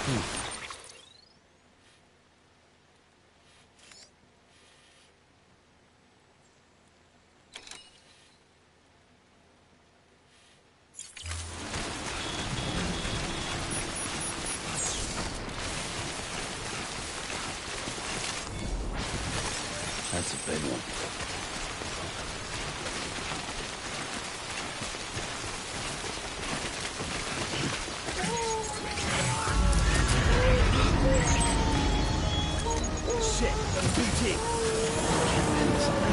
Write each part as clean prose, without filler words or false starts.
That's a big one. Shit, BT. What the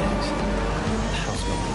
hell's going on?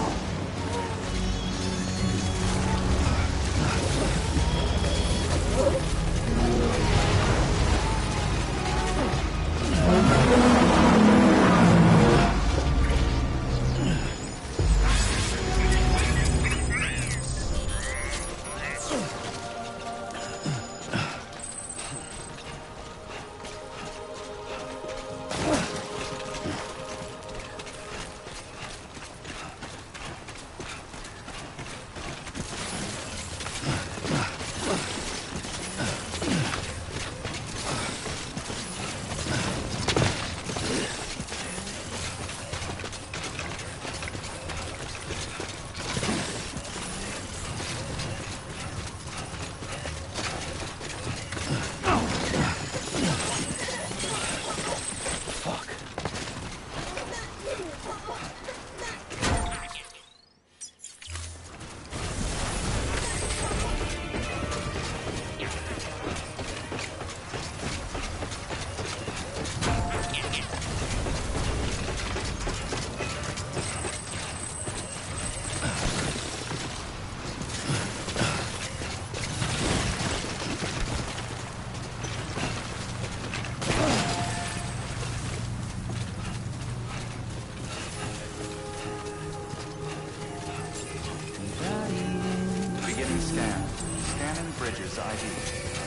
Scanning bridges ID.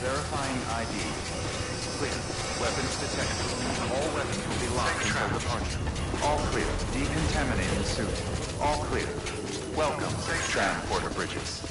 Verifying ID. Clear. Weapons detected. All weapons will be locked until departure. All clear. Decontaminating suit. All clear. Welcome, Sam Porter Bridges.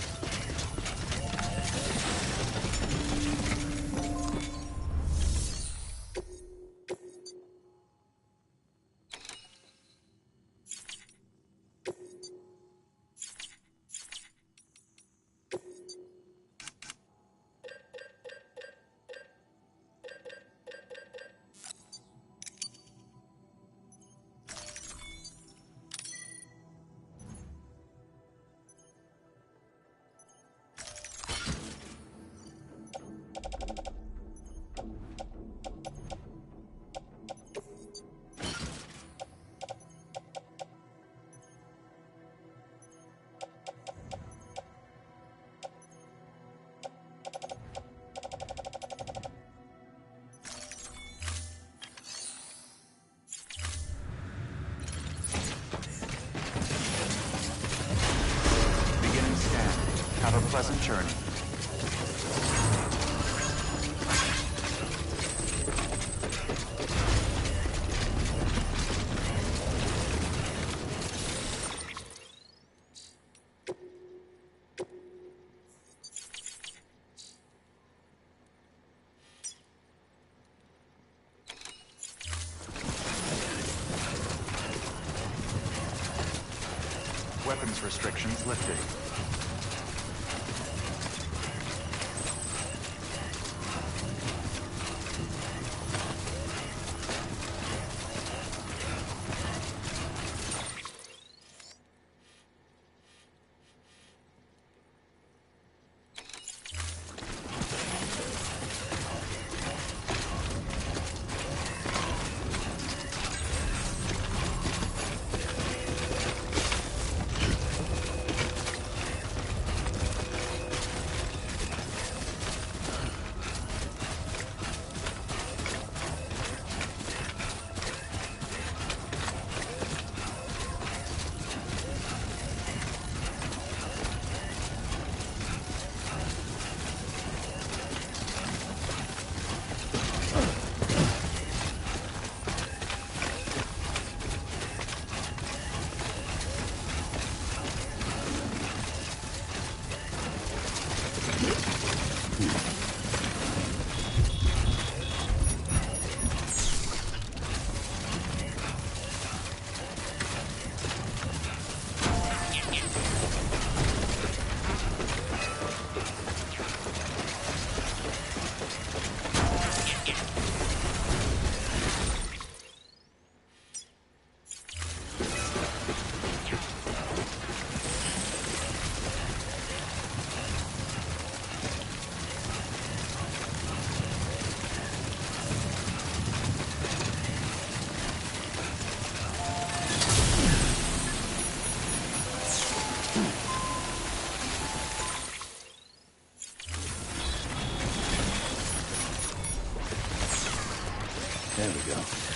Have a pleasant journey. Weapons restrictions lifted. There we go.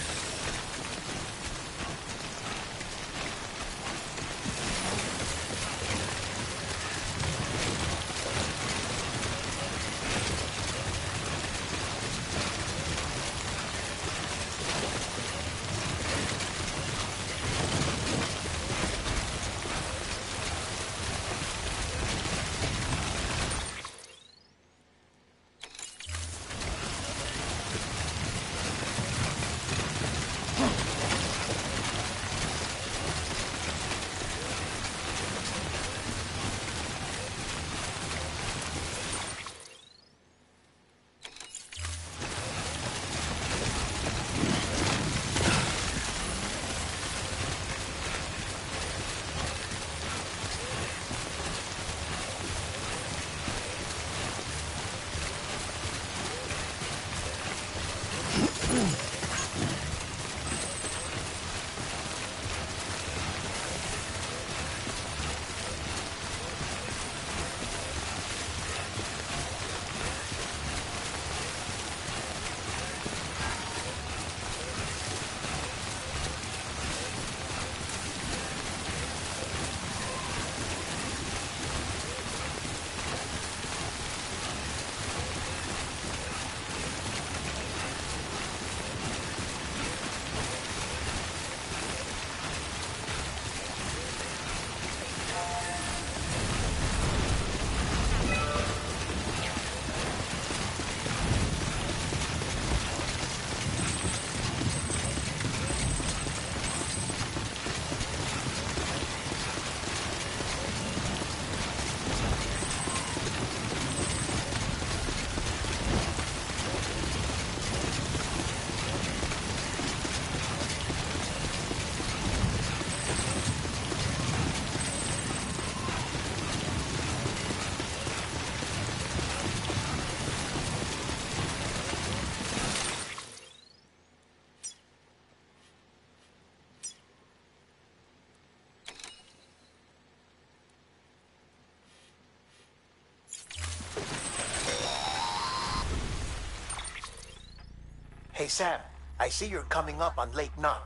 Hey Sam, I see you're coming up on Lake Nut.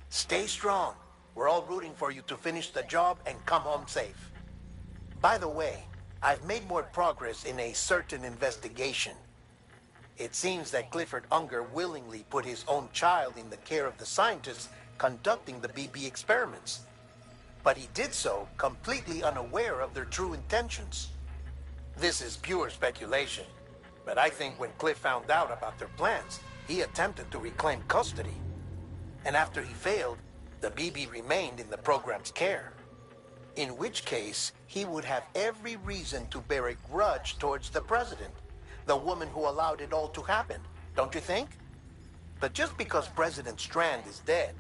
Stay strong. We're all rooting for you to finish the job and come home safe. By the way, I've made more progress in a certain investigation. It seems that Clifford Unger willingly put his own child in the care of the scientists conducting the BB experiments. But he did so completely unaware of their true intentions. This is pure speculation, but I think when Cliff found out about their plans, he attempted to reclaim custody. And after he failed, the BB remained in the program's care. In which case, he would have every reason to bear a grudge towards the president, the woman who allowed it all to happen, don't you think? But just because President Strand is dead,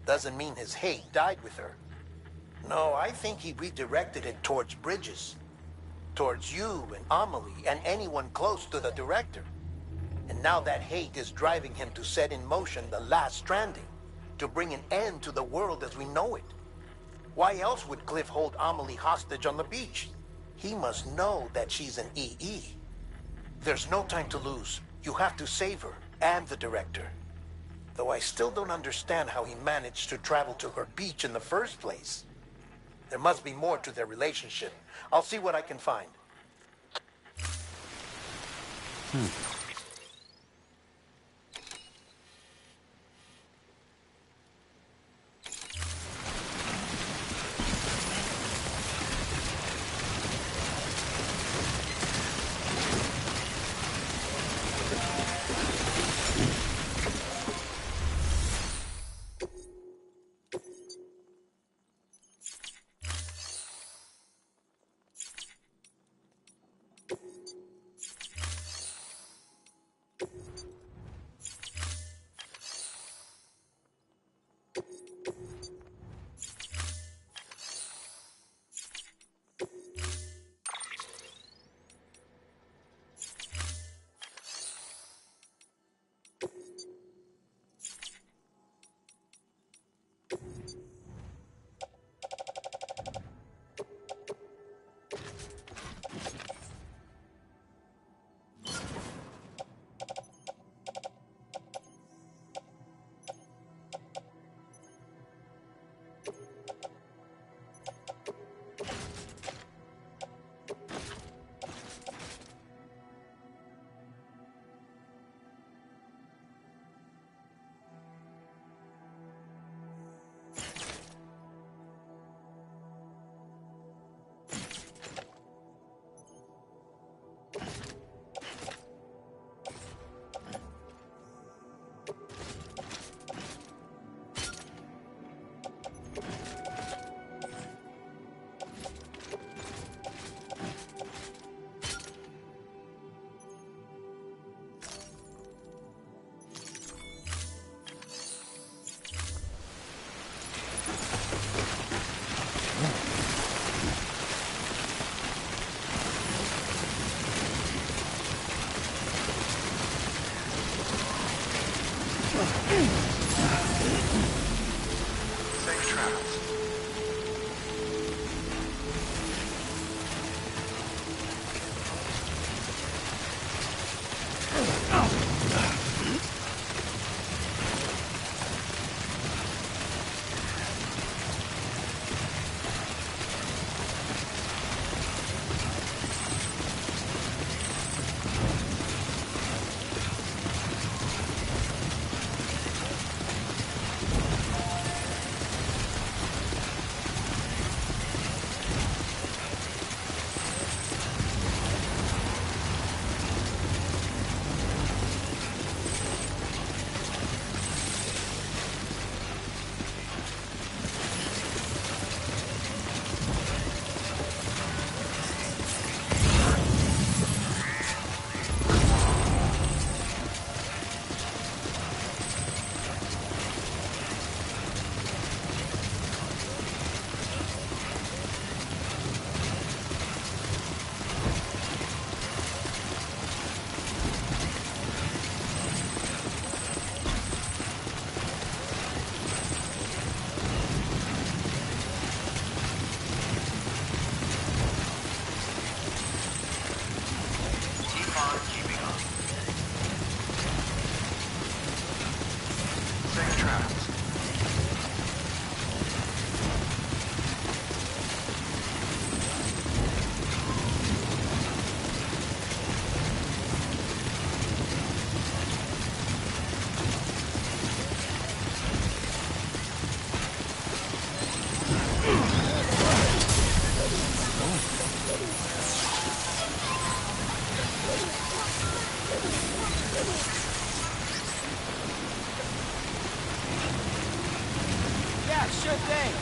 doesn't mean his hate died with her. No, I think he redirected it towards Bridges. Towards you and Amelie and anyone close to the director. And now that hate is driving him to set in motion the last stranding, to bring an end to the world as we know it. Why else would Cliff hold Amelie hostage on the beach? He must know that she's an EE. There's no time to lose. You have to save her and the director. Though I still don't understand how he managed to travel to her beach in the first place. There must be more to their relationship. I'll see what I can find. Safe travels. Safe travels. Yeah, sure thing.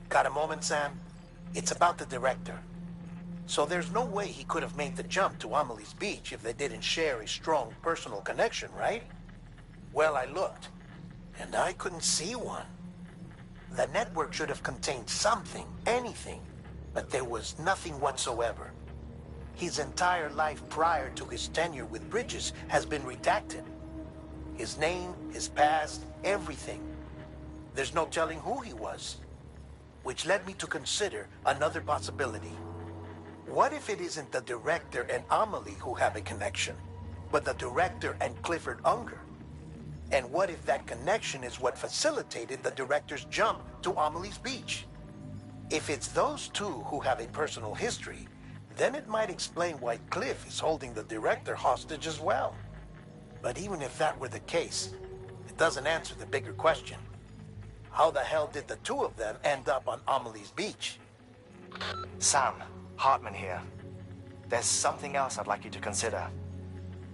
Got a moment, Sam? It's about the director. So there's no way he could have made the jump to Amelie's Beach if they didn't share a strong personal connection, right? Well, I looked, and I couldn't see one. The network should have contained something, anything, but there was nothing whatsoever. His entire life prior to his tenure with Bridges has been redacted. His name, his past, everything. There's no telling who he was. Which led me to consider another possibility. What if it isn't the director and Amelie who have a connection, but the director and Clifford Unger? And what if that connection is what facilitated the director's jump to Amelie's Beach? If it's those two who have a personal history, then it might explain why Cliff is holding the director hostage as well. But even if that were the case, it doesn't answer the bigger question. How the hell did the two of them end up on Amelie's beach? Sam, Hartman here. There's something else I'd like you to consider.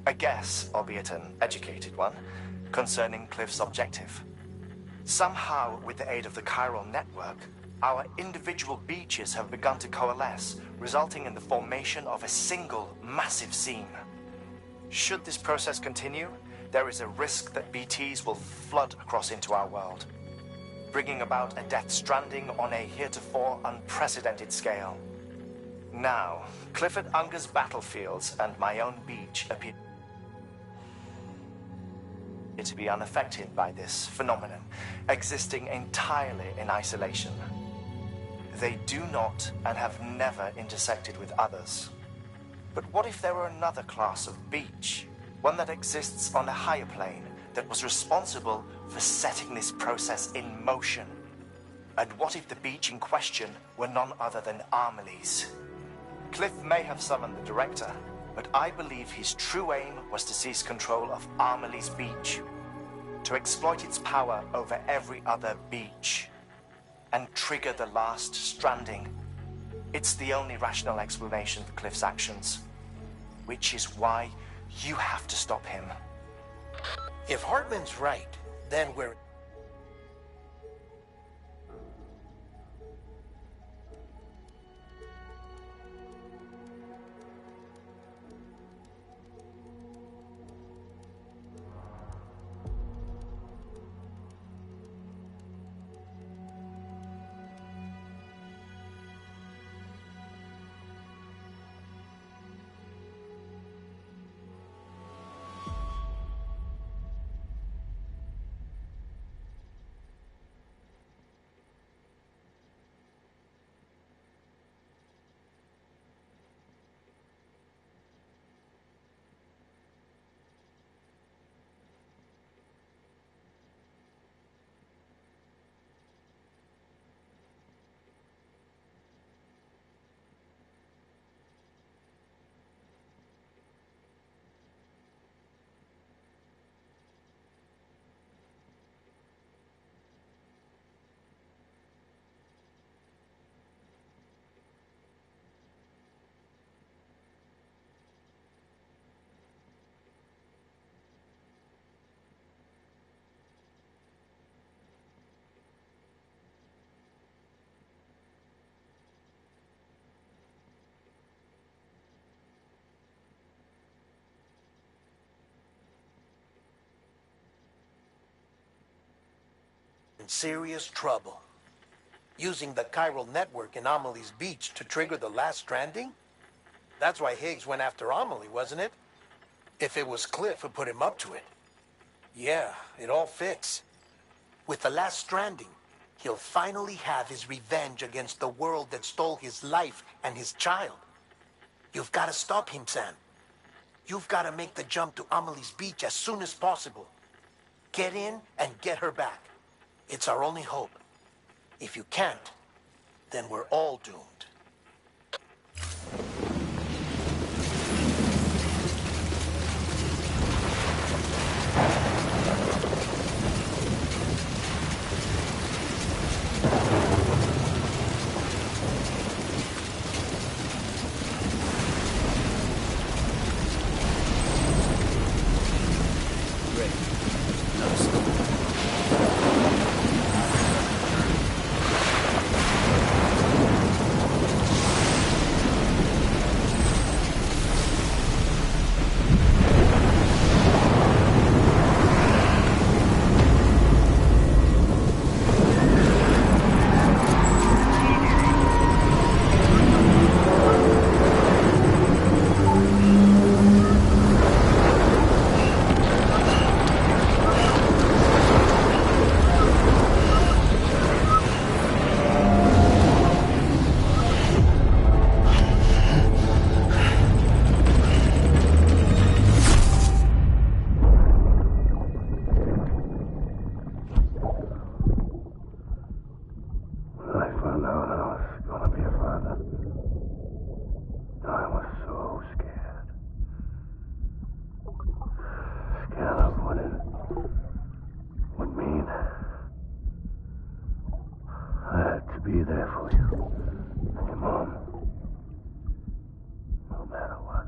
A guess, albeit an educated one, concerning Cliff's objective. Somehow, with the aid of the chiral network, our individual beaches have begun to coalesce, resulting in the formation of a single massive seam. Should this process continue, there is a risk that BTs will flood across into our world, bringing about a death stranding on a heretofore unprecedented scale. Now, Clifford Unger's battlefields and my own beach appear to be unaffected by this phenomenon, existing entirely in isolation. They do not and have never intersected with others. But what if there were another class of beach, one that exists on a higher plane, that was responsible for setting this process in motion? And what if the beach in question were none other than Amelie's? Cliff may have summoned the director, but I believe his true aim was to seize control of Amelie's beach, to exploit its power over every other beach, and trigger the last stranding. It's the only rational explanation for Cliff's actions, which is why you have to stop him. If Hartman's right, then we're... in serious trouble. Using the chiral network in Amelie's beach to trigger the last stranding? That's why Higgs went after Amelie, wasn't it? If it was Cliff who put him up to it. Yeah, it all fits. With the last stranding, he'll finally have his revenge against the world that stole his life and his child. You've got to stop him, Sam. You've got to make the jump to Amelie's beach as soon as possible. Get in and get her back. It's our only hope. If you can't, then we're all doomed. Great. No stop. there for you. And your mom. No matter what.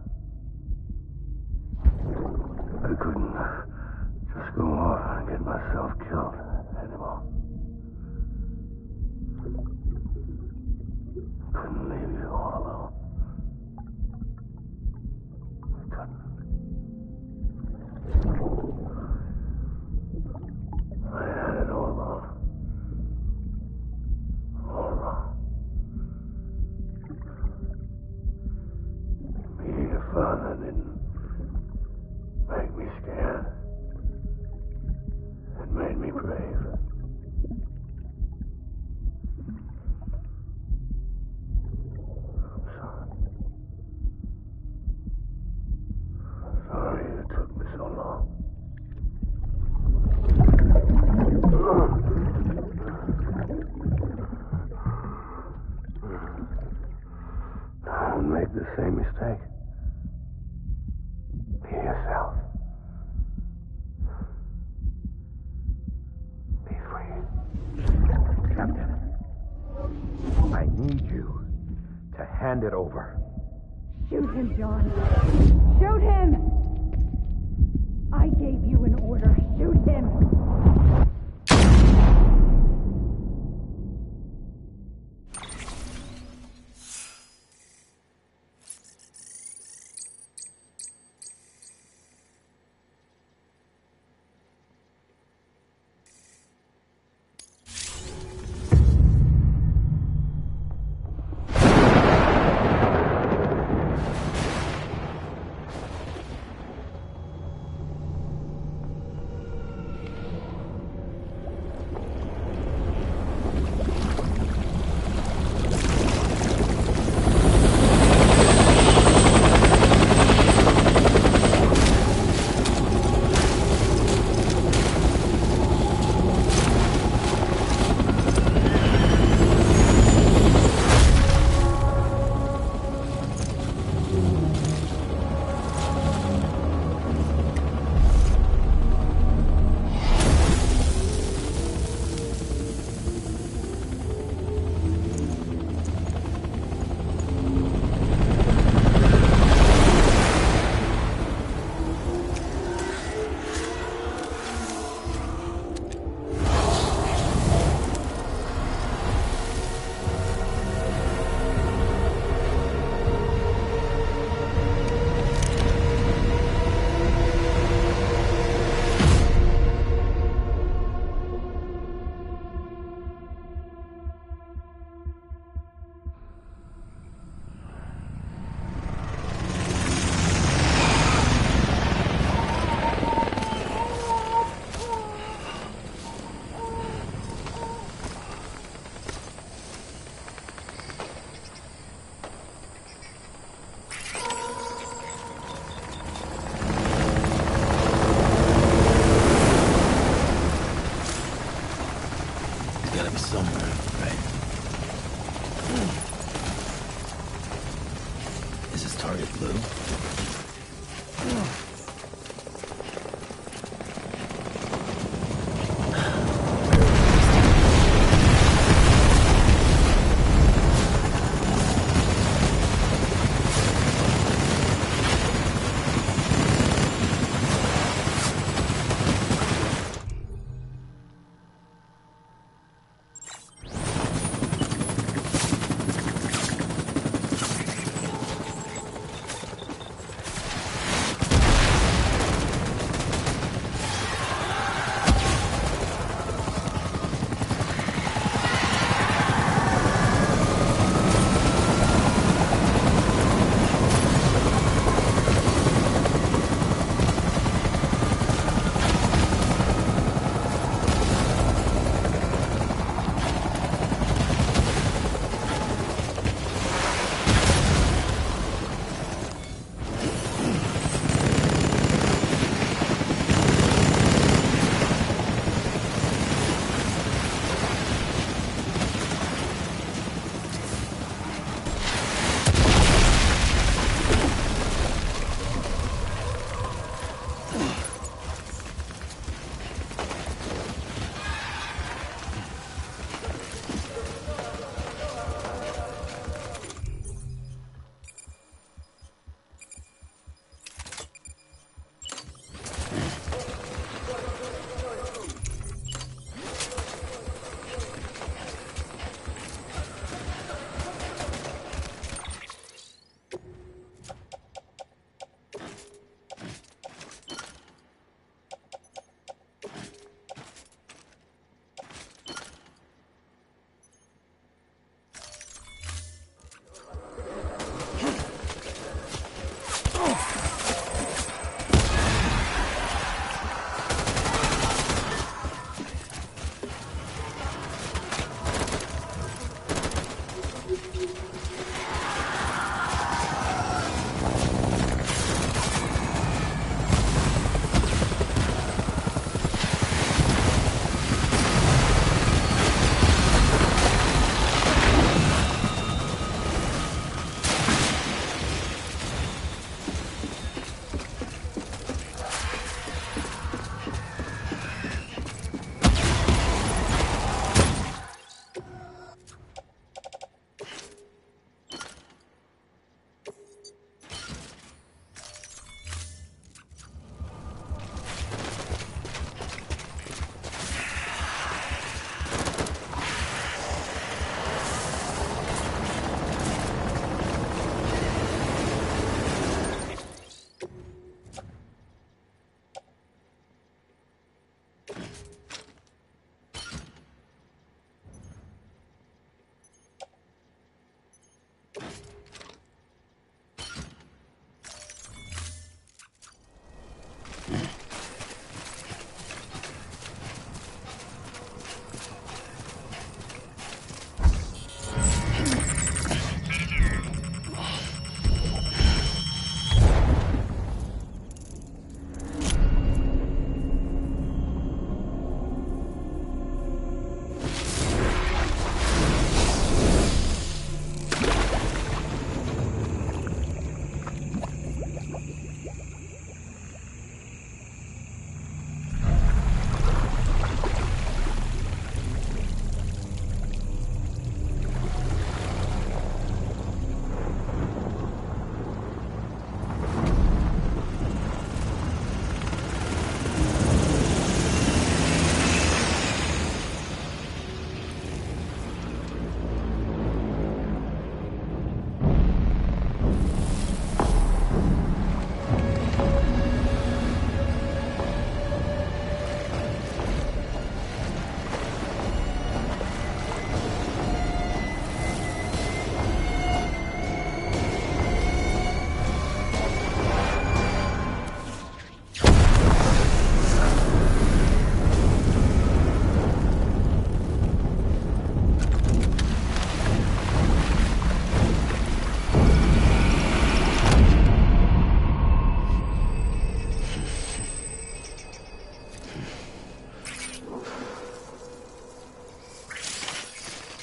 I couldn't just go off and get myself killed anymore. Couldn't leave you all alone. I couldn't. I had it all wrong. All wrong. Being a father didn't make me scared. It made me brave. I'm sorry. Sorry it took me so long. Don't make the same mistake. Be yourself. Be free. Captain, I need you to hand it over. Shoot him, John. Shoot him! I gave you an order. Shoot him! somewhere, right? Is his target blue?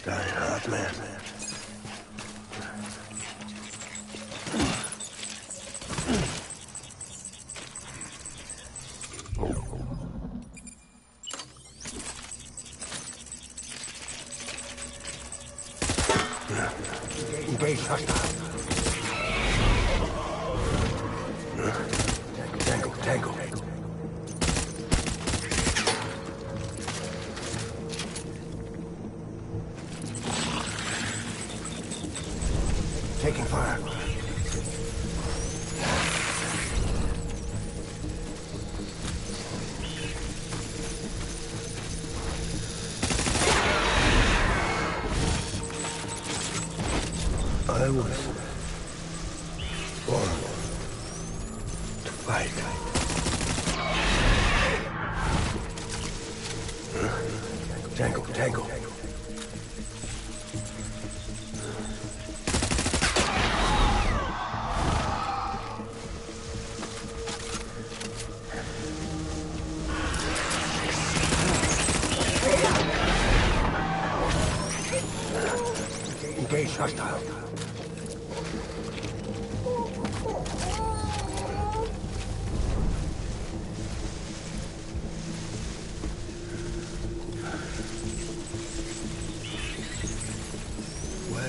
Die hard, man. Engage hostile. Tango. Taking fire. I was born to fight. Tango. Engage hostile.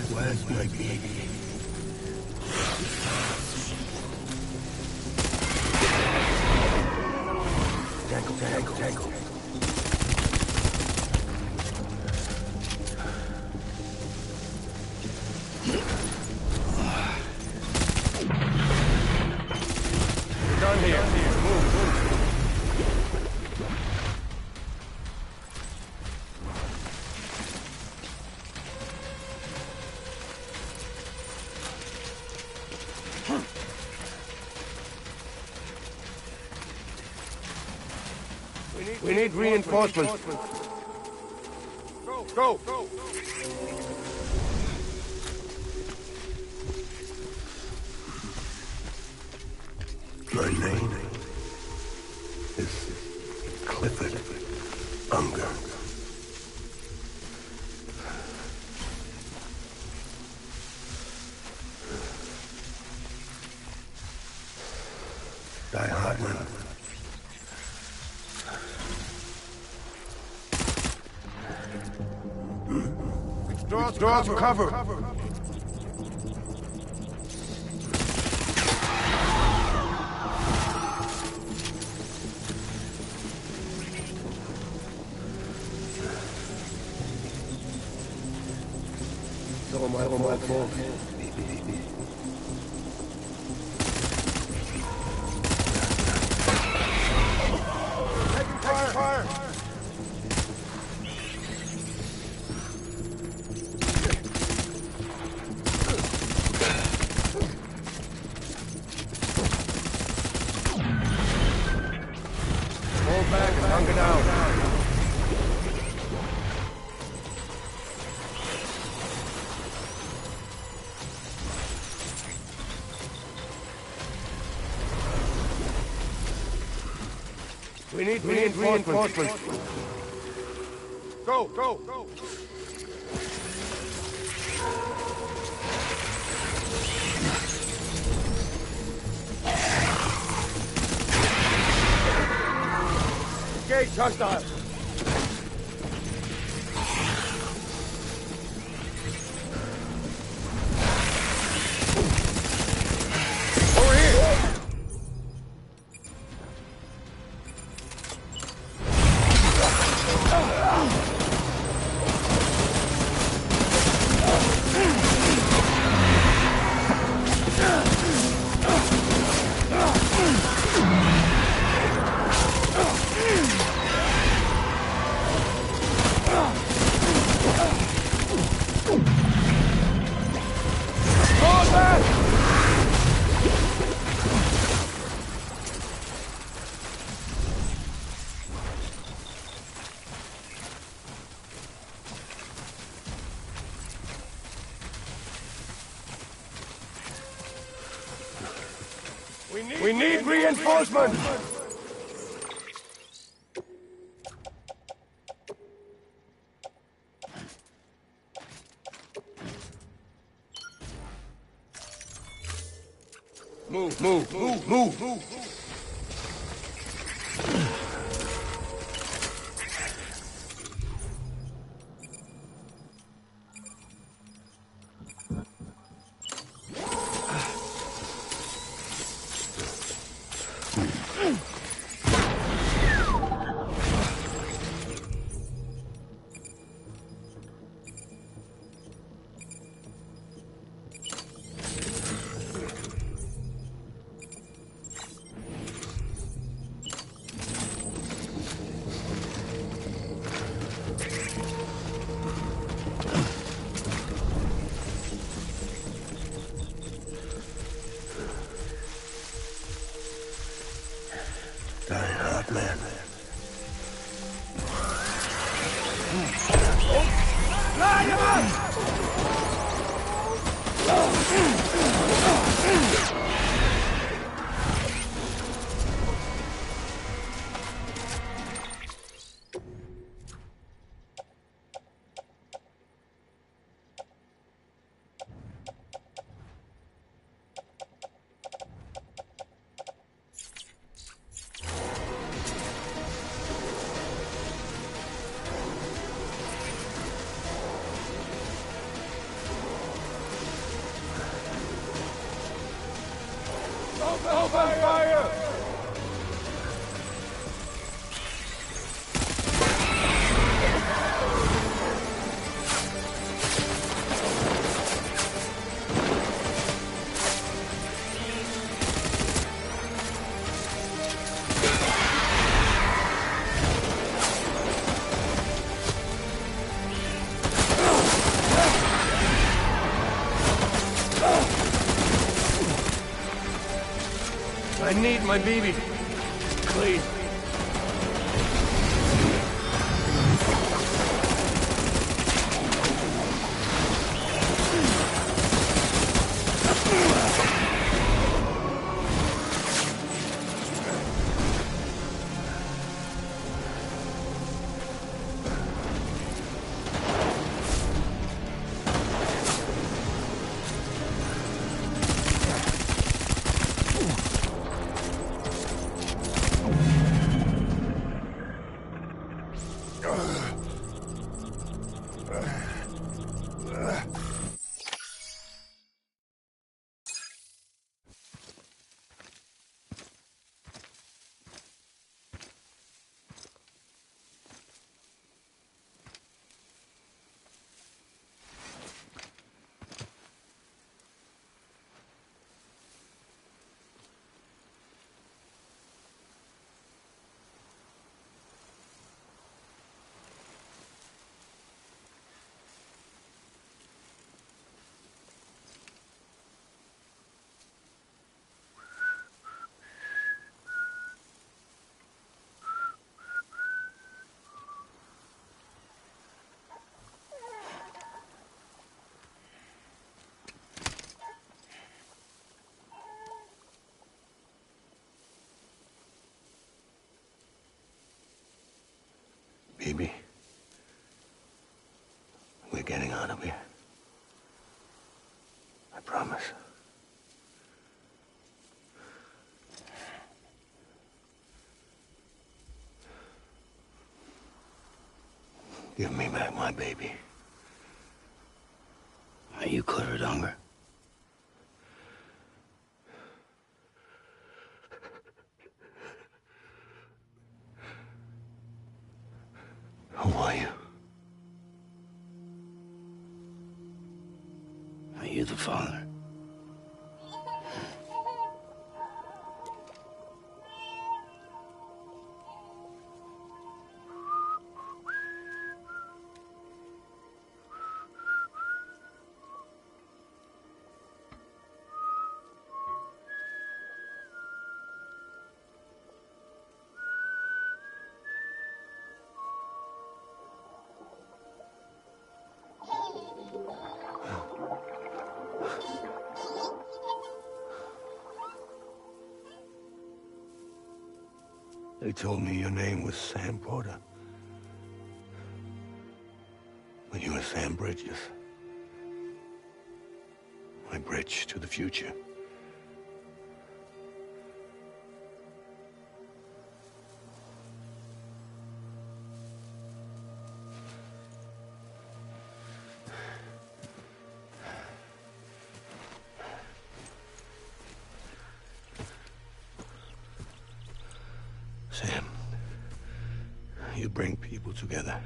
Where's my baby? Tango. Done here. Move. We need reinforcements. Go. My name is Clifford Unger. Die hard, man. Draw to cover. All my fault. Taking fire. Fall back and hunker down. We need reinforcements. Go. Engage hostile. Over here. We need reinforcements! Move, move, move, move, move. Dying hard, man. Open fire! I need my baby. Clean. Baby, we're getting out of here. I promise. Give me back my baby. Are you clear of hunger? Who are you? Are you the father? They told me your name was Sam Porter. But you were Sam Bridges. My bridge to the future. Sam, you bring people together.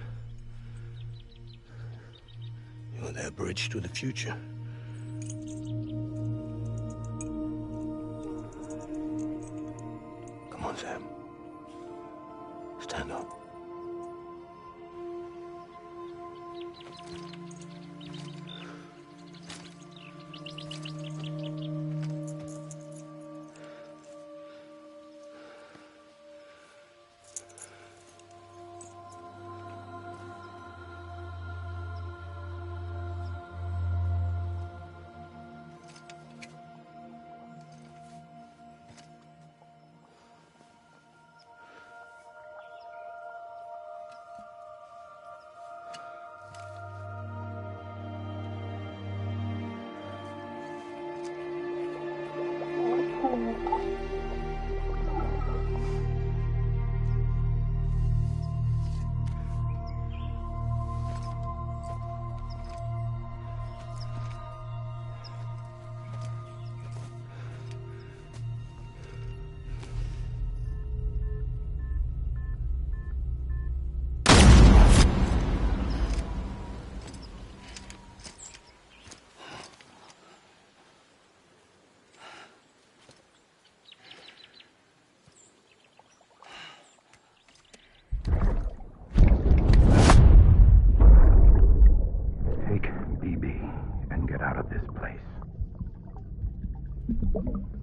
You're their bridge to the future. Come on, Sam. Stand up.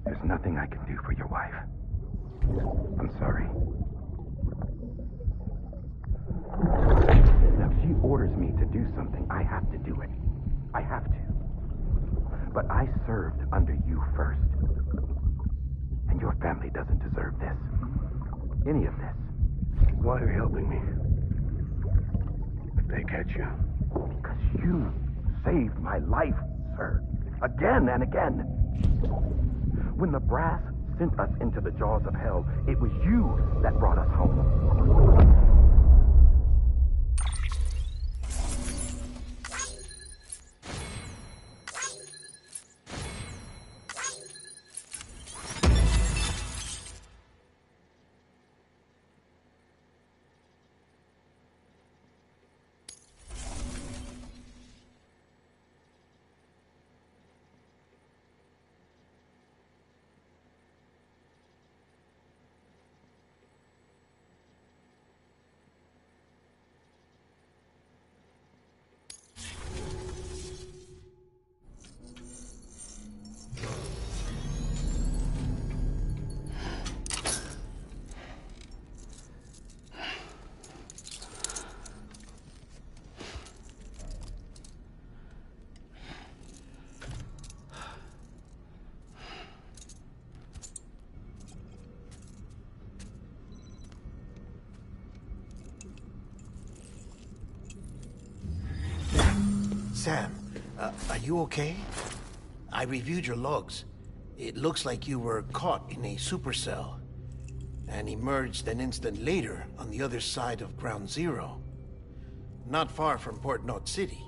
There's nothing I can do for your wife. I'm sorry. Now, if she orders me to do something, I have to do it. I have to. But I served under you first. And your family doesn't deserve this. Any of this. Why are you helping me? If they catch you. Because you saved my life, sir. Again and again. When the brass sent us into the jaws of hell, it was you that brought us home. Sam, are you okay? I reviewed your logs. It looks like you were caught in a supercell and emerged an instant later on the other side of Ground Zero. Not far from Port Knot City.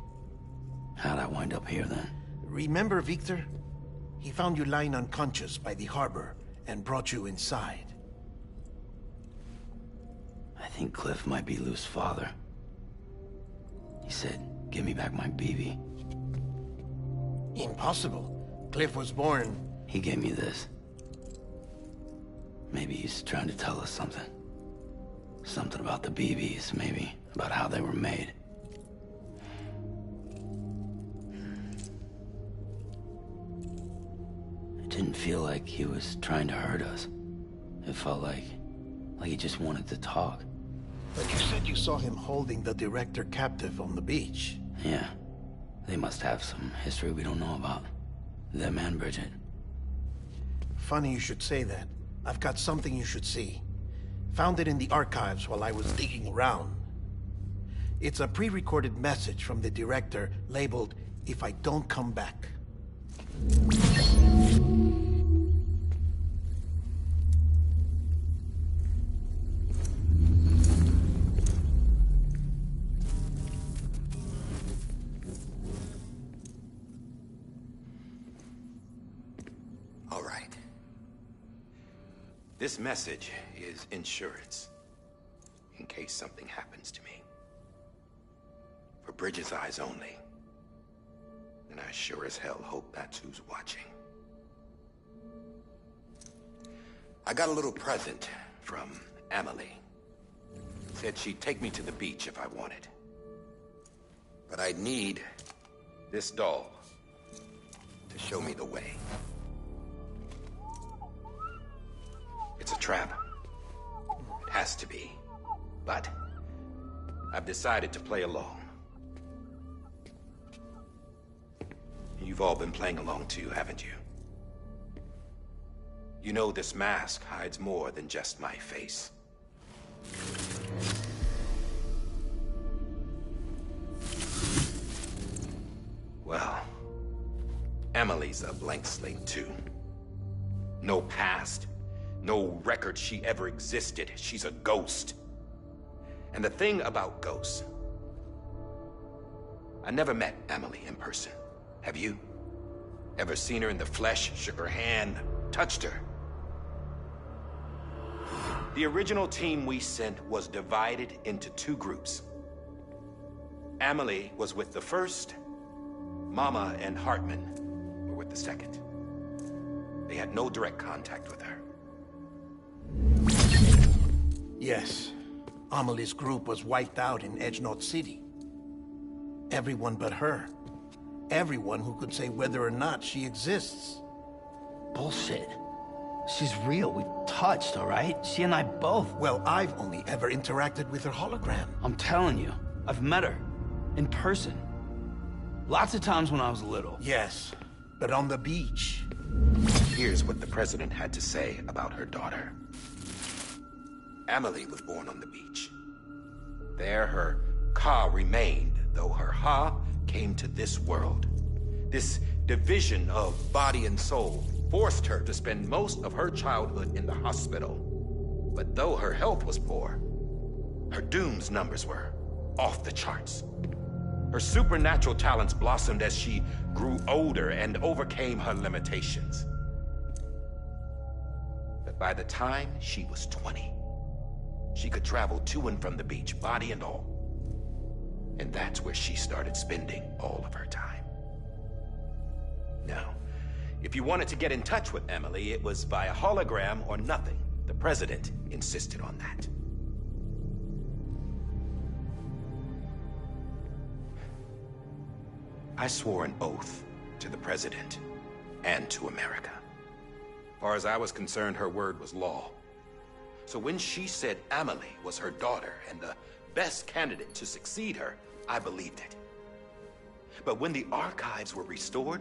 How'd I wind up here then? Remember Victor? He found you lying unconscious by the harbor and brought you inside. I think Cliff might be Lou's father. He said, give me back my BB. Impossible. Cliff was born... He gave me this. Maybe he's trying to tell us something. Something about the BBs, maybe. About how they were made. It didn't feel like he was trying to hurt us. It felt like he just wanted to talk. But you said you saw him holding the director captive on the beach. Yeah. They must have some history we don't know about. Them and Bridget. Funny you should say that. I've got something you should see. Found it in the archives while I was digging around. It's a pre-recorded message from the director labeled, "If I don't come back." All right. This message is insurance, in case something happens to me. For Bridget's eyes only. And I sure as hell hope that's who's watching. I got a little present from Emily. Said she'd take me to the beach if I wanted. But I'd need this doll to show me the way. It's a trap. It has to be. But I've decided to play along. You've all been playing along too, haven't you? You know this mask hides more than just my face. Well, Emily's a blank slate too. No past, no record she ever existed. She's a ghost. And the thing about ghosts, I never met Emily in person. Have you? Ever seen her in the flesh, shook her hand, touched her? The original team we sent was divided into two groups. Emily was with the first. Mama and Hartman were with the second. They had no direct contact with her. Yes. Amelie's group was wiped out in Edgenorth City. Everyone but her. Everyone who could say whether or not she exists. Bullshit. She's real. We've touched, all right? She and I both. Well, I've only ever interacted with her hologram. I'm telling you, I've met her. In person. Lots of times when I was little. Yes, but on the beach. Here's what the president had to say about her daughter. Emily was born on the beach. There her Ka remained, though her Ha came to this world. This division of body and soul forced her to spend most of her childhood in the hospital. But though her health was poor, her Doom's numbers were off the charts. Her supernatural talents blossomed as she grew older and overcame her limitations. But by the time she was 20, she could travel to and from the beach, body and all. And that's where she started spending all of her time. Now, if you wanted to get in touch with Emily, it was via hologram or nothing. The president insisted on that. I swore an oath to the president and to America. As far as I was concerned, her word was law. So when she said Emily was her daughter and the best candidate to succeed her, I believed it. But when the archives were restored,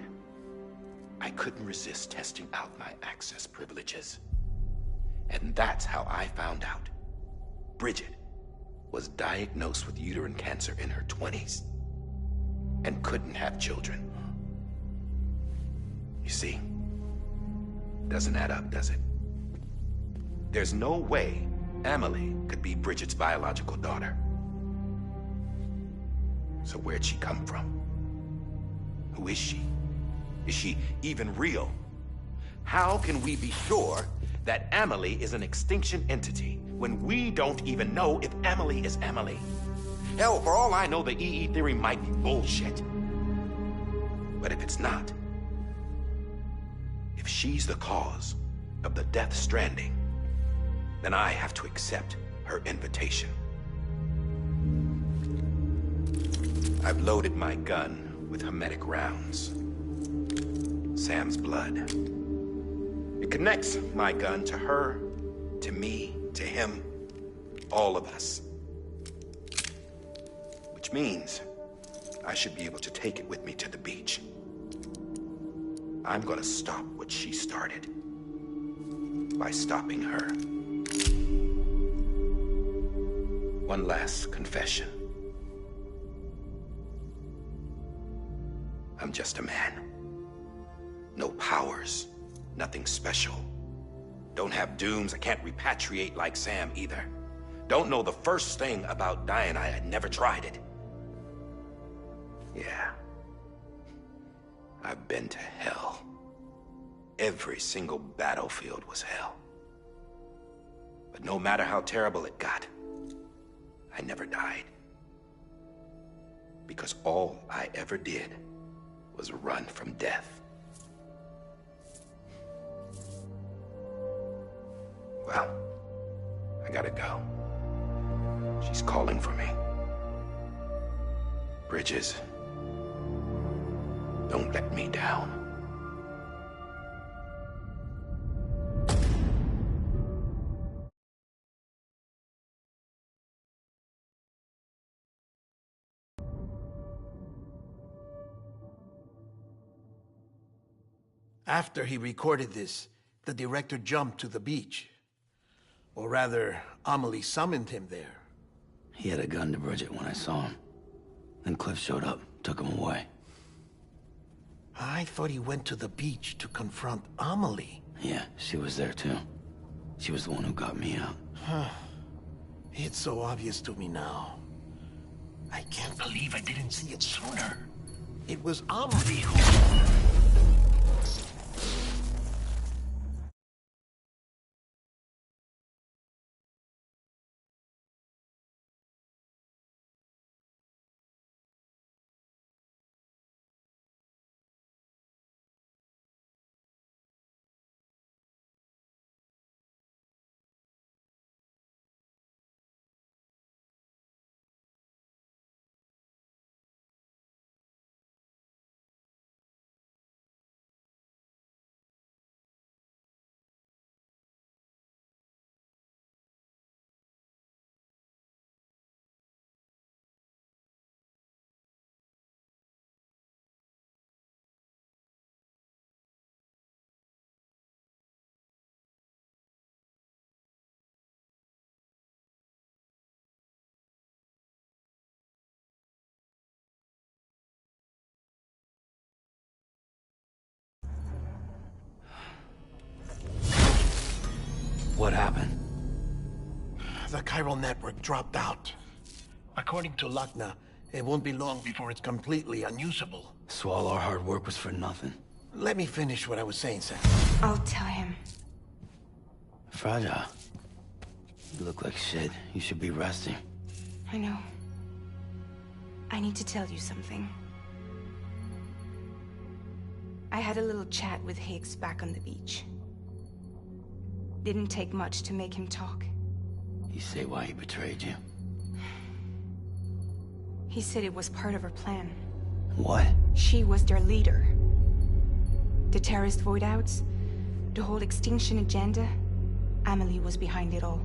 I couldn't resist testing out my access privileges. And that's how I found out Bridget was diagnosed with uterine cancer in her 20s and couldn't have children. You see, doesn't add up, does it? There's no way Emily could be Bridget's biological daughter. So where'd she come from? Who is she? Is she even real? How can we be sure that Emily is an extinction entity when we don't even know if Emily is Emily? Hell, for all I know, the EE theory might be bullshit. But if it's not, if she's the cause of the death stranding, then I have to accept her invitation. I've loaded my gun with hermetic rounds. Sam's blood. It connects my gun to her, to me, to him, all of us. Which means I should be able to take it with me to the beach. I'm gonna stop what she started by stopping her. One last confession. I'm just a man. No powers, nothing special. Don't have dooms, I can't repatriate like Sam either. Don't know the first thing about dying, I had never tried it. Yeah. I've been to hell. Every single battlefield was hell. But no matter how terrible it got, I never died. Because all I ever did was run from death. Well, I gotta go. She's calling for me. Bridges, don't let me down. After he recorded this, the director jumped to the beach. Or rather, Amelie summoned him there. He had a gun to Bridget when I saw him. Then Cliff showed up, took him away. I thought he went to the beach to confront Amelie. Yeah, she was there too. She was the one who got me out. It's so obvious to me now. I can't believe I didn't see it sooner. It was Amelie who... What happened? The chiral network dropped out. According to Lakhna, it won't be long before it's completely unusable. So all our hard work was for nothing. Let me finish what I was saying, Sam. I'll tell him. Fragile. You look like shit. You should be resting. I know. I need to tell you something. I had a little chat with Higgs back on the beach. Didn't take much to make him talk. You say why he betrayed you? He said it was part of her plan. What? She was their leader. The terrorist voidouts, the whole extinction agenda, Amelie was behind it all.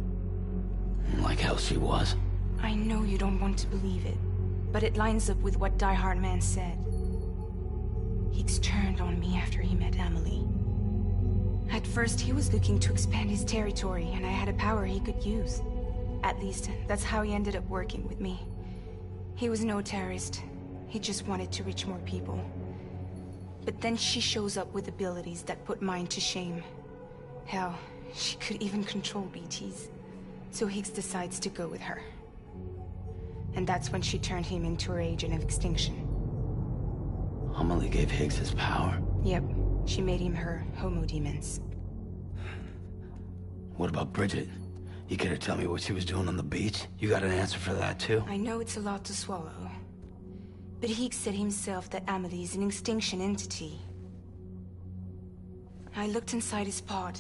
Like hell she was. I know you don't want to believe it, but it lines up with what Die Hard Man said. Higgs turned on me after he met Amelie. At first, he was looking to expand his territory, and I had a power he could use. At least, that's how he ended up working with me. He was no terrorist. He just wanted to reach more people. But then she shows up with abilities that put mine to shame. Hell, she could even control BTs. So Higgs decides to go with her. And that's when she turned him into her agent of extinction. Amelie gave Higgs his power? Yep. She made him her homo demons. What about Bridget? You care to tell me what she was doing on the beach? You got an answer for that too? I know it's a lot to swallow. But Higgs said himself that Amelie is an extinction entity. I looked inside his pod,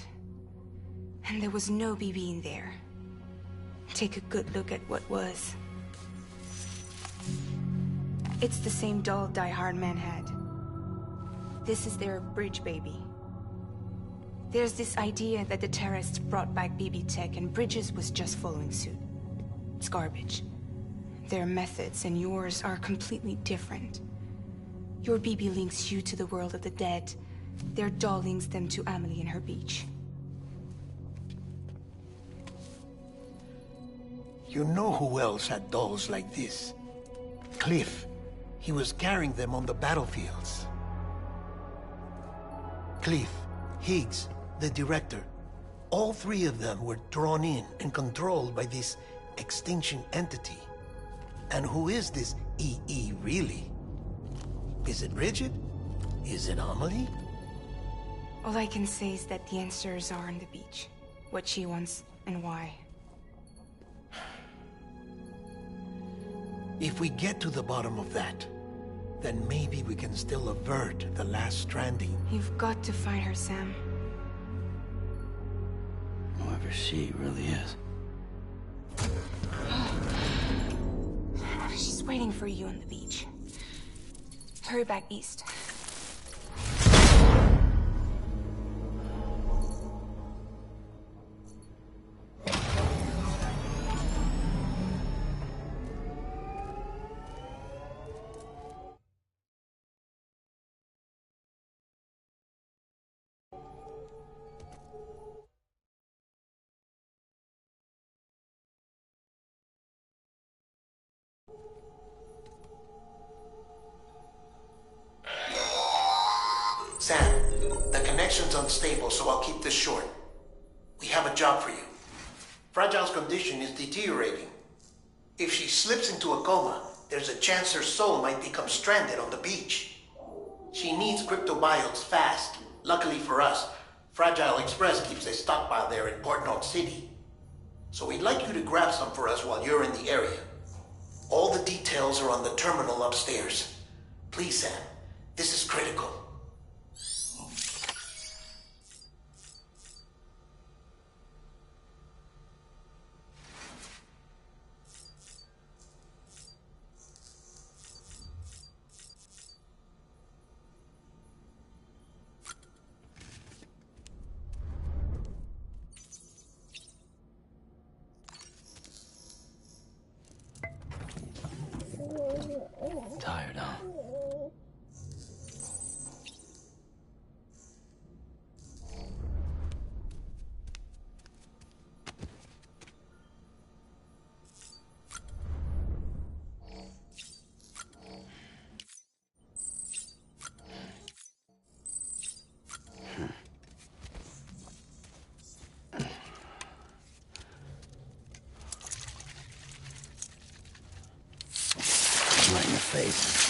and there was no BB in there. Take a good look at what was. It's the same doll Die Hard Man had. This is their bridge baby. There's this idea that the terrorists brought back BB tech and Bridges was just following suit. It's garbage. Their methods and yours are completely different. Your BB links you to the world of the dead. Their doll links them to Amelie and her beach. You know who else had dolls like this? Cliff. He was carrying them on the battlefields. Cliff, Higgs, the director, all three of them were drawn in and controlled by this extinction entity. And who is this EE really? Is it Bridget? Is it Amelie? All I can say is that the answers are on the beach. What she wants and why. If we get to the bottom of that, then maybe we can still avert the last stranding. You've got to find her, Sam. Whoever she really is. She's waiting for you on the beach. Hurry back east. Sam, the connection's unstable, so I'll keep this short. We have a job for you. Fragile's condition is deteriorating. If she slips into a coma, there's a chance her soul might become stranded on the beach. She needs cryptobiotes fast. Luckily for us, Fragile Express keeps a stockpile there in Port North City. So we'd like you to grab some for us while you're in the area. All the details are on the terminal upstairs. Please, Sam, this is critical. Tired, huh? Right in the face.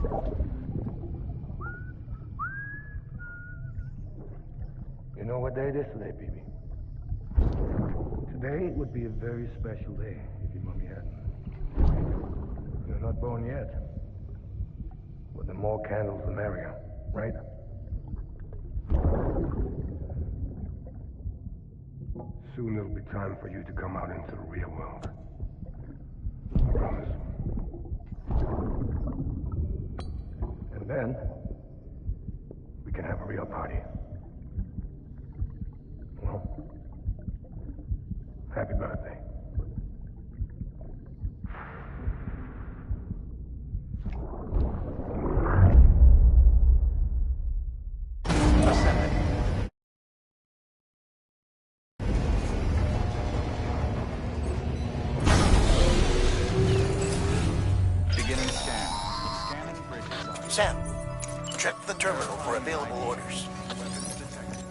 You know what day it is today, BB? Today would be a very special day if your mommy hadn't. You're not born yet. But the more candles, the merrier, right? Soon it'll be time for you to come out into the real world. I promise. And then, we can have a real party. Well, happy birthday. Beginning scan. Scanning bridges. Sam, check the terminal for available orders. Weapons detected.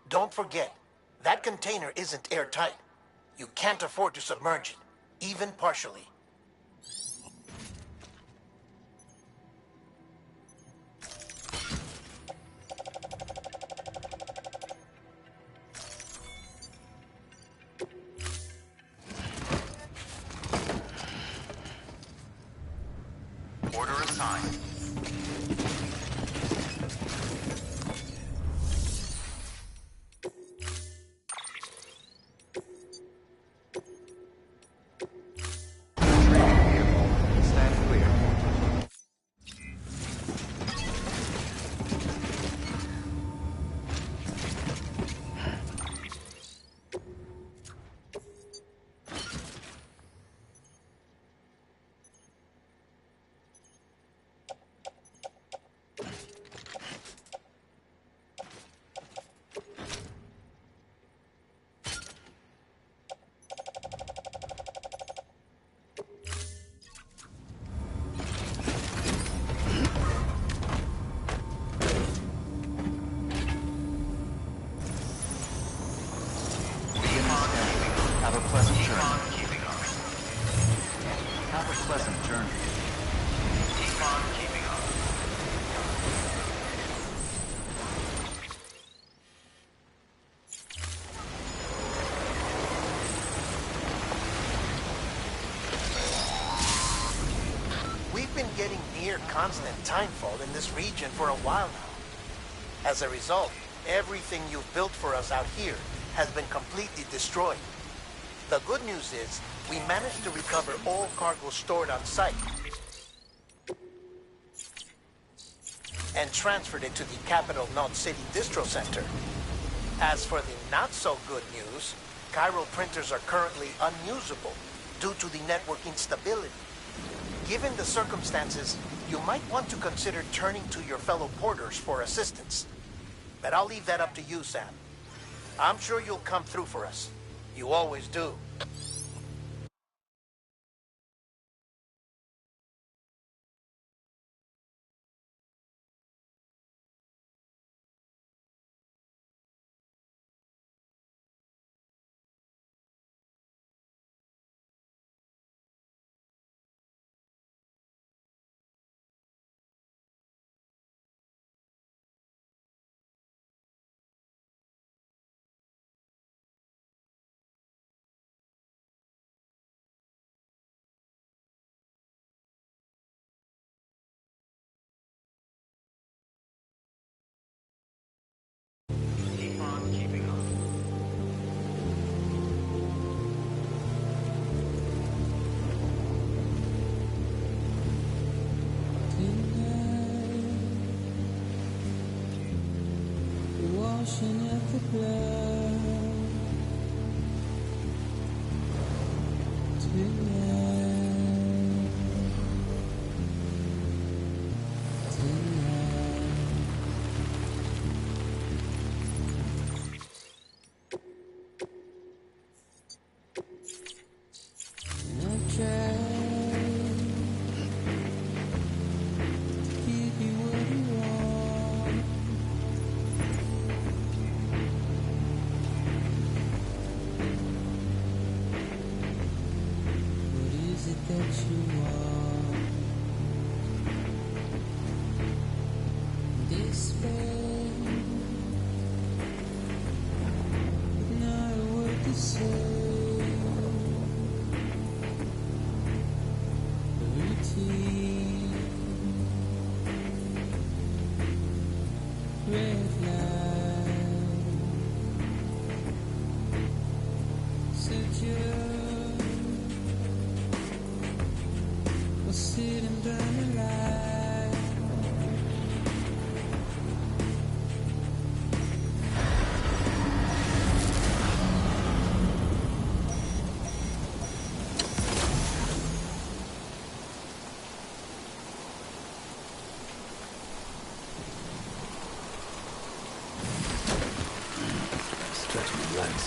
Don't forget, that container isn't airtight. You can't afford to submerge it, even partially. Order assigned. Have a pleasant journey. Have a pleasant journey. Keep on keeping on. We've been getting near constant timefall in this region for a while now. As a result, everything you've built for us out here has been completely destroyed. The good news is, we managed to recover all cargo stored on site and transferred it to the Capital Knot City Distro Center. As for the not-so-good news, Chiral printers are currently unusable due to the network instability. Given the circumstances, you might want to consider turning to your fellow porters for assistance. But I'll leave that up to you, Sam. I'm sure you'll come through for us. You always do. Keep on keeping on. Washing at the blood tonight, tonight. And I've tried to give you what you want. What is it that you want? Despair, but not a word to say. Routine, red light, secure, or sitting down the line. Stretch my legs.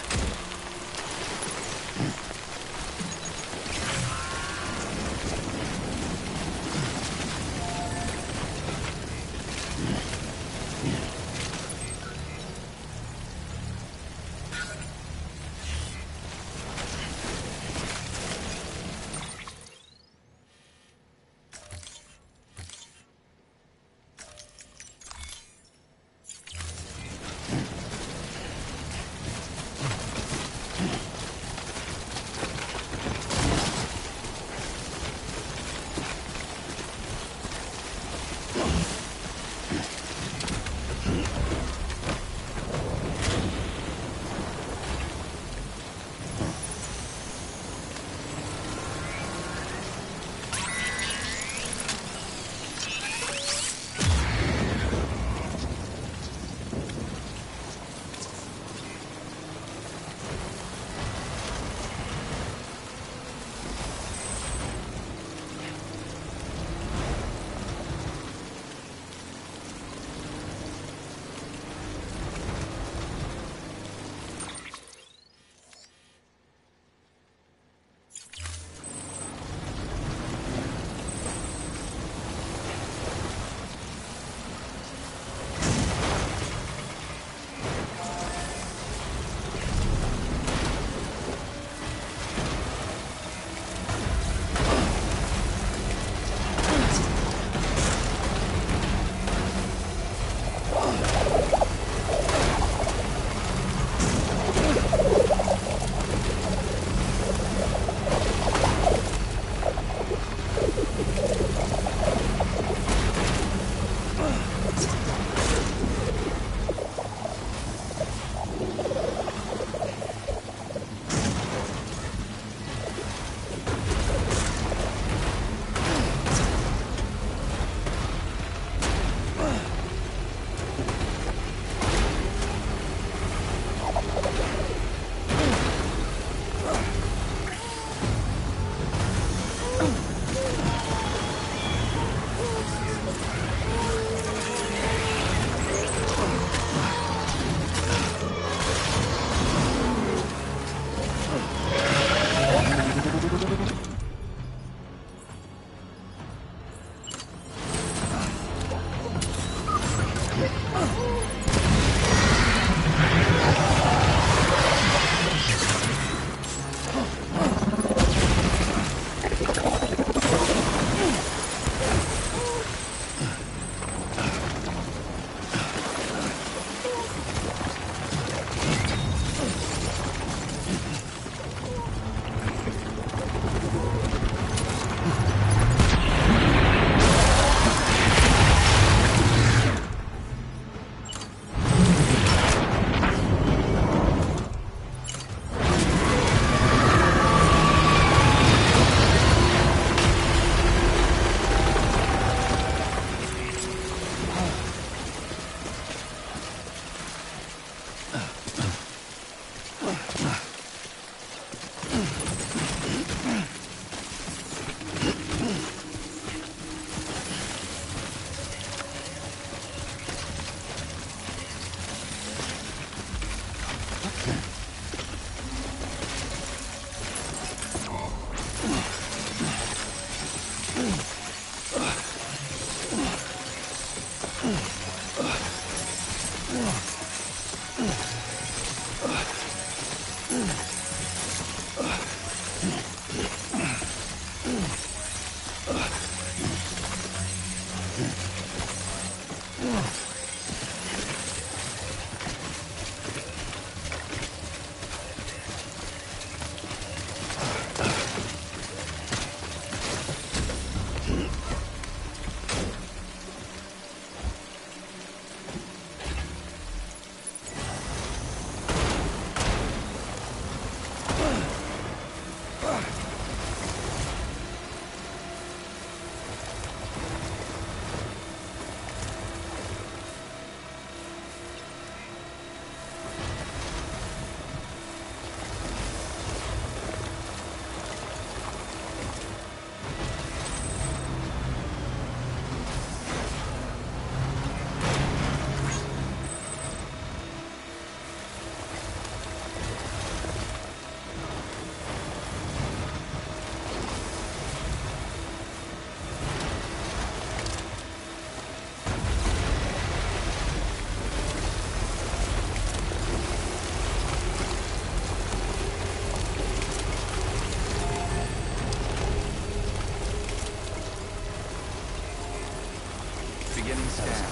Beginning scan.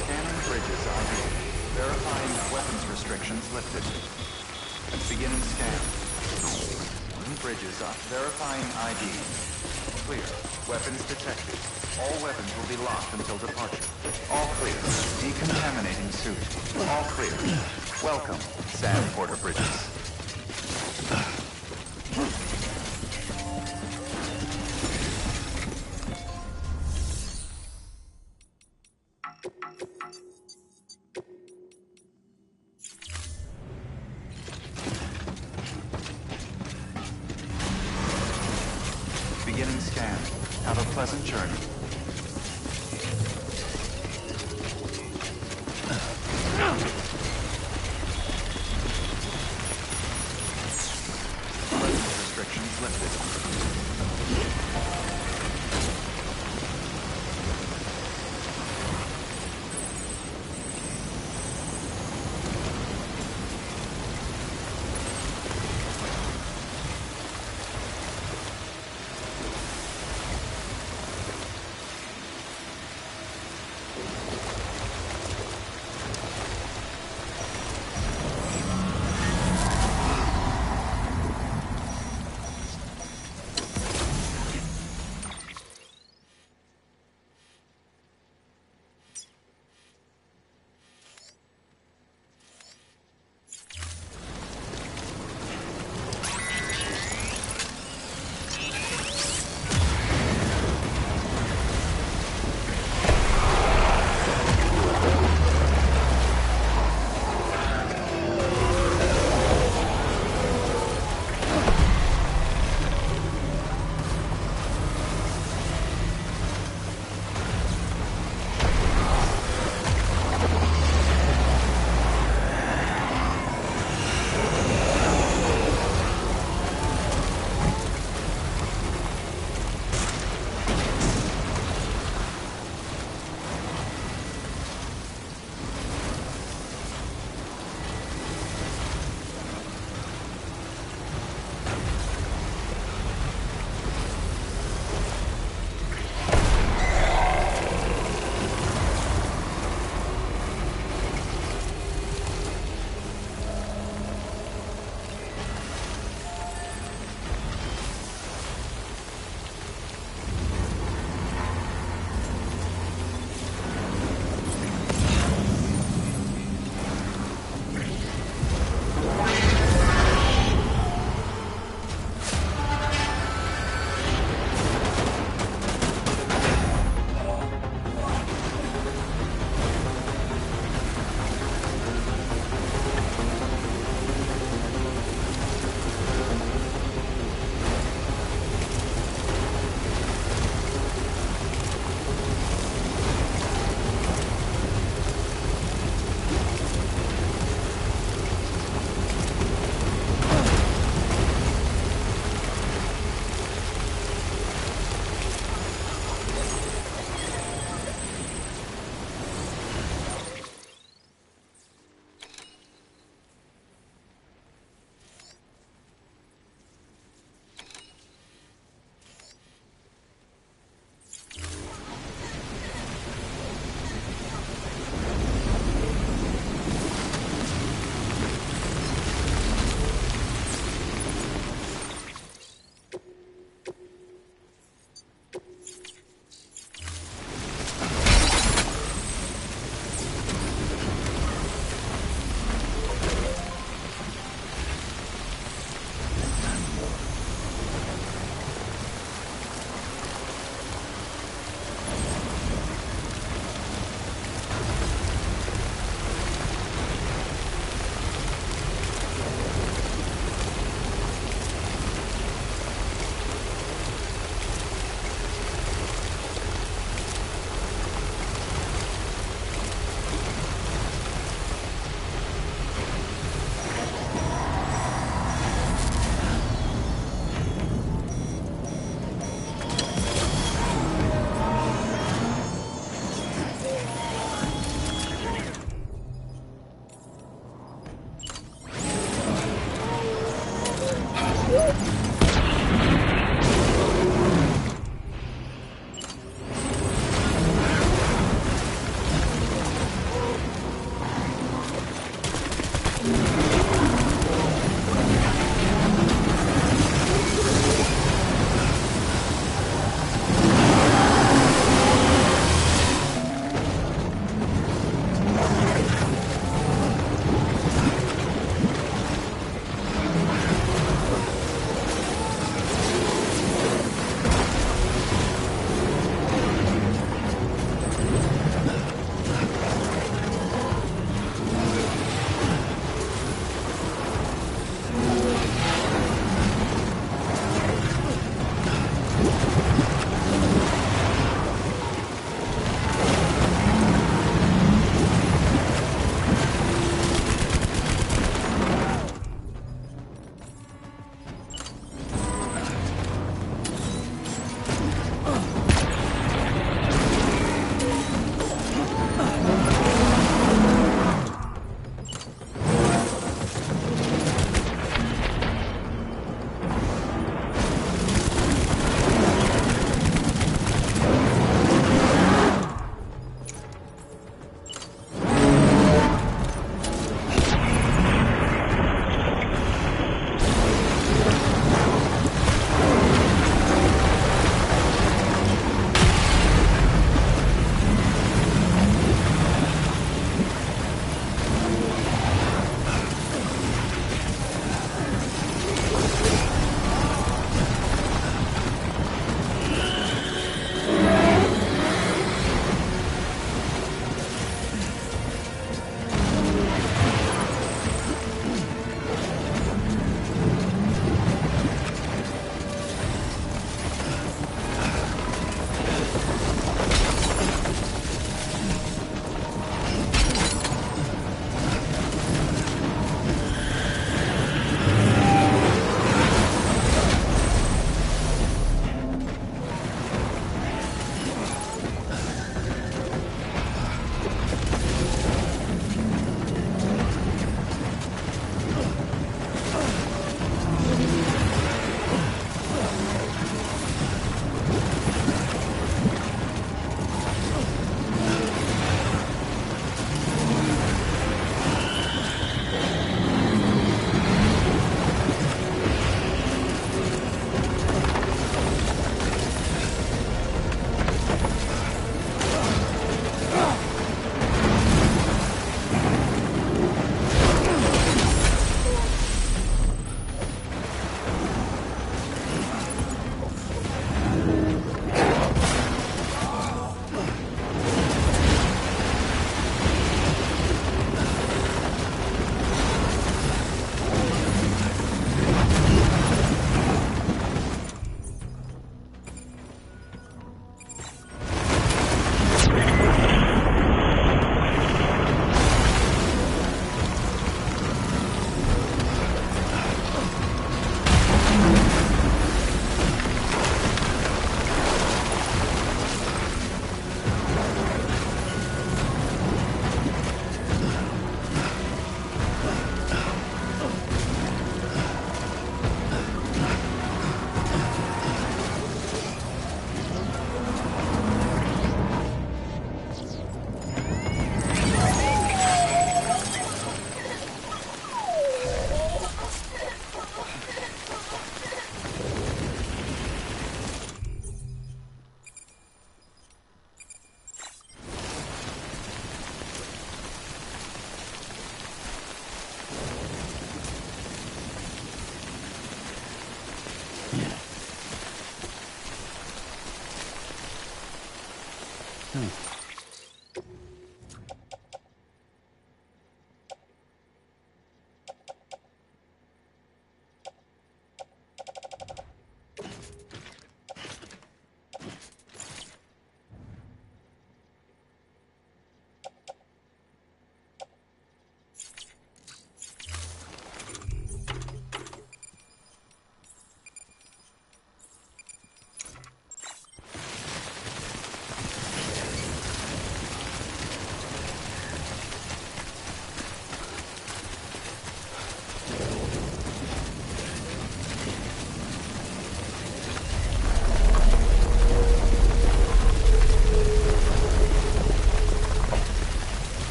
Scanning bridges ID. Verifying weapons restrictions lifted. Beginning scan. Bridges up. Verifying ID. Clear. Weapons detected. All weapons will be locked until departure. All clear. Decontaminating suit. All clear. Welcome, Sam Porter Bridges. Beginning scan. Have a pleasant journey. Restrictions lifted.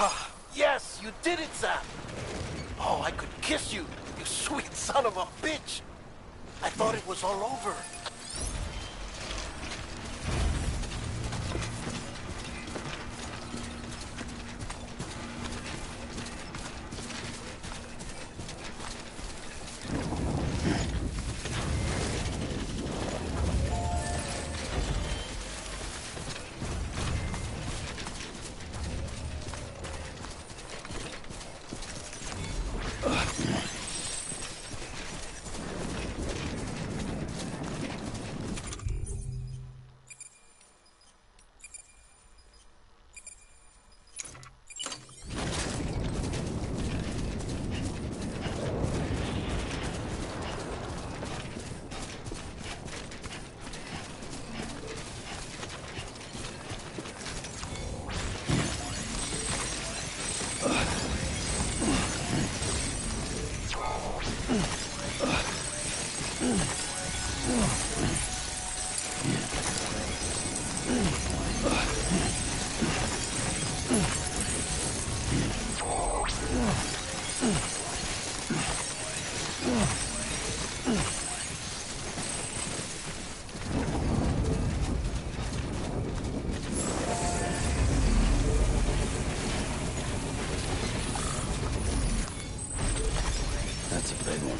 Ah, yes, you did it, Sam. Oh, I could kiss you, you sweet son of a bitch. I thought it was all over. That's a big one.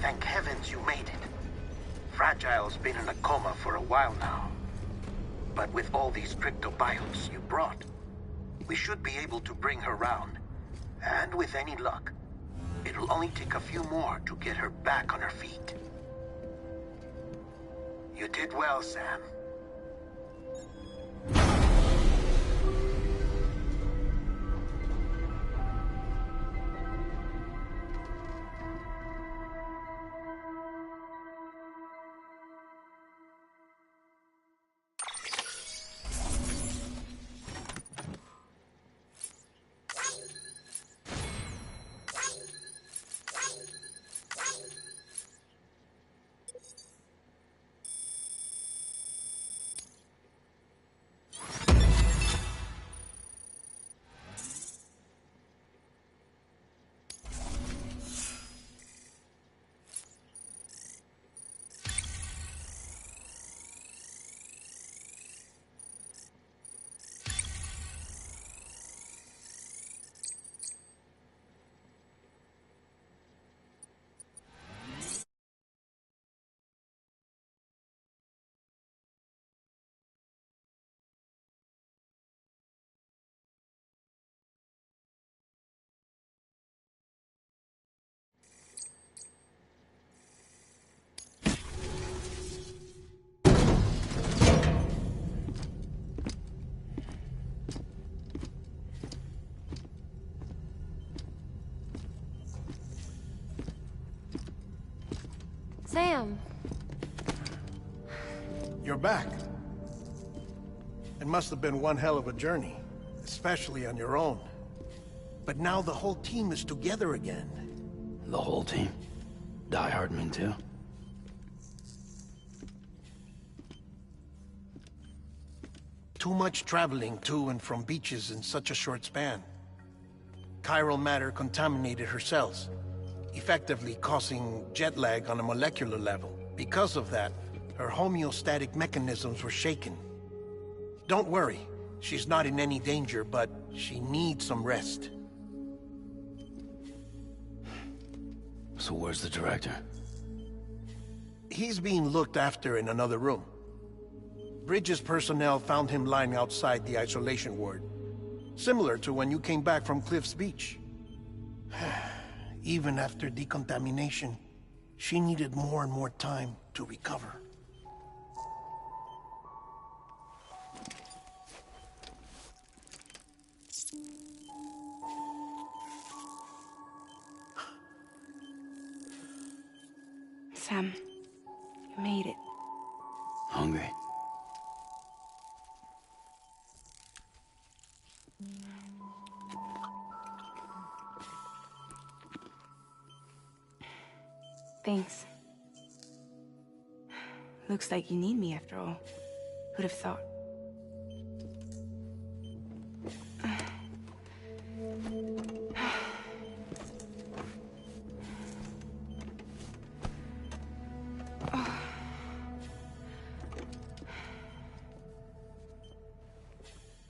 Thank heavens you made it. Fragile's been in a coma for a while now. But with all these cryptobiotes you brought, we should be able to bring her round. And with any luck, it'll only take a few more to get her back on her feet. You did well, Sam. Sam. You're back. It must have been one hell of a journey, especially on your own. But now the whole team is together again. The whole team? Die Hardman too? Too much traveling to and from beaches in such a short span. Chiral matter contaminated her cells, effectively causing jet lag on a molecular level. Because of that, her homeostatic mechanisms were shaken. Don't worry, she's not in any danger, but she needs some rest. So where's the director? He's being looked after in another room. Bridges personnel found him lying outside the isolation ward. Similar to when you came back from Cliff's Beach. Even after decontamination, she needed more and more time to recover. Sam, you made it. Hungry? Thanks. Looks like you need me after all. Who'd have thought?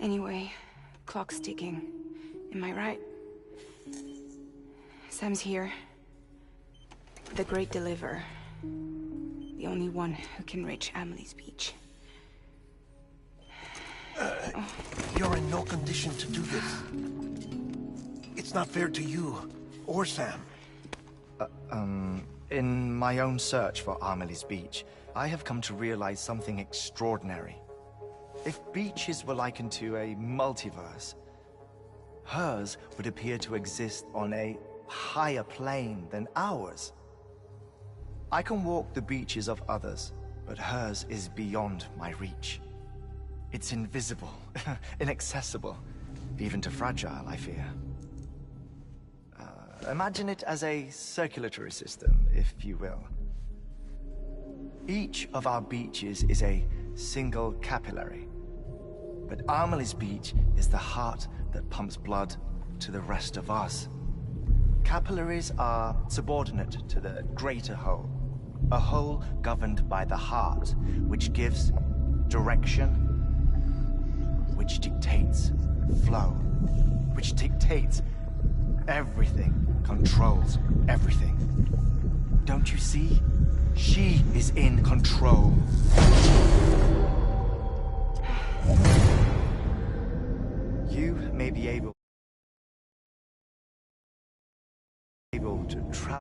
Anyway, clock's ticking. Am I right? Sam's here. The Great Deliverer. The only one who can reach Amelie's Beach. You're in no condition to do this. It's not fair to you, or Sam. In my own search for Amelie's Beach, I have come to realize something extraordinary. If beaches were likened to a multiverse, hers would appear to exist on a higher plane than ours. I can walk the beaches of others, but hers is beyond my reach. It's invisible, inaccessible, even to fragile, I fear. Imagine it as a circulatory system, if you will. Each of our beaches is a single capillary, but Amelie's Beach is the heart that pumps blood to the rest of us. Capillaries are subordinate to the greater whole, a whole governed by the heart, which gives direction, which dictates flow, which dictates everything, controls everything. Don't you see? She is in control. You may be able to travel.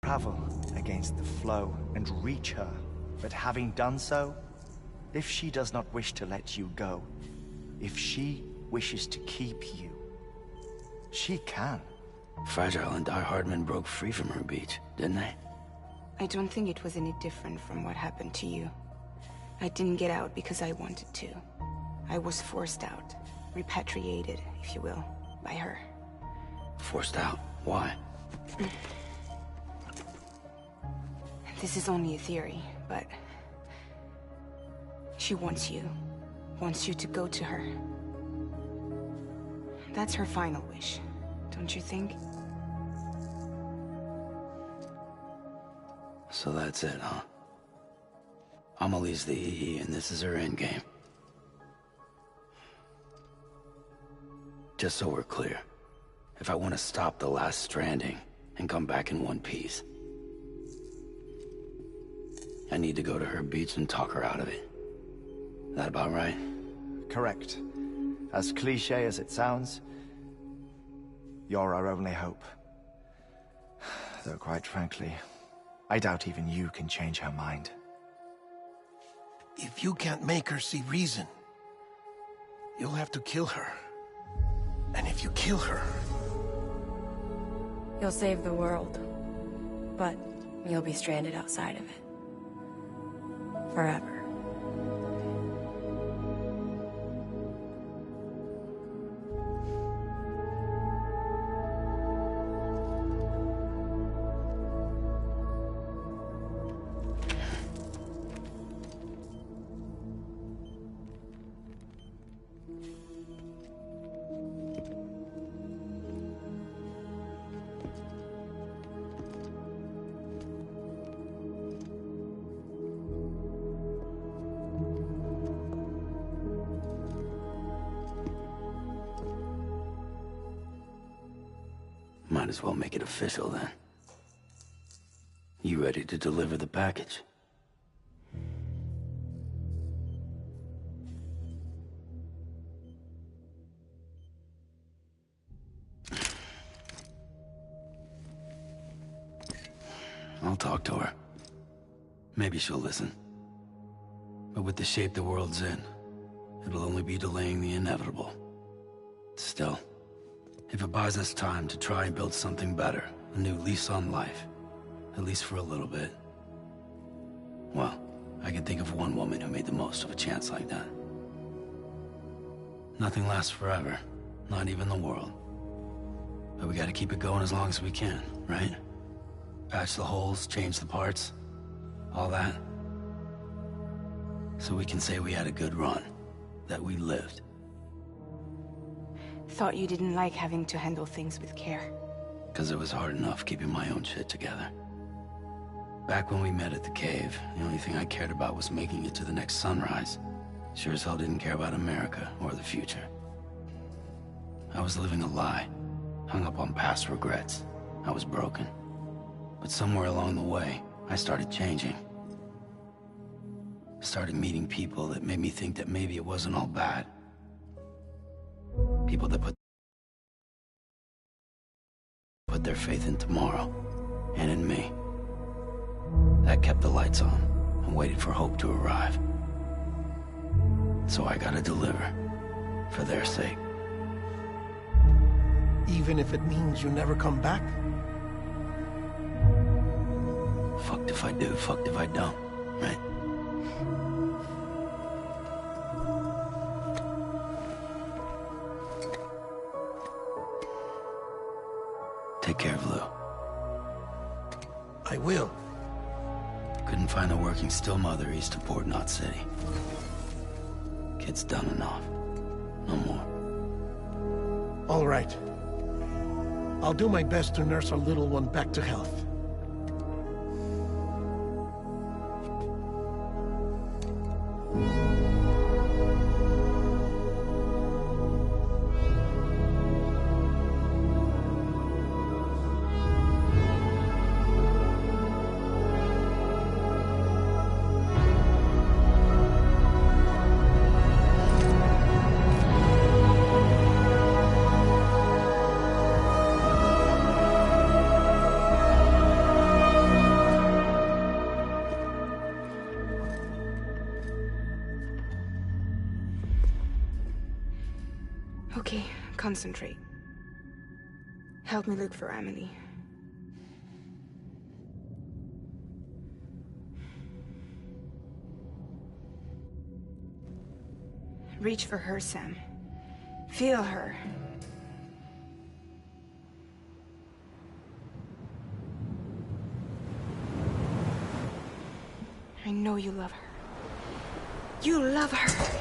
Travel against the flow and reach her, but having done so, if she does not wish to let you go, if she wishes to keep you, she can. Fragile and Die-Hard men broke free from her beach, didn't they? I don't think it was any different from what happened to you. I didn't get out because I wanted to. I was forced out. Repatriated, if you will, by her. Forced out? Why? This is only a theory, but... she wants you. Wants you to go to her. That's her final wish, don't you think? So that's it, huh? Amelie's the EE, and this is her endgame. Just so we're clear, if I want to stop the last stranding and come back in one piece, I need to go to her beach and talk her out of it. That about right? Correct. As cliché as it sounds, you're our only hope. Though quite frankly, I doubt even you can change her mind. If you can't make her see reason, you'll have to kill her. And if you kill her... You'll save the world, but you'll be stranded outside of it. Forever. Might as well make it official then. You ready to deliver the package? I'll talk to her. Maybe she'll listen. But with the shape the world's in, it'll only be delaying the inevitable. Still, if it buys us time to try and build something better, a new lease on life, at least for a little bit, well, I can think of one woman who made the most of a chance like that. Nothing lasts forever, not even the world. But we gotta keep it going as long as we can, right? Patch the holes, change the parts, all that. So we can say we had a good run, that we lived. Thought you didn't like having to handle things with care. Because it was hard enough keeping my own shit together. Back when we met at the cave, the only thing I cared about was making it to the next sunrise. Sure as hell didn't care about America or the future. I was living a lie, hung up on past regrets. I was broken. But somewhere along the way, I started changing. Started meeting people that made me think that maybe it wasn't all bad. People that put their faith in tomorrow, and in me. That kept the lights on, and waited for hope to arrive. So I gotta deliver, for their sake. Even if it means you never come back? Fucked if I do, fucked if I don't, right? Take care of Lou. I will. Couldn't find a working still mother east of Port Knot City. Kid's done enough. No more. All right. I'll do my best to nurse our little one back to health. Okay, concentrate. Help me look for Emily. Reach for her, Sam. Feel her. I know you love her. You love her!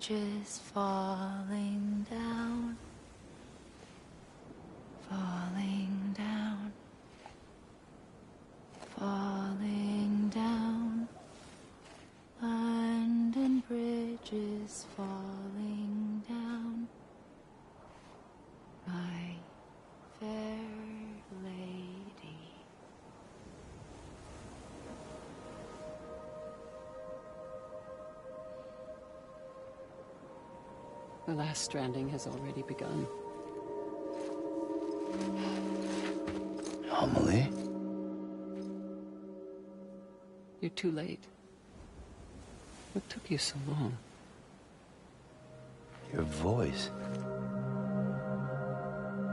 bridges falling down, falling down, falling down. London Bridge is falling down, my fair lady. The last stranding has already begun. Amelie? You're too late. What took you so long? Your voice.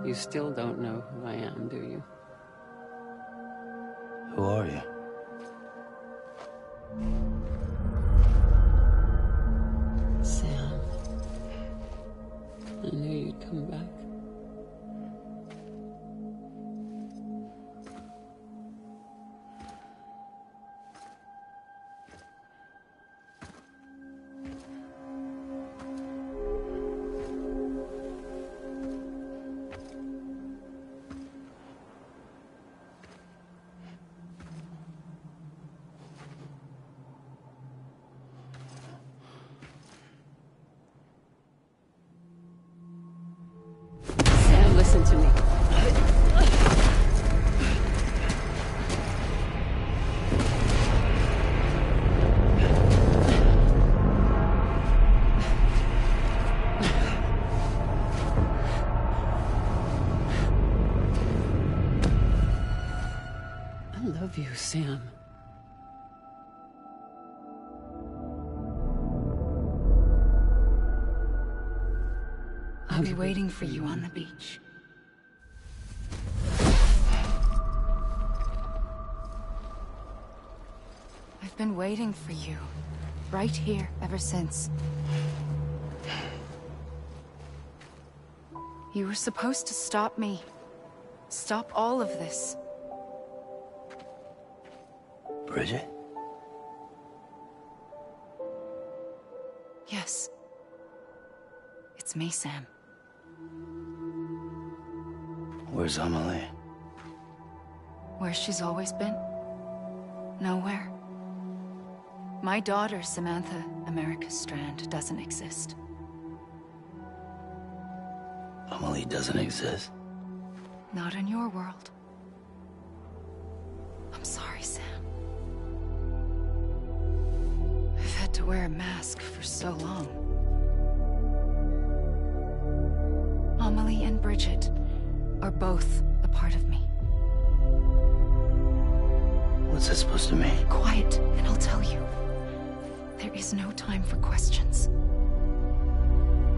You still don't know who I am, do you? Who are you? Sam. I knew you'd come back. Sam, listen to me. I love you, Sam. I'll be waiting for you on the beach. I've been waiting for you, right here, ever since. You were supposed to stop me. Stop all of this. Bridget? Yes. It's me, Sam. Where's Amelie? Where she's always been. Nowhere. My daughter, Samantha America Strand, doesn't exist. Amelie doesn't exist? Not in your world. I'm sorry, Sam. I've had to wear a mask for so long. Amelie and Bridget are both a part of me. What's that supposed to mean? Quiet, and I'll tell you. There is no time for questions.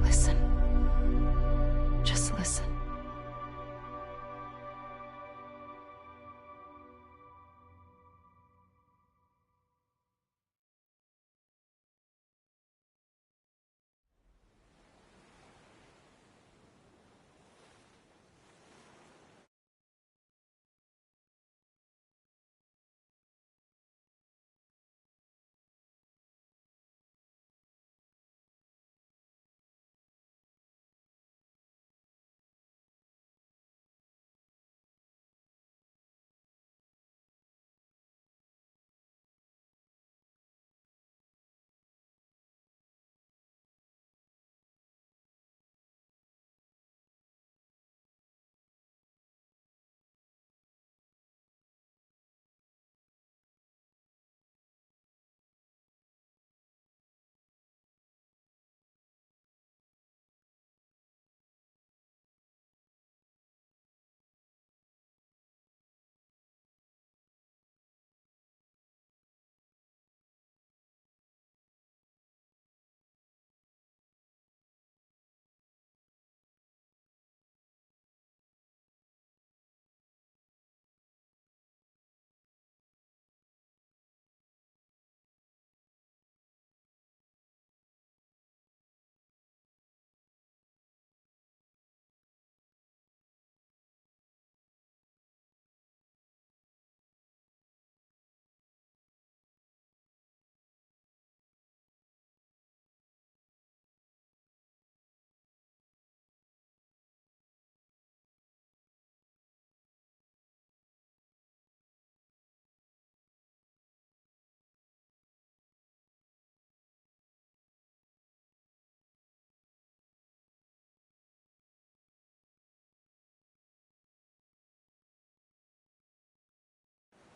Listen. Just listen.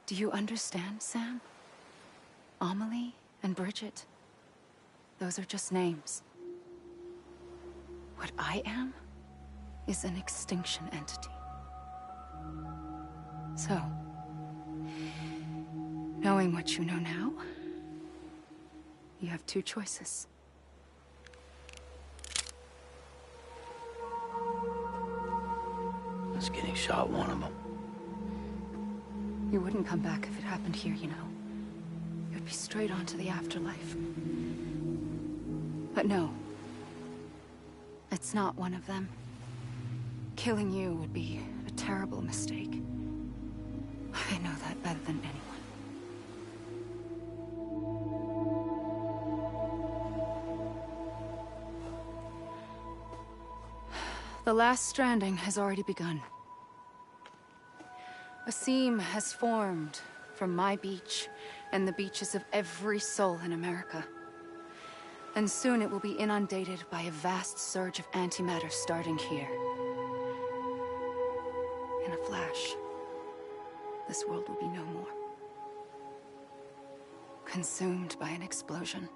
Do you understand, Sam? Amelie and Bridget, those are just names. What I am is an extinction entity. So, knowing what you know now, you have two choices. Is getting shot one of them? You wouldn't come back if it happened here, you know. You'd be straight on to the afterlife. But no. It's not one of them. Killing you would be a terrible mistake. I know that better than anyone. The last stranding has already begun. A seam has formed from my beach and the beaches of every soul in America. And soon it will be inundated by a vast surge of antimatter starting here. In a flash, this world will be no more. Consumed by an explosion.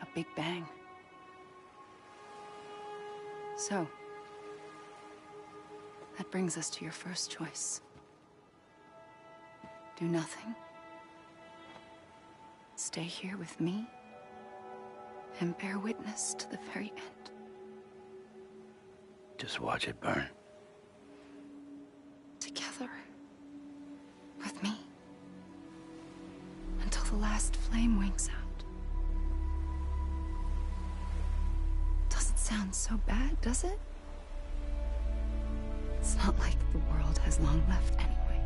A big bang. So, that brings us to your first choice. Do nothing. Stay here with me and bear witness to the very end. Just watch it burn. Together. With me. Until the last flame winks out. Doesn't sound so bad, does it? It's not like the world has long left anyway.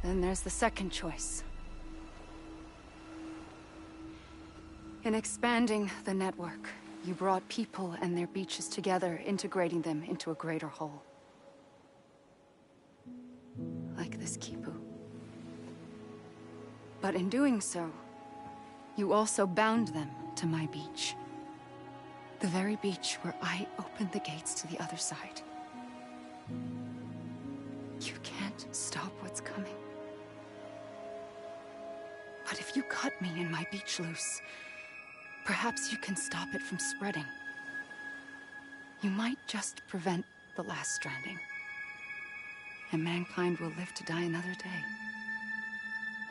Then there's the second choice. In expanding the network, you brought people and their beaches together, integrating them into a greater whole. Like this Kipu. But in doing so, you also bound them to my beach. The very beach where I opened the gates to the other side. You can't stop what's coming. But if you cut me and my beach loose, perhaps you can stop it from spreading. You might just prevent the last stranding. And mankind will live to die another day.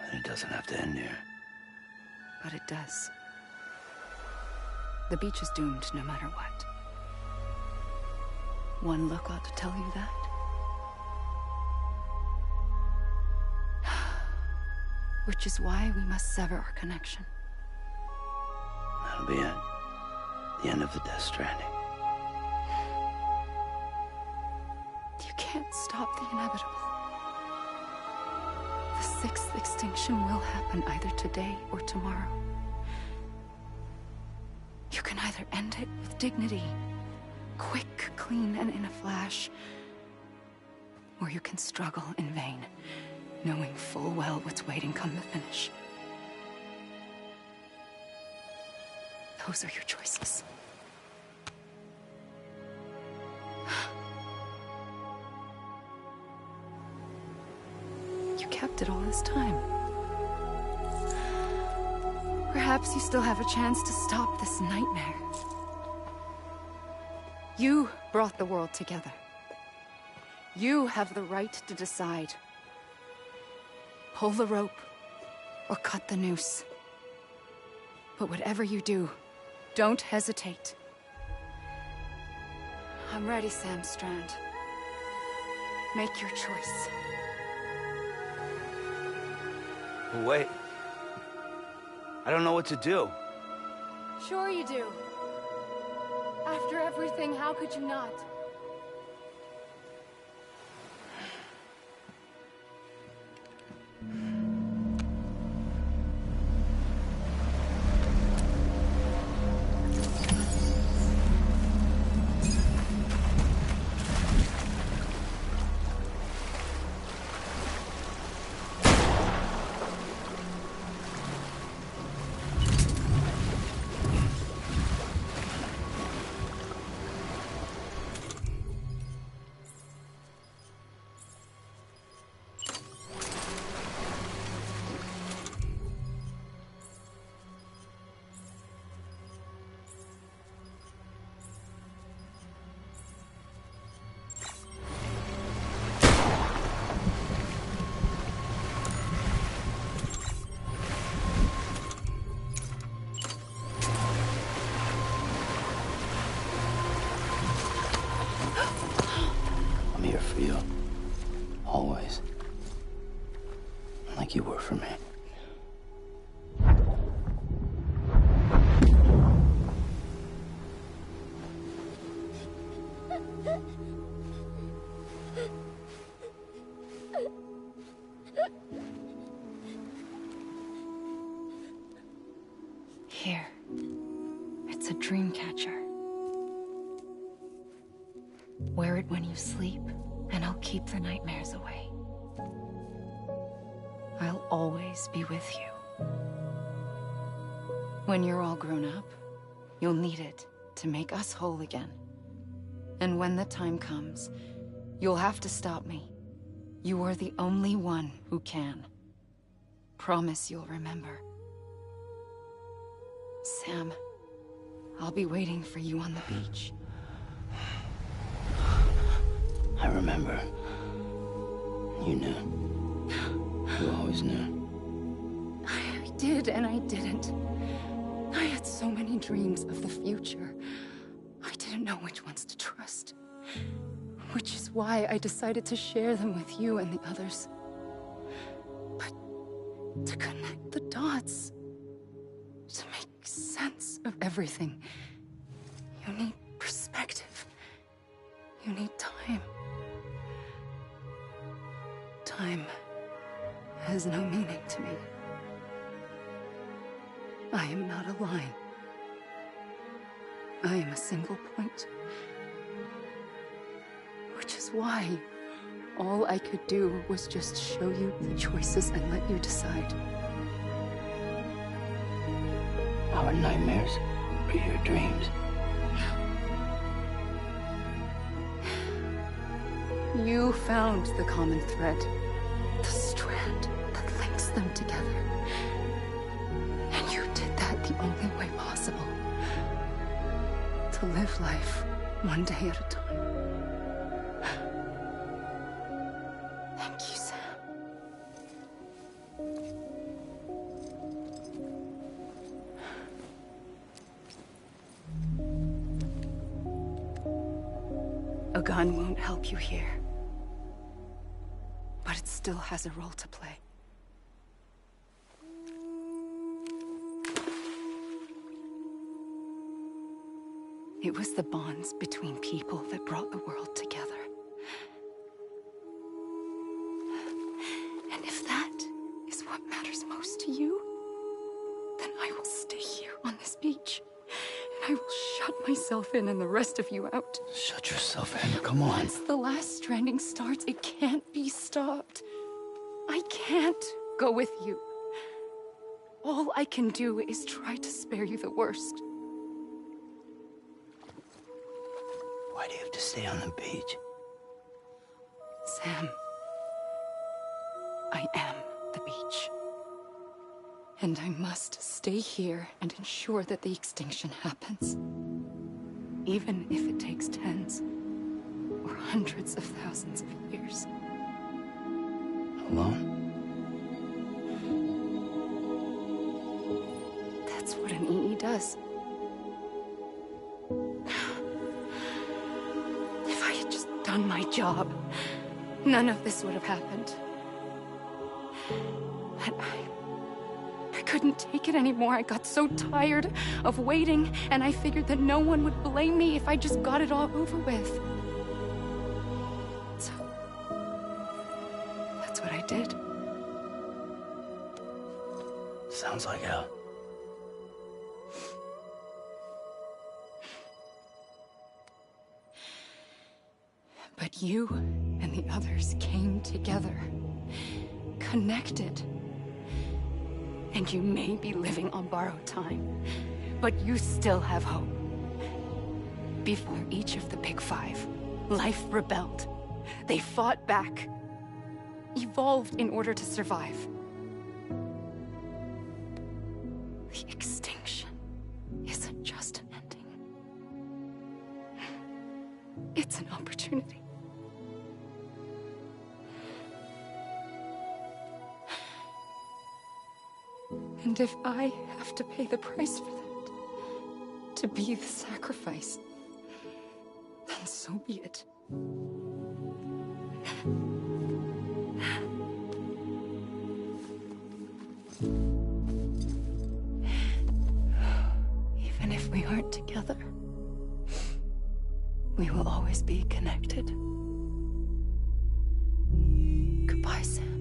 And it doesn't have to end here. But it does. The beach is doomed no matter what. One look ought to tell you that. Which is why we must sever our connection. That'll be it. The end of the Death Stranding. You can't stop the inevitable. The sixth extinction will happen either today or tomorrow. You can either end it with dignity, quick, clean, and in a flash, or you can struggle in vain, knowing full well what's waiting come the finish. Those are your choices. You kept it all this time. Perhaps you still have a chance to stop this nightmare. You brought the world together. You have the right to decide. Pull the rope or cut the noose. But whatever you do, don't hesitate. I'm ready, Sam Strand. Make your choice. Wait. I don't know what to do. Sure you do. After everything, how could you not? Here. It's a dream catcher. Wear it when you sleep, and I'll keep the nightmares away. I'll always be with you. When you're all grown up, you'll need it to make us whole again. And when the time comes, you'll have to stop me. You are the only one who can. Promise you'll remember. Sam, I'll be waiting for you on the beach. I remember. You knew. You always knew. I did and I didn't. I had so many dreams of the future. I didn't know which ones to trust. Which is why I decided to share them with you and the others. But to connect the dots, to make sense of everything, you need perspective. You need time. Time has no meaning to me. I am not a line. I am a single point. Which is why all I could do was just show you the choices and let you decide. Our nightmares or your dreams? You found the common thread, the strand that links them together. And you did that the only way possible. To live life one day at a time. Thank you, Sam. A gun won't help you here. But it still has a role to play. It was the bonds between people that brought the world together. And if that is what matters most to you, then I will stay here on this beach. And I will shut myself in and the rest of you out. Shut yourself in, come on. Once the last stranding starts, it can't be stopped. I can't go with you. All I can do is try to spare you the worst. Why do you have to stay on the beach? Sam, I am the beach. And I must stay here and ensure that the extinction happens. Even if it takes tens or hundreds of thousands of years. Alone? That's what an EE does. If I had just done my job, none of this would have happened. But I couldn't take it anymore. I got so tired of waiting, and I figured that no one would blame me if I just got it all over with. So, that's what I did. Sounds like hell. But you and the others came together, connected. And you may be living on borrowed time, but you still have hope. Before each of the Big Five, life rebelled. They fought back, evolved in order to survive. The extinction isn't just an ending. It's an opportunity. And if I have to pay the price for that, to be the sacrifice, then so be it. Even if we aren't together, we will always be connected. Goodbye, Sam.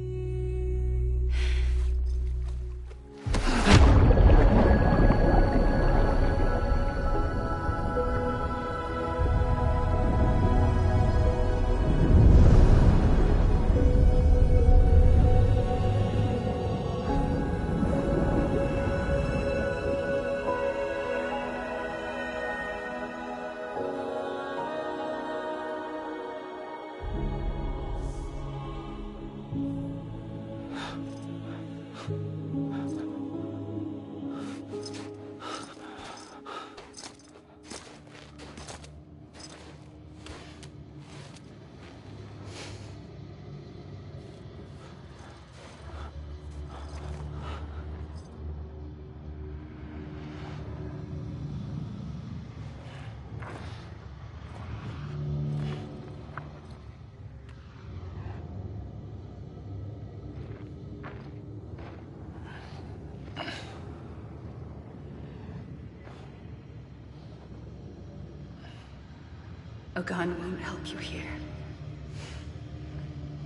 A gun won't help you here.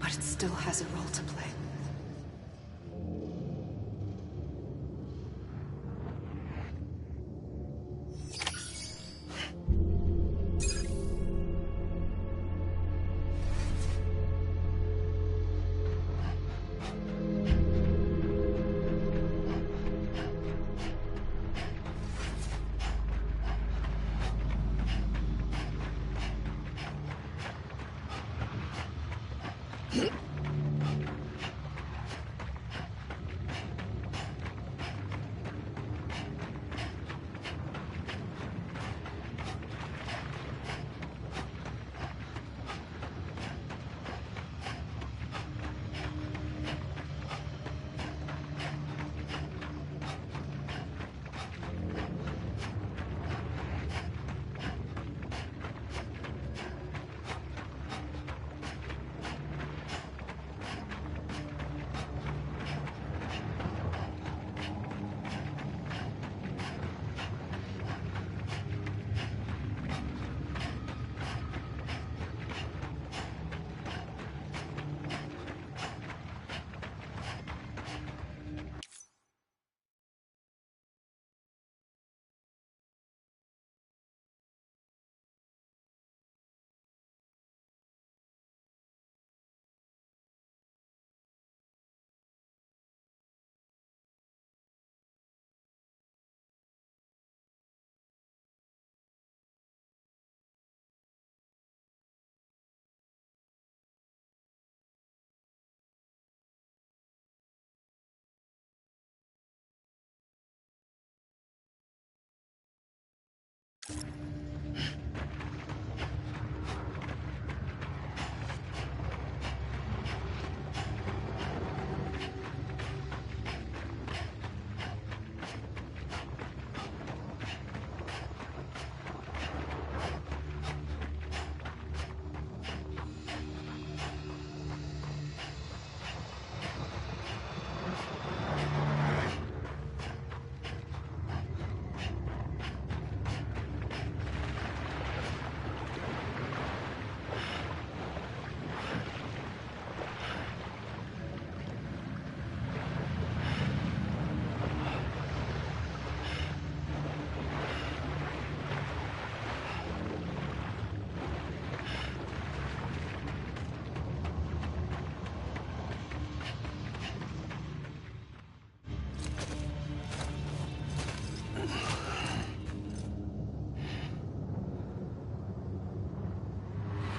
But it still has a role to play.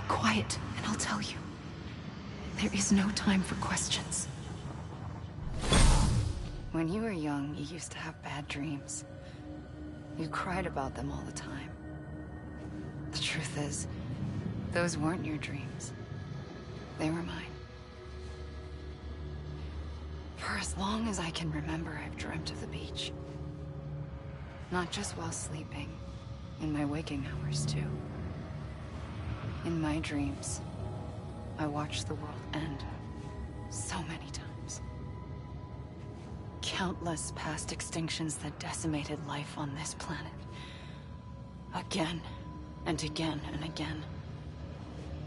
Quiet, and I'll tell you. There is no time for questions. When you were young, you used to have bad dreams. You cried about them all the time. The truth is, those weren't your dreams. They were mine. For as long as I can remember, I've dreamt of the beach. Not just while sleeping, in my waking hours too. In my dreams, I watched the world end so many times. Countless past extinctions that decimated life on this planet. Again, and again, and again.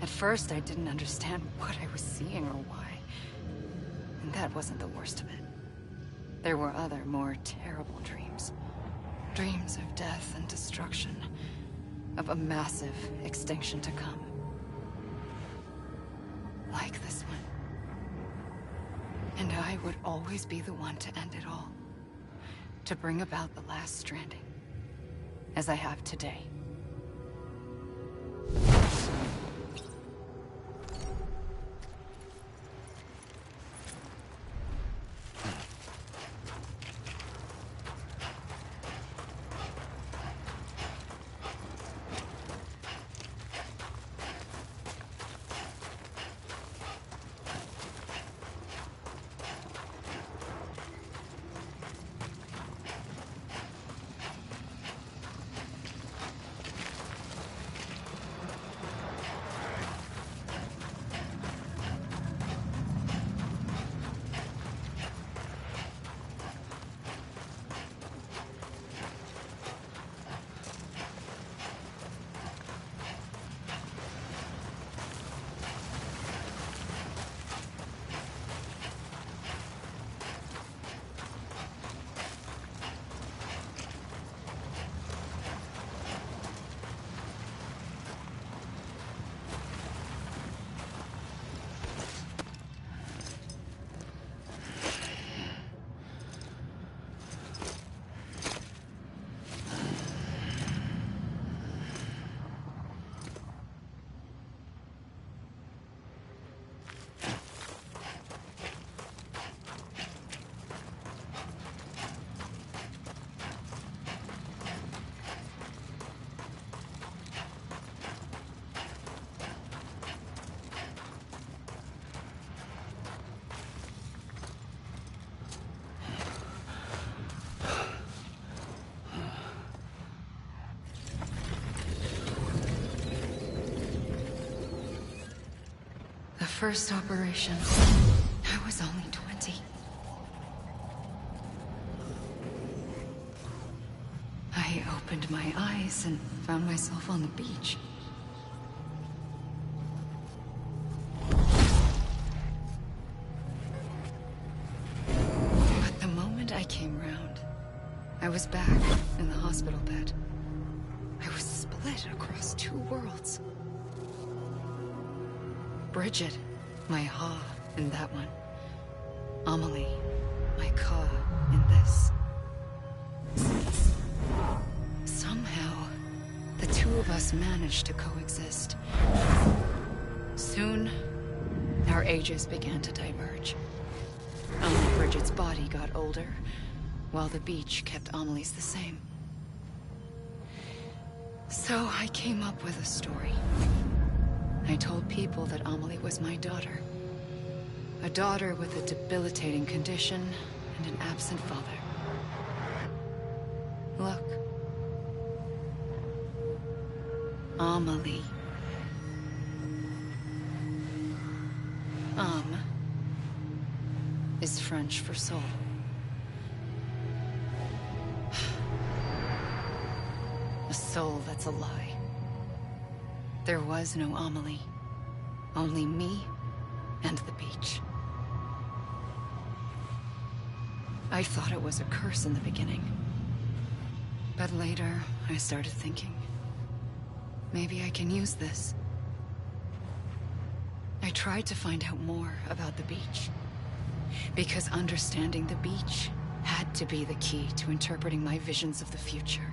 At first, I didn't understand what I was seeing or why. And that wasn't the worst of it. There were other, more terrible dreams. Dreams of death and destruction. Of a massive extinction to come. Like this one. And I would always be the one to end it all. To bring about the last stranding. As I have today. first operation, I was only 20. I opened my eyes and found myself on the beach. But the moment I came round, I was back in the hospital bed. I was split across two worlds. Bridget, my Ha in that one. Amelie, my Ka in this. Somehow, the two of us managed to coexist. Soon, our ages began to diverge. Only Bridget's body got older, while the beach kept Amelie's the same. So I came up with a story. I told people that Amelie was my daughter. A daughter with a debilitating condition and an absent father. Look. Amelie. Âme is French for soul. A soul that's a lie. There was no Amelie. Only me and the beach. I thought it was a curse in the beginning. But later, I started thinking, maybe I can use this. I tried to find out more about the beach. Because understanding the beach had to be the key to interpreting my visions of the future.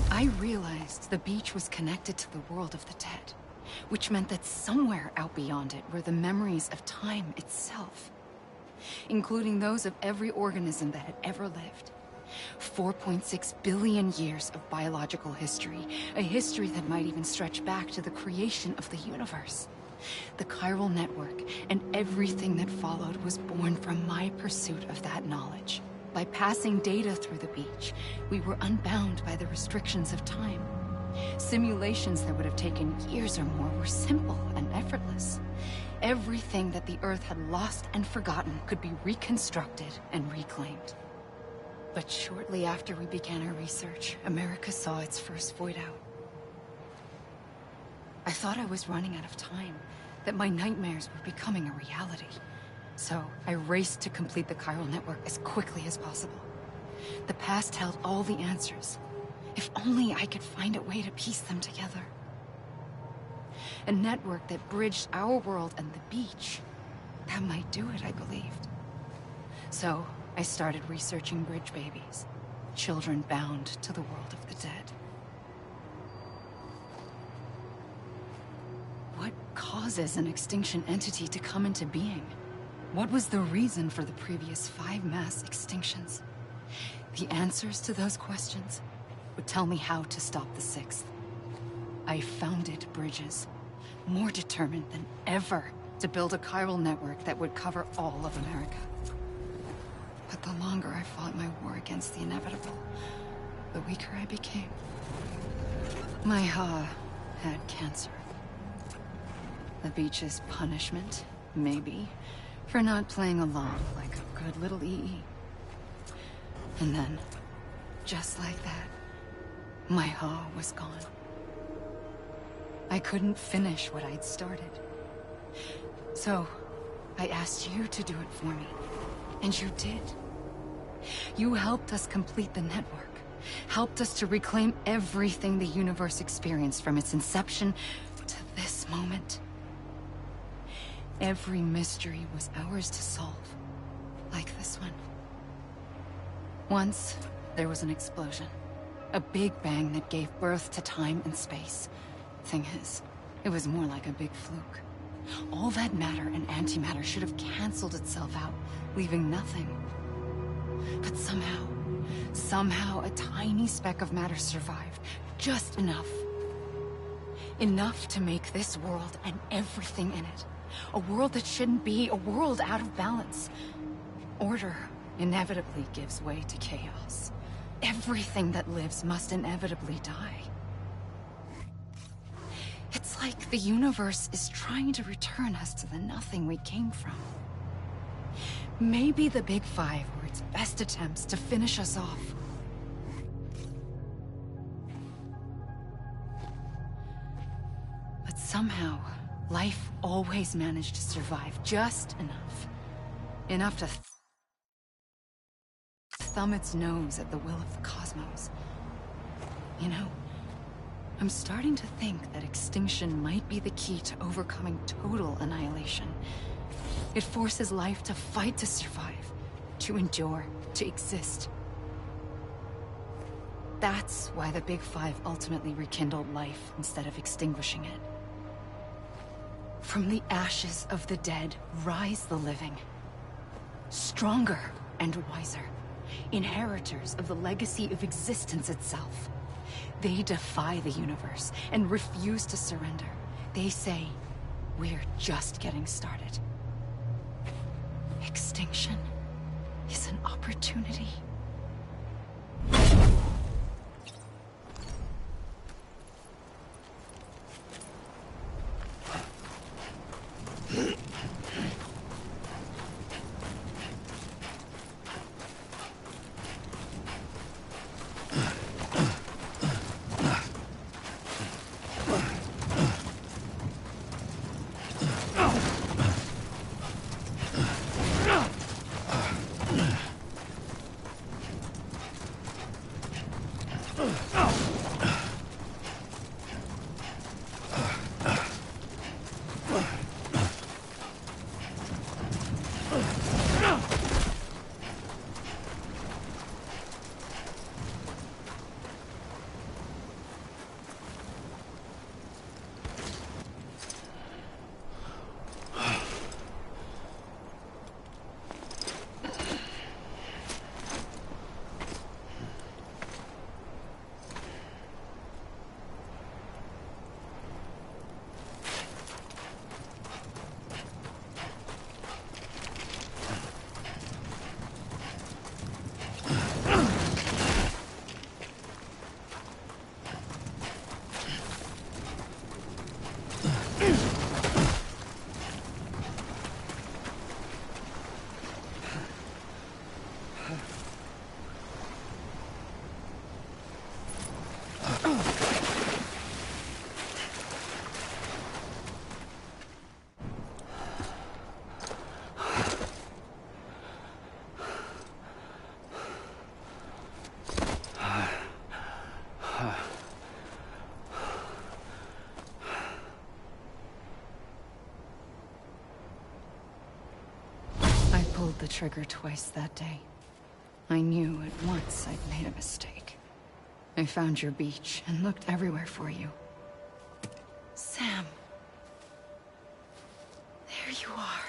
I realized the beach was connected to the world of the dead, which meant that somewhere out beyond it were the memories of time itself. including those of every organism that had ever lived. 4.6 billion years of biological history, a history that might even stretch back to the creation of the universe. The chiral network and everything that followed was born from my pursuit of that knowledge. By passing data through the beach, we were unbound by the restrictions of time. Simulations that would have taken years or more were simple and effortless. Everything that the Earth had lost and forgotten could be reconstructed and reclaimed. But shortly after we began our research, America saw its first void out. I thought I was running out of time, that my nightmares were becoming a reality. So I raced to complete the chiral network as quickly as possible. The past held all the answers. If only I could find a way to piece them together. A network that bridged our world and the beach. That might do it, I believed. So I started researching bridge babies, children bound to the world of the dead. What causes an extinction entity to come into being? What was the reason for the previous 5 mass extinctions? The answers to those questions would tell me how to stop the 6th. I founded bridges, more determined than ever to build a chiral network that would cover all of America. But the longer I fought my war against the inevitable, the weaker I became. My Ha had cancer. The beach's punishment, maybe, for not playing along like a good little EE. And then, just like that, my Ha was gone. I couldn't finish what I'd started. So, I asked you to do it for me. And you did. You helped us complete the network. Helped us to reclaim everything the universe experienced from its inception to this moment. Every mystery was ours to solve. Like this one. Once, there was an explosion. A big bang that gave birth to time and space. Thing is, it was more like a big fluke. All that matter and antimatter should have canceled itself out, leaving nothing. But somehow a tiny speck of matter survived. Just enough. Enough to make this world and everything in it. A world that shouldn't be, a world out of balance. Order inevitably gives way to chaos. Everything that lives must inevitably die. It's like the universe is trying to return us to the nothing we came from. Maybe the Big Five were its best attempts to finish us off. But somehow, life always managed to survive just enough. Enough to thumb its nose at the will of the cosmos. You know, I'm starting to think that extinction might be the key to overcoming total annihilation. It forces life to fight to survive, to endure, to exist. That's why the Big Five ultimately rekindled life instead of extinguishing it. From the ashes of the dead rise the living. Stronger and wiser. Inheritors of the legacy of existence itself. They defy the universe and refuse to surrender. They say, we're just getting started. Extinction is an opportunity. I pulled the trigger twice that day. I knew at once I'd made a mistake. I found your beach and looked everywhere for you. Sam. There you are.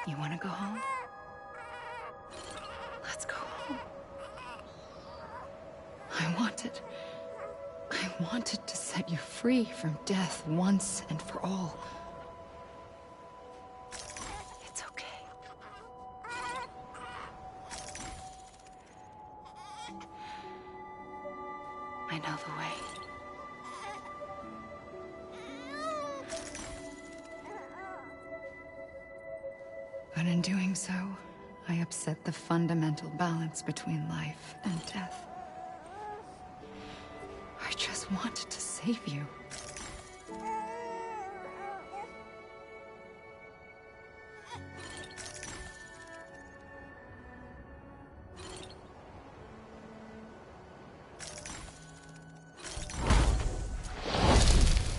You want to go home? Let's go home. I wanted to set you free from death once and for all. It's okay. I know the way. But in doing so, I upset the fundamental balance between life and death. I just wanted to save you.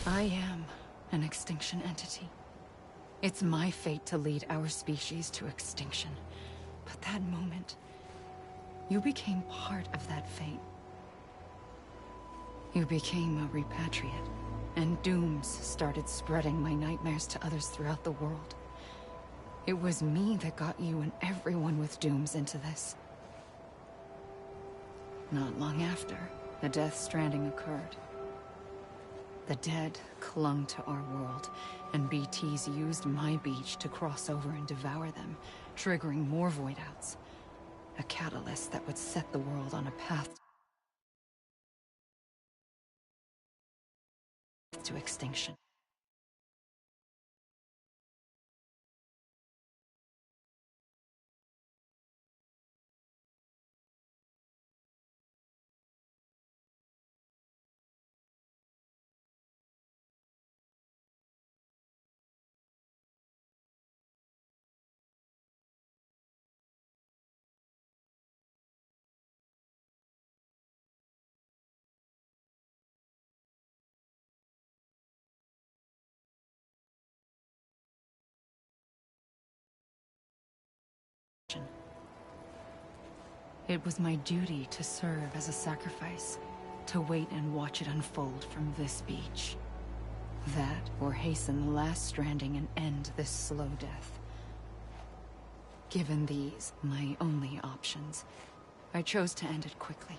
I am an extinction entity. It's my fate to lead our species to extinction. But that moment, you became part of that fate. You became a repatriate, and dooms started spreading my nightmares to others throughout the world. It was me that got you and everyone with dooms into this. Not long after, the Death Stranding occurred. The dead clung to our world, and BTs used my beach to cross over and devour them, triggering more void outs. A catalyst that would set the world on a path to extinction. It was my duty to serve as a sacrifice, to wait and watch it unfold from this beach. That, or hasten the last stranding and end this slow death. Given these, my only options, I chose to end it quickly.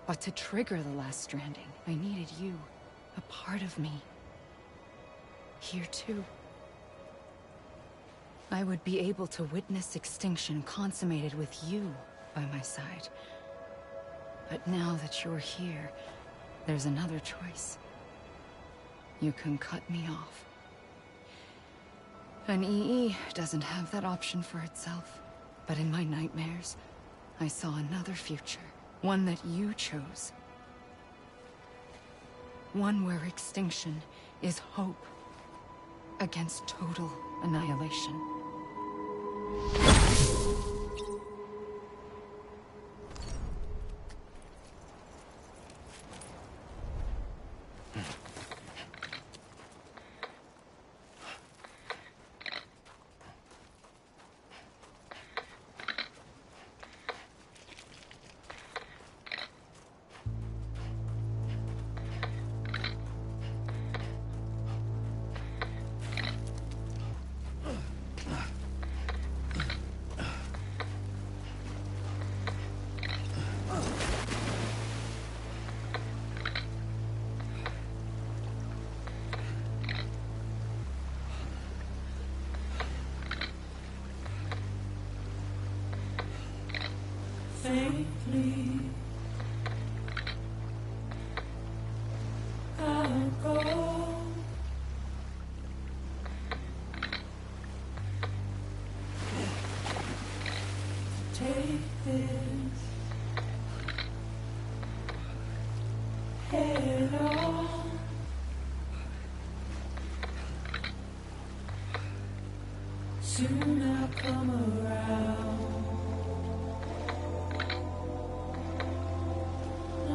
But to trigger the last stranding, I needed you, a part of me. Here too. I would be able to witness extinction consummated with you by my side. But now that you're here, there's another choice. You can cut me off. An EE doesn't have that option for itself. But in my nightmares, I saw another future. One that you chose. One where extinction is hope against total annihilation. it all. Soon I'll come around.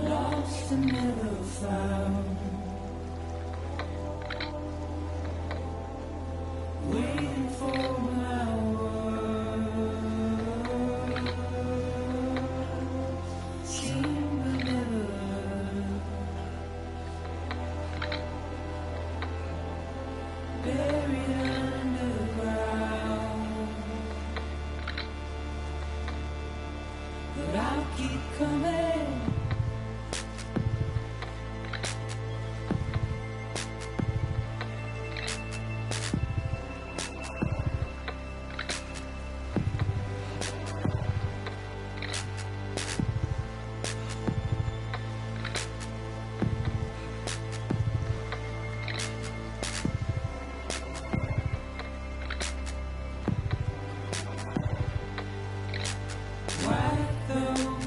Lost and never found. Waiting for my word. Seen but never heard. Buried underground. But I'll keep coming. Wipe those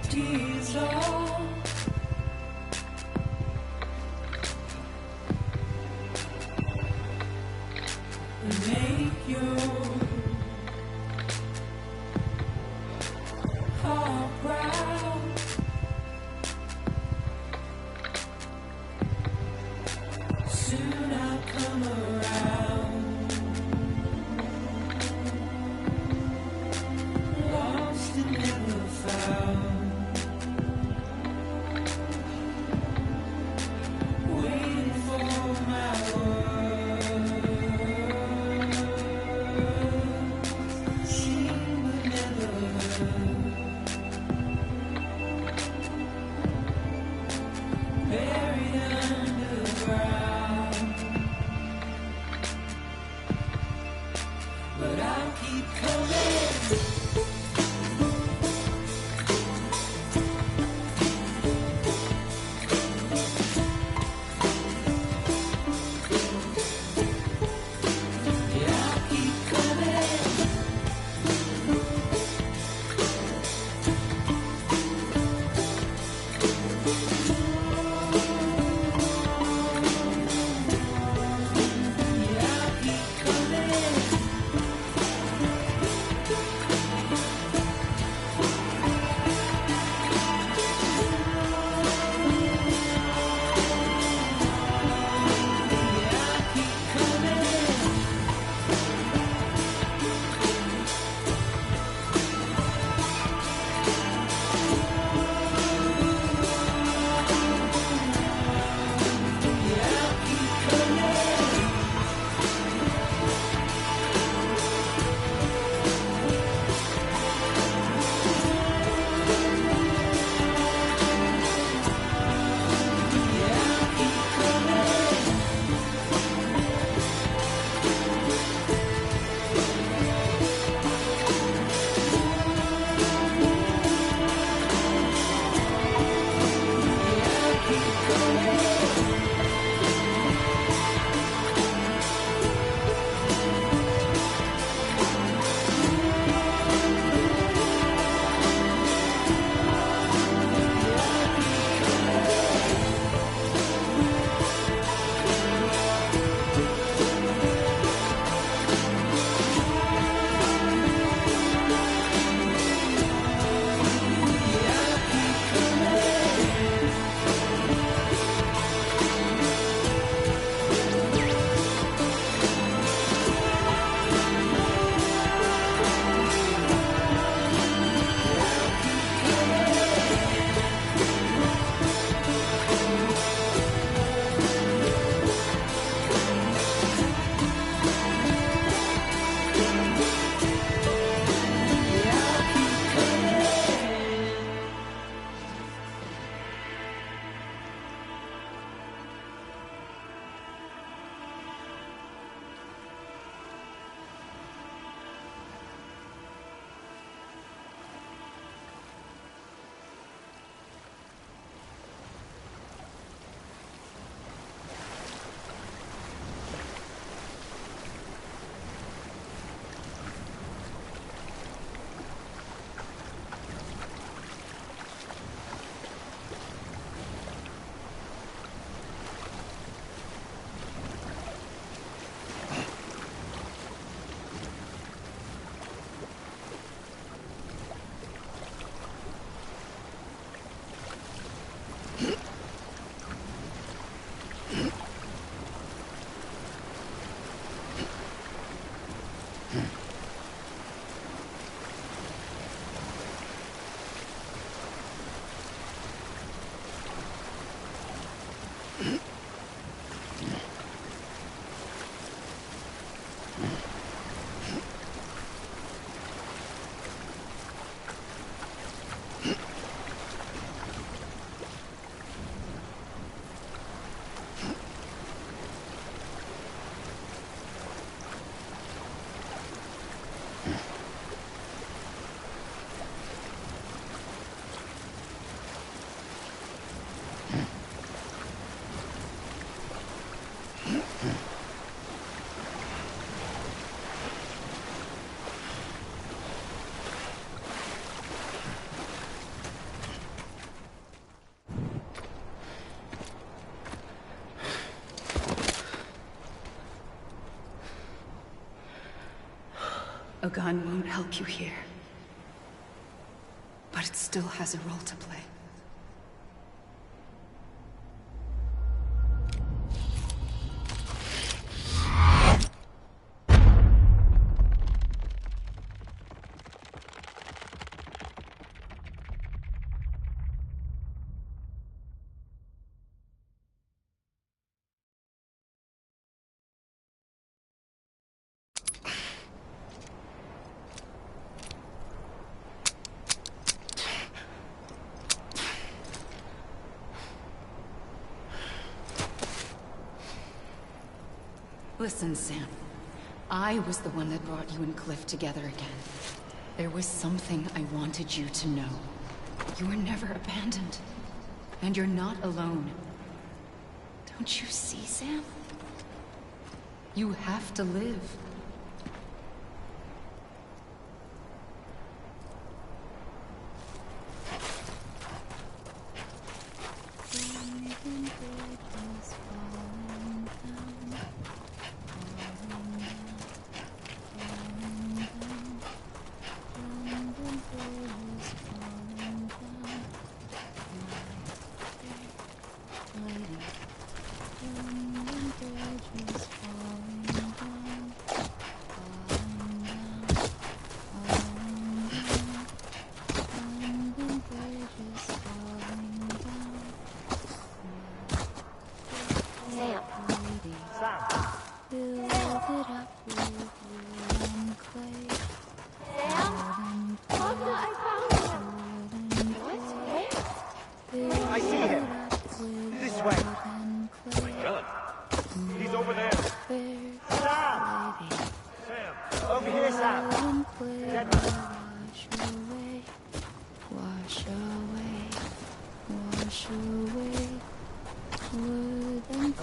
tears off. And make your heart proud. Soon I'll come around. Lost and never found. Waiting for my word. Seen but never heard. Buried underground. But I'll keep coming. Yeah, I'll keep coming. A gun won't help you here. But it still has a role to play. Listen, Sam. I was the one that brought you and Cliff together again. There was something I wanted you to know. You were never abandoned. And you're not alone. Don't you see, Sam? You have to live.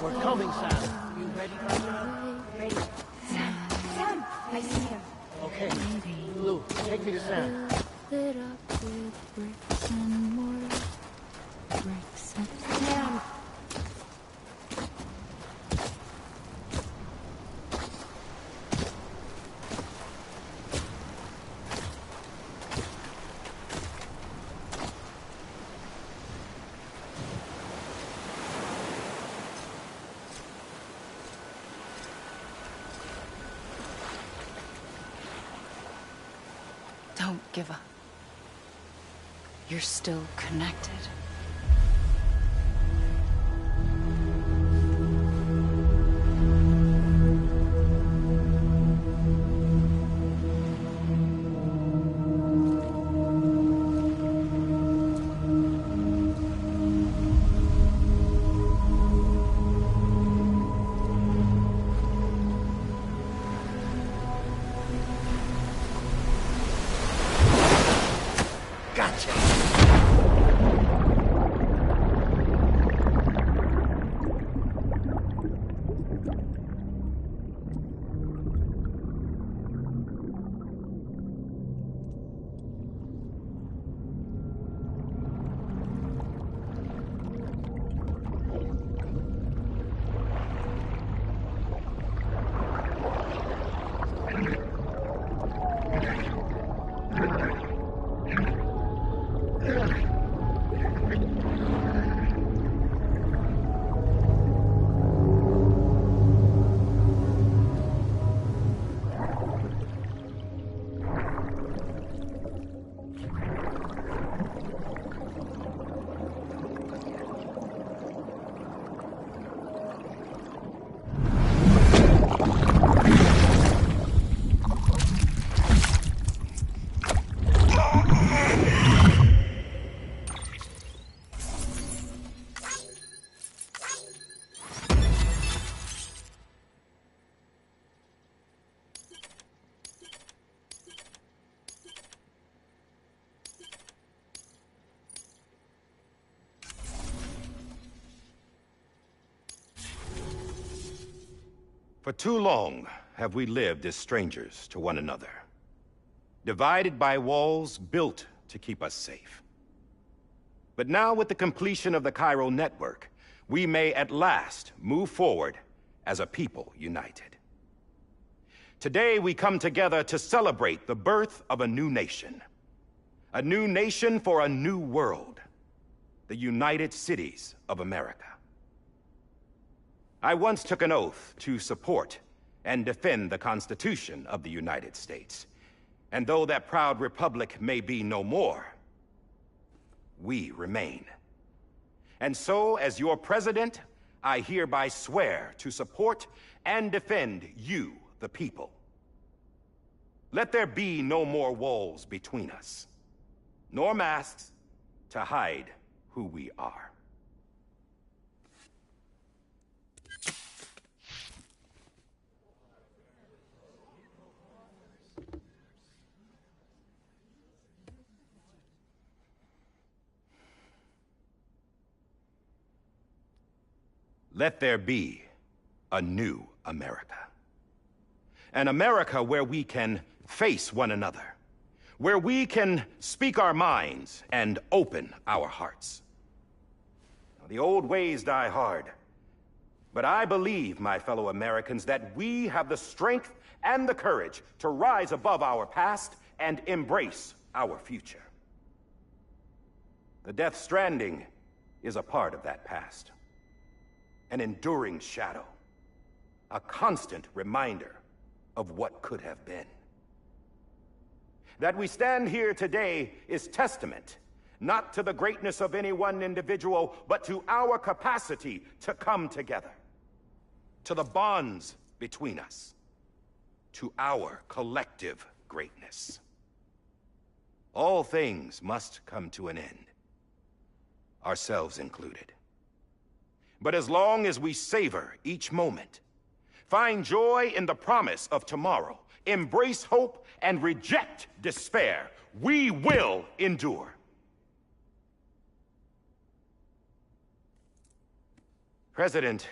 We're coming, Sam. You ready, Sam? Ready. Sam! I see him. Okay. Lou, take me to Sam. Lit up with bricks and mortar. Bricks and... Sam! Don't give up. You're still connected. Gotcha. For too long have we lived as strangers to one another, divided by walls built to keep us safe. But now, with the completion of the Cairo network, we may at last move forward as a people united. Today, we come together to celebrate the birth of a new nation. A new nation for a new world. The United Cities of America. I once took an oath to support and defend the Constitution of the United States. And though that proud republic may be no more, we remain. And so, as your president, I hereby swear to support and defend you, the people. Let there be no more walls between us, nor masks to hide who we are. Let there be a new America. An America where we can face one another, where we can speak our minds and open our hearts. Now, the old ways die hard, but I believe, my fellow Americans, that we have the strength and the courage to rise above our past and embrace our future. The Death Stranding is a part of that past. An enduring shadow, a constant reminder of what could have been. That we stand here today is testament, not to the greatness of any one individual, but to our capacity to come together, to the bonds between us, to our collective greatness. All things must come to an end, ourselves included. But as long as we savor each moment, find joy in the promise of tomorrow, embrace hope, and reject despair, we will endure. President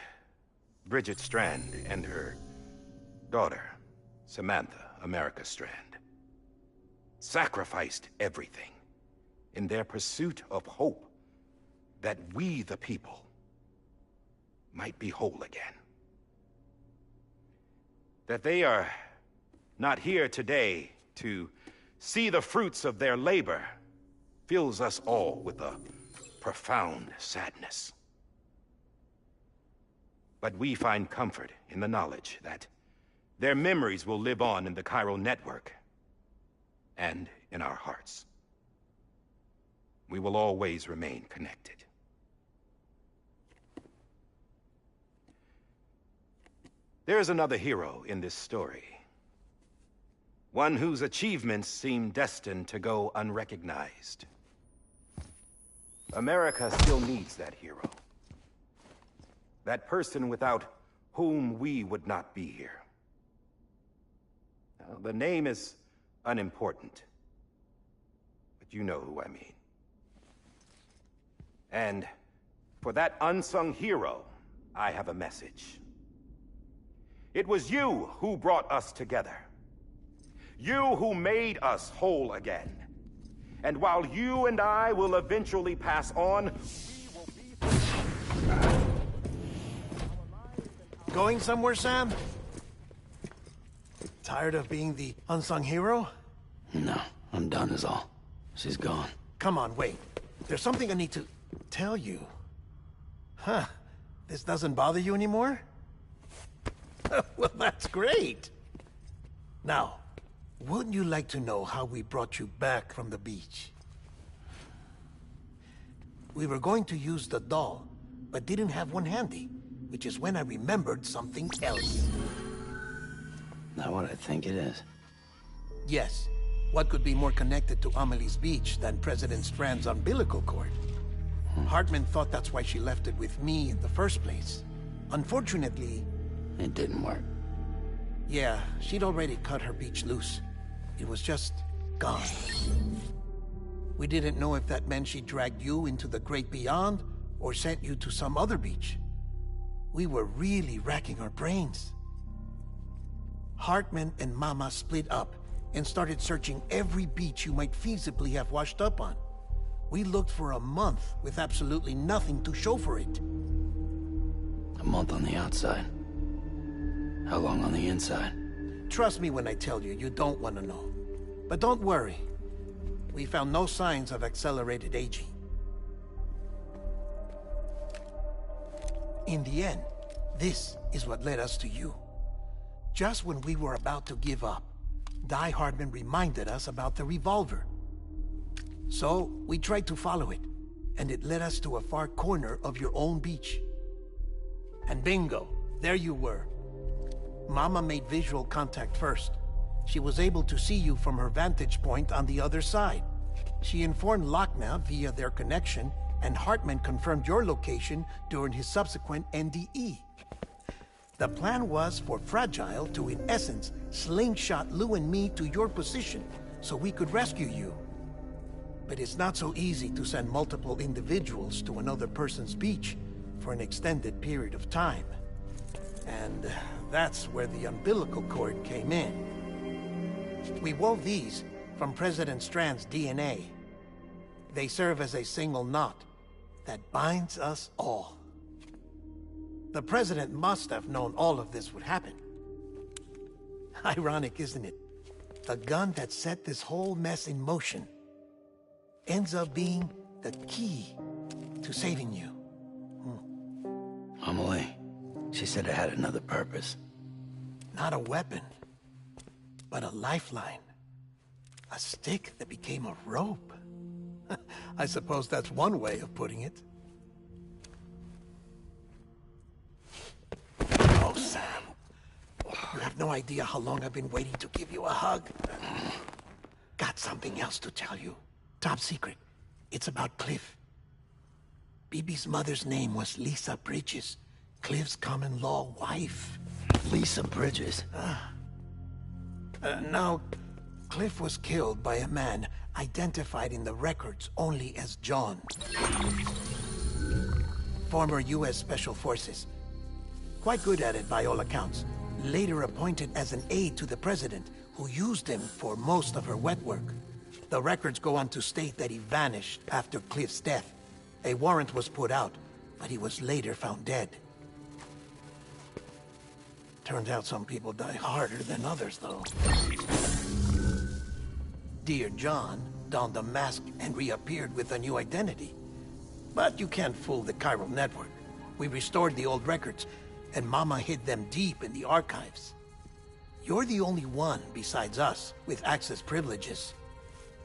Bridget Strand and her daughter, Samantha America Strand, sacrificed everything in their pursuit of hope that we, the people, might be whole again. That they are not here today to see the fruits of their labor fills us all with a profound sadness. But we find comfort in the knowledge that their memories will live on in the Cairo network and in our hearts. We will always remain connected. There is another hero in this story. One whose achievements seem destined to go unrecognized. America still needs that hero. That person without whom we would not be here. Now, the name is unimportant, but you know who I mean. And for that unsung hero, I have a message. It was you who brought us together. You who made us whole again. And while you and I will eventually pass on, we will be... Going somewhere, Sam? Tired of being the unsung hero? No, I'm done is all. She's gone. Come on, wait. There's something I need to tell you. Huh. This doesn't bother you anymore? Well, that's great. Now, wouldn't you like to know how we brought you back from the beach? We were going to use the doll, but didn't have one handy, which is when I remembered something else. Not what I think it is. Yes. What could be more connected to Amelie's beach than President Strand's umbilical cord? Hartman thought that's why she left it with me in the first place. Unfortunately... It didn't work. Yeah, she'd already cut her beach loose. It was just gone. We didn't know if that meant she dragged you into the great beyond, or sent you to some other beach. We were really racking our brains. Hartman and Mama split up and started searching every beach you might feasibly have washed up on. We looked for a month with absolutely nothing to show for it. A month on the outside. How long on the inside? Trust me when I tell you, you don't want to know. But don't worry. We found no signs of accelerated aging. In the end, this is what led us to you. Just when we were about to give up, Die Hardman reminded us about the revolver. So, we tried to follow it, and it led us to a far corner of your own beach. And bingo, there you were. Mama made visual contact first. She was able to see you from her vantage point on the other side. She informed Lochna via their connection, and Hartman confirmed your location during his subsequent NDE. The plan was for Fragile to, in essence, slingshot Lou and me to your position so we could rescue you. But it's not so easy to send multiple individuals to another person's beach for an extended period of time. And that's where the umbilical cord came in. We wove these from President Strand's DNA. They serve as a single knot that binds us all. The President must have known all of this would happen. Ironic, isn't it? The gun that set this whole mess in motion ends up being the key to saving you. Amelie, she said it had another purpose. Not a weapon, but a lifeline. A stick that became a rope. I suppose that's one way of putting it. Oh, Sam. You have no idea how long I've been waiting to give you a hug. Got something else to tell you. Top secret. It's about Cliff. Bibi's mother's name was Lisa Bridges, Cliff's common-law wife. Lisa Bridges? Now, Cliff was killed by a man identified in the records only as John. Former U.S. Special Forces. Quite good at it by all accounts. Later appointed as an aide to the President, who used him for most of her wet work. The records go on to state that he vanished after Cliff's death. A warrant was put out, but he was later found dead. Turns out some people die harder than others, though. Dear John donned a mask and reappeared with a new identity. But you can't fool the chiral network. We restored the old records, and Mama hid them deep in the archives. You're the only one, besides us, with access privileges.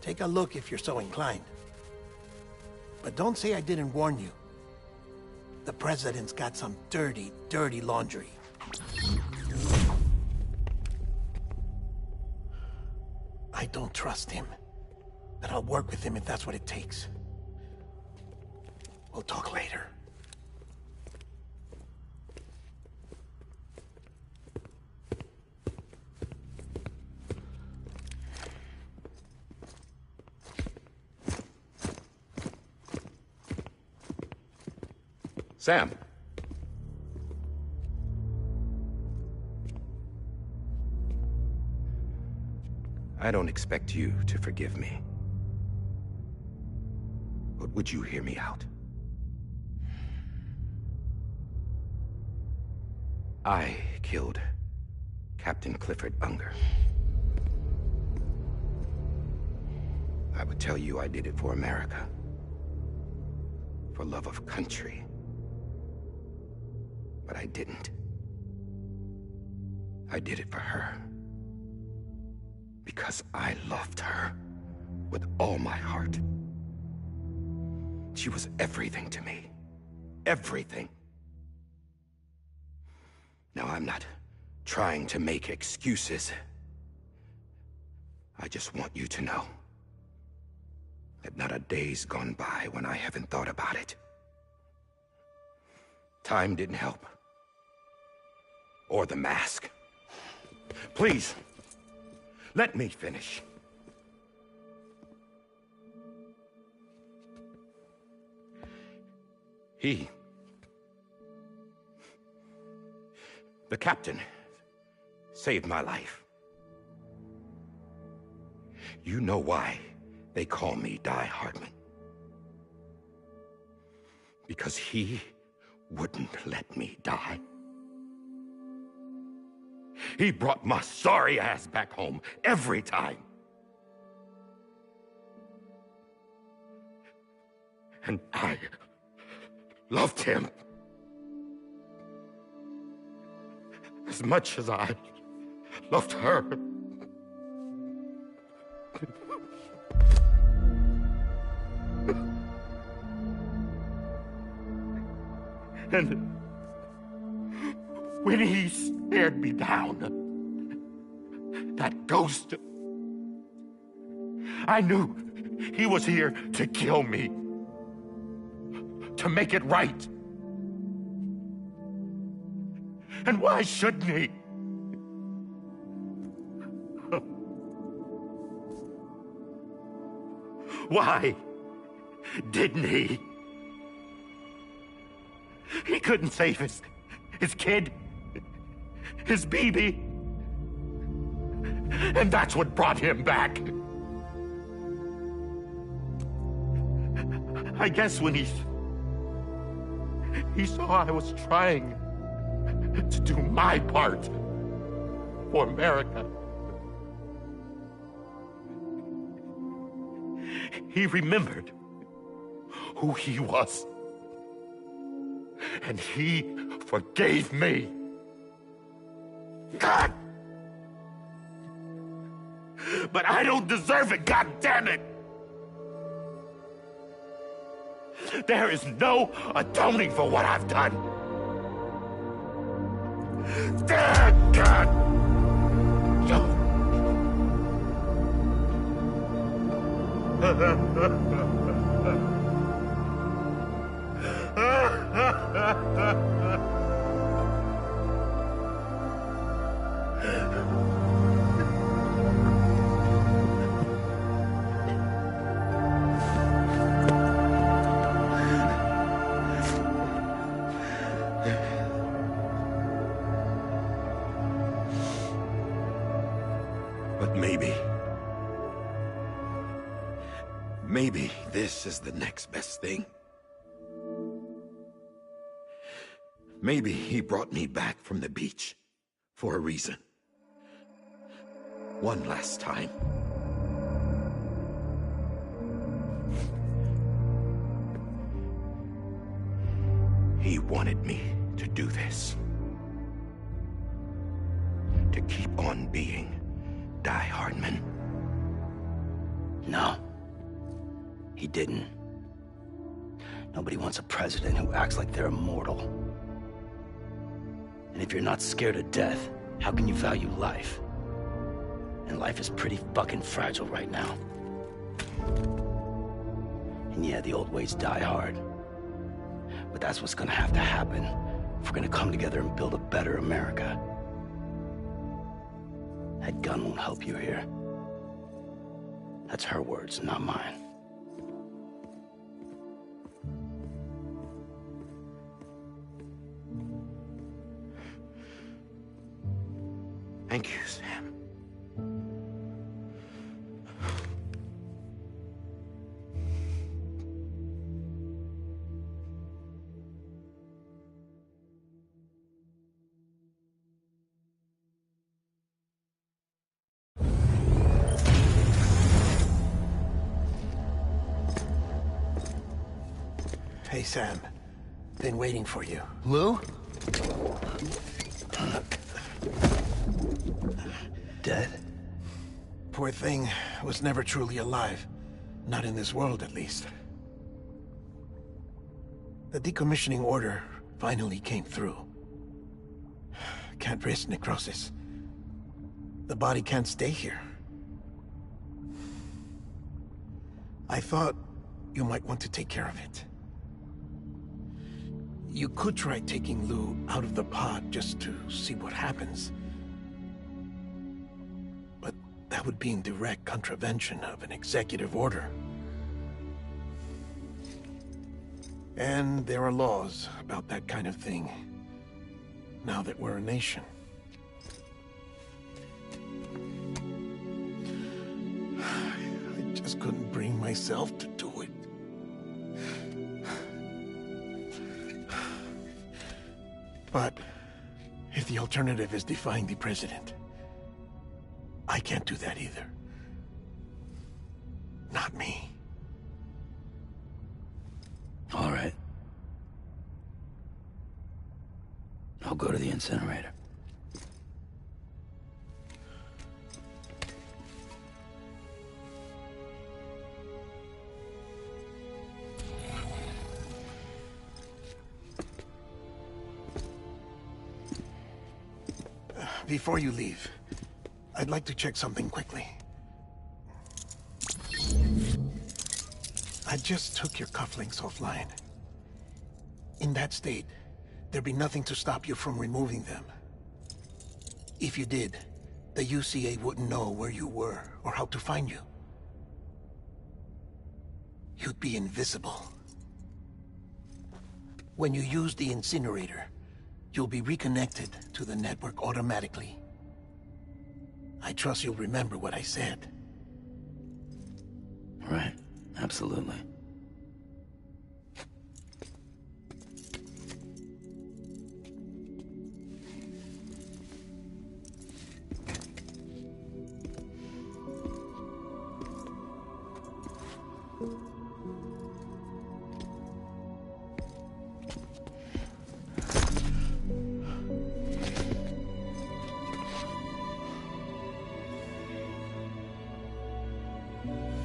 Take a look if you're so inclined. But don't say I didn't warn you. The President's got some dirty, dirty laundry. I don't trust him, but I'll work with him if that's what it takes. We'll talk later. Sam. I don't expect you to forgive me. But would you hear me out? I killed Captain Clifford Unger. I would tell you I did it for America. For love of country. But I didn't. I did it for her. Because I loved her with all my heart. She was everything to me. Everything. Now, I'm not trying to make excuses. I just want you to know that not a day's gone by when I haven't thought about it. Time didn't help. Or the mask. Please, let me finish. The captain saved my life. You know why they call me Die Hardman? Because he wouldn't let me die. He brought my sorry ass back home every time. And I loved him as much as I loved her. And when he stared me down, that ghost, I knew he was here to kill me, to make it right. And why shouldn't he? Why didn't he? He couldn't save his kid, his baby. And that's what brought him back. I guess when he saw I was trying to do my part for America, he remembered who he was. And he forgave me. God! But I don't deserve it, God damn it! There is no atoning for what I've done. God! But maybe this is the next best thing. Maybe he brought me back from the beach for a reason. One last time. He wanted me to do this. To keep on being Die Hardman. No. He didn't. Nobody wants a president who acts like they're immortal. And if you're not scared of death, how can you value life? And life is pretty fucking fragile right now. And yeah, the old ways die hard. But that's what's gonna have to happen if we're gonna come together and build a better America. That gun won't help you here. That's her words, not mine. Thank you, Sam. Hey, Sam. Been waiting for you. Lou? Dead? Poor thing was never truly alive. Not in this world, at least. The decommissioning order finally came through. Can't risk necrosis. The body can't stay here. I thought you might want to take care of it. You could try taking Lou out of the pod just to see what happens. But that would be in direct contravention of an executive order. And there are laws about that kind of thing, now that we're a nation. myself to do it. But if the alternative is defying the president, I can't do that either. Not me. All right. I'll go to the incinerator. Before you leave, I'd like to check something quickly. I just took your cufflinks offline. In that state, there'd be nothing to stop you from removing them. If you did, the UCA wouldn't know where you were or how to find you. You'd be invisible. When you use the incinerator, you'll be reconnected to the network automatically. I trust you'll remember what I said. Right. Absolutely.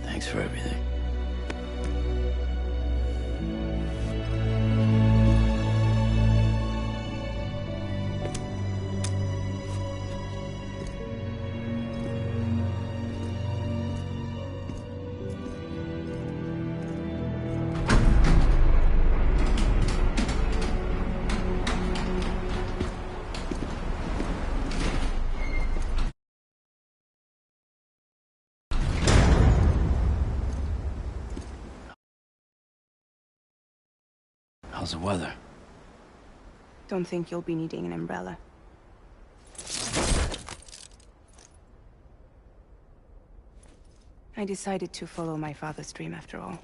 Thanks for everything. How's the weather? Don't think you'll be needing an umbrella. I decided to follow my father's dream after all.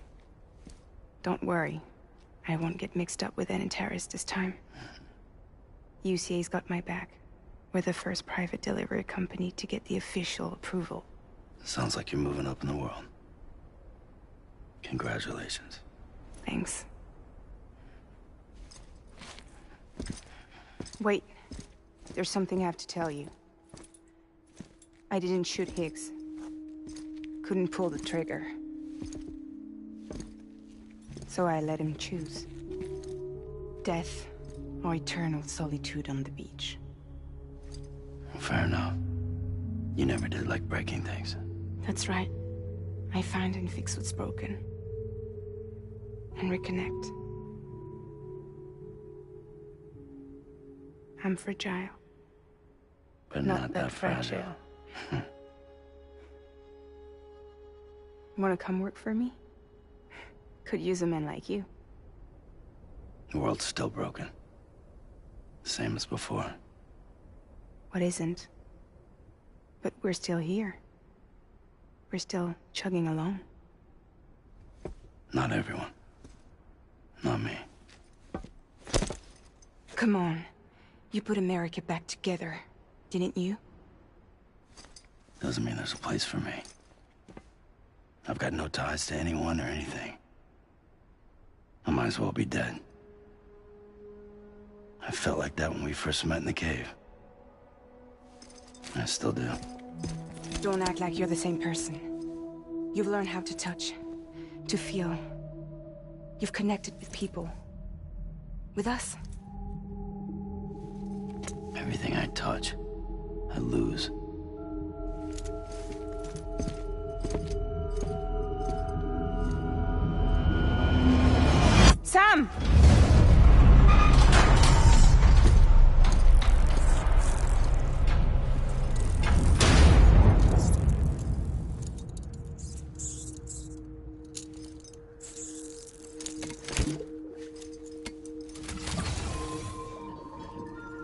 Don't worry. I won't get mixed up with any terrorists this time. UCA's got my back. We're the first private delivery company to get the official approval. Sounds like you're moving up in the world. Congratulations. Thanks. Wait. There's something I have to tell you. I didn't shoot Higgs. Couldn't pull the trigger. So I let him choose. Death or eternal solitude on the beach. Fair enough. You never did like breaking things. That's right. I find and fix what's broken. And reconnect. I'm fragile. But not that fragile. Wanna come work for me? Could use a man like you. The world's still broken. Same as before. What isn't? But we're still here. We're still chugging along. Not everyone. Not me. Come on. You put America back together, didn't you? Doesn't mean there's a place for me. I've got no ties to anyone or anything. I might as well be dead. I felt like that when we first met in the cave. I still do. Don't act like you're the same person. You've learned how to touch, to feel. You've connected with people. With us. Everything I touch, I lose. Sam!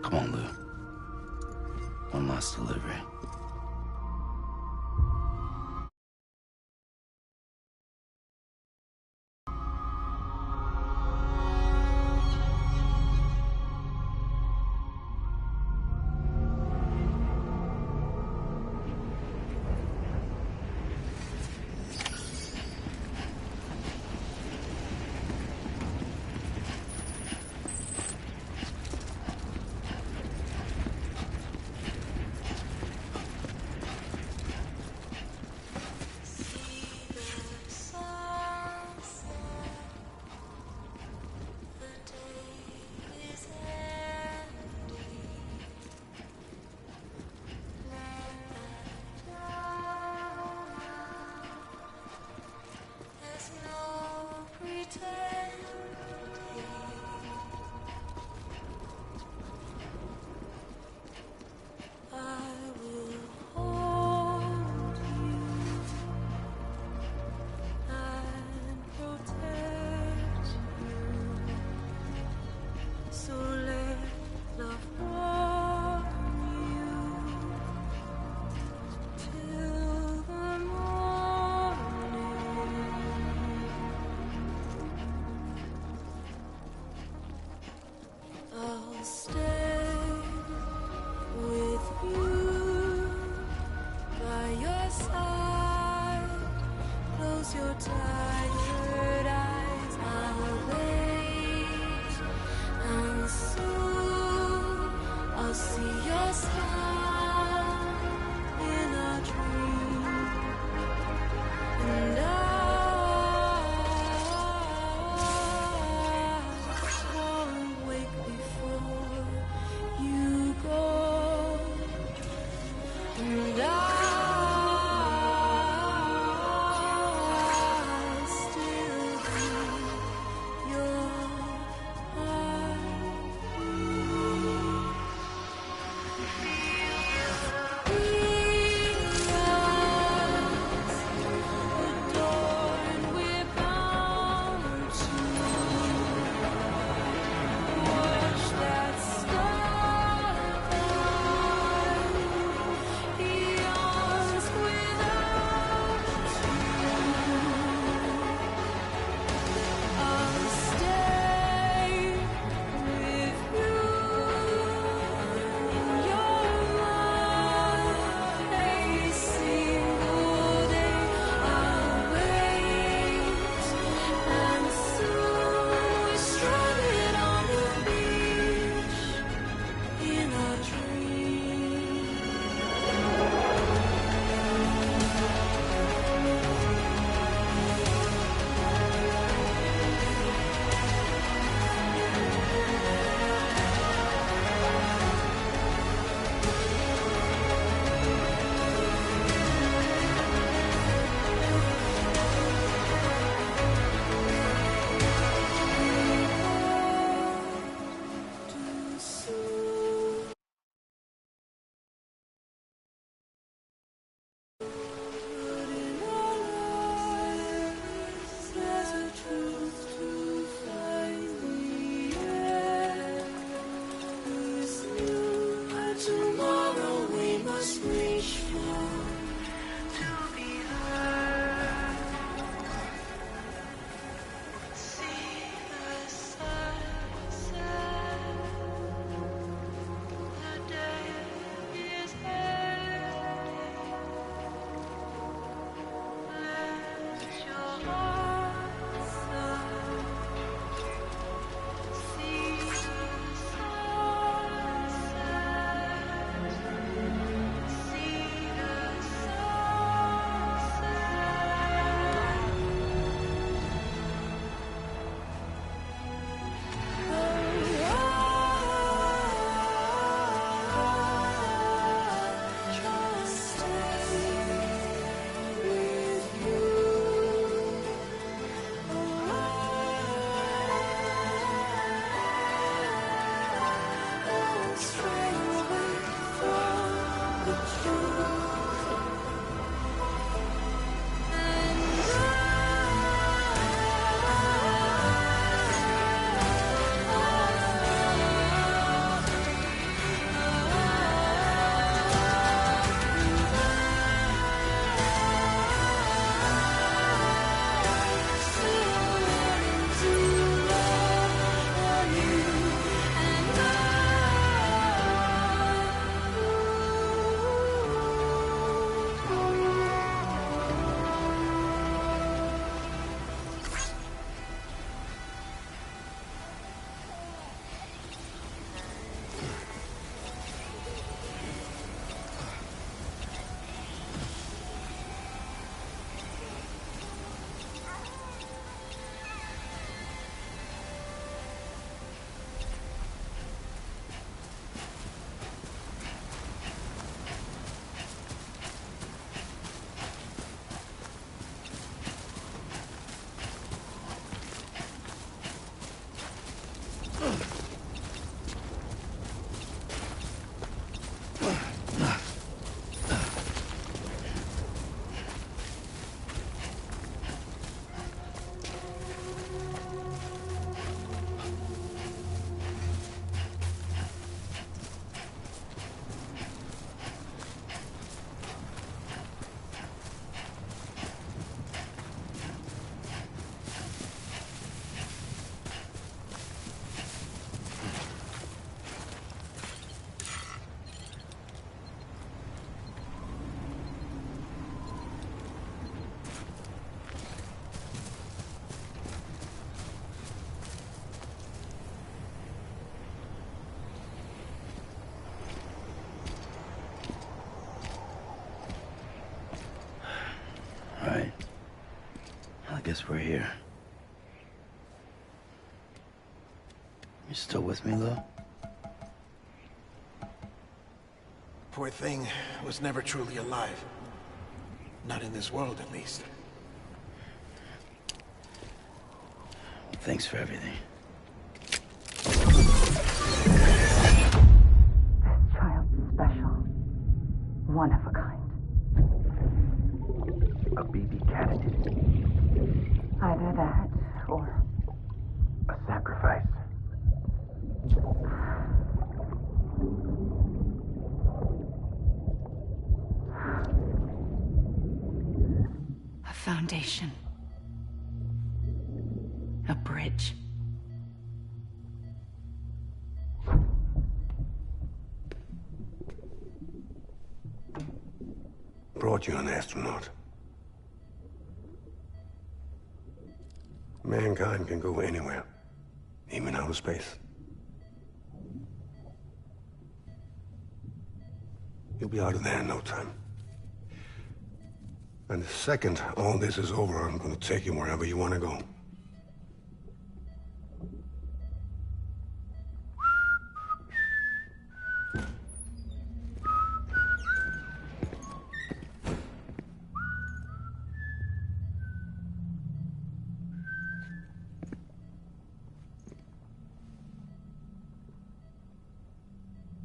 Come on, Lou. One last delivery. stay with you by your side. Close your tired eyes. I'll wait, and soon I'll see your smile in a dream, and I won't wake before guess we're here. You still with me, Lou? Poor thing was never truly alive. Not in this world, at least. Thanks for everything. This child's special. One of a kind. A BB candidate. Either that, or a sacrifice. A foundation. A bridge. Brought you an astronaut. Mankind can go anywhere, even outer space. You'll be out of there in no time. And the second all this is over, I'm gonna take you wherever you want to go.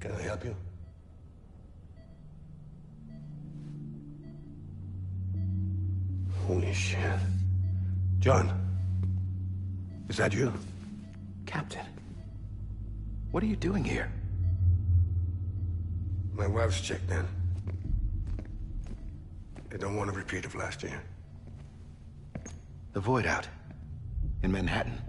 Can I help you? Holy shit. John, is that you? Captain, what are you doing here? My wife's checked in. They don't want a repeat of last year. The Void Out in Manhattan.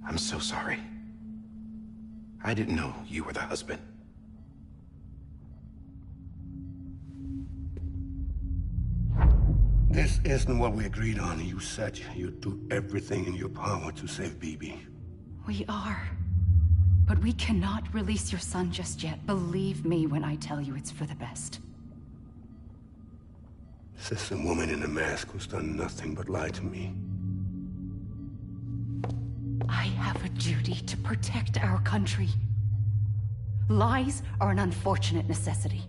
I'm so sorry. I didn't know you were the husband. This isn't what we agreed on. You said you'd do everything in your power to save BB. We are. But we cannot release your son just yet. Believe me when I tell you it's for the best. This is a woman in a mask who's done nothing but lie to me. I have a duty to protect our country. Lies are an unfortunate necessity.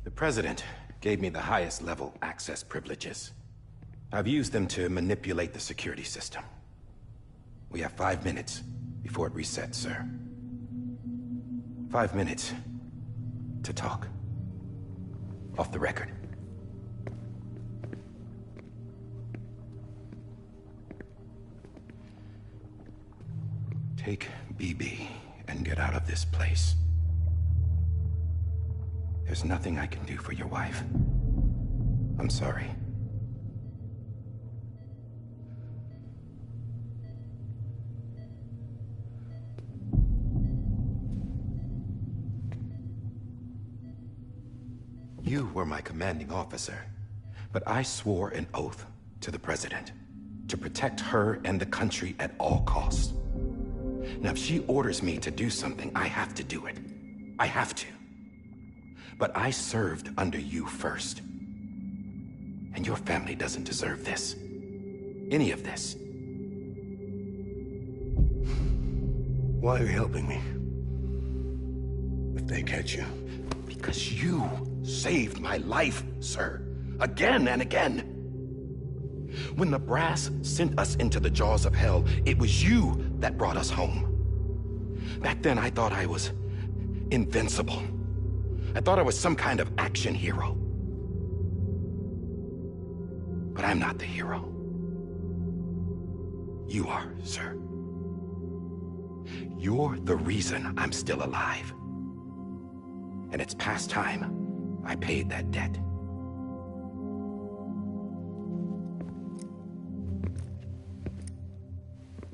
The President gave me the highest level access privileges. I've used them to manipulate the security system. We have 5 minutes before it resets, sir. 5 minutes to talk. Off the record. Take BB and get out of this place. There's nothing I can do for your wife. I'm sorry. You were my commanding officer, but I swore an oath to the President to protect her and the country at all costs. Now, if she orders me to do something, I have to do it. I have to. But I served under you first. And your family doesn't deserve this. Any of this. Why are you helping me? If they catch you. Because you saved my life, sir. Again and again. When the brass sent us into the jaws of hell, it was you that brought us home. Back then, I thought I was invincible. I thought I was some kind of action hero. But I'm not the hero. You are, sir. You're the reason I'm still alive. And it's past time I paid that debt.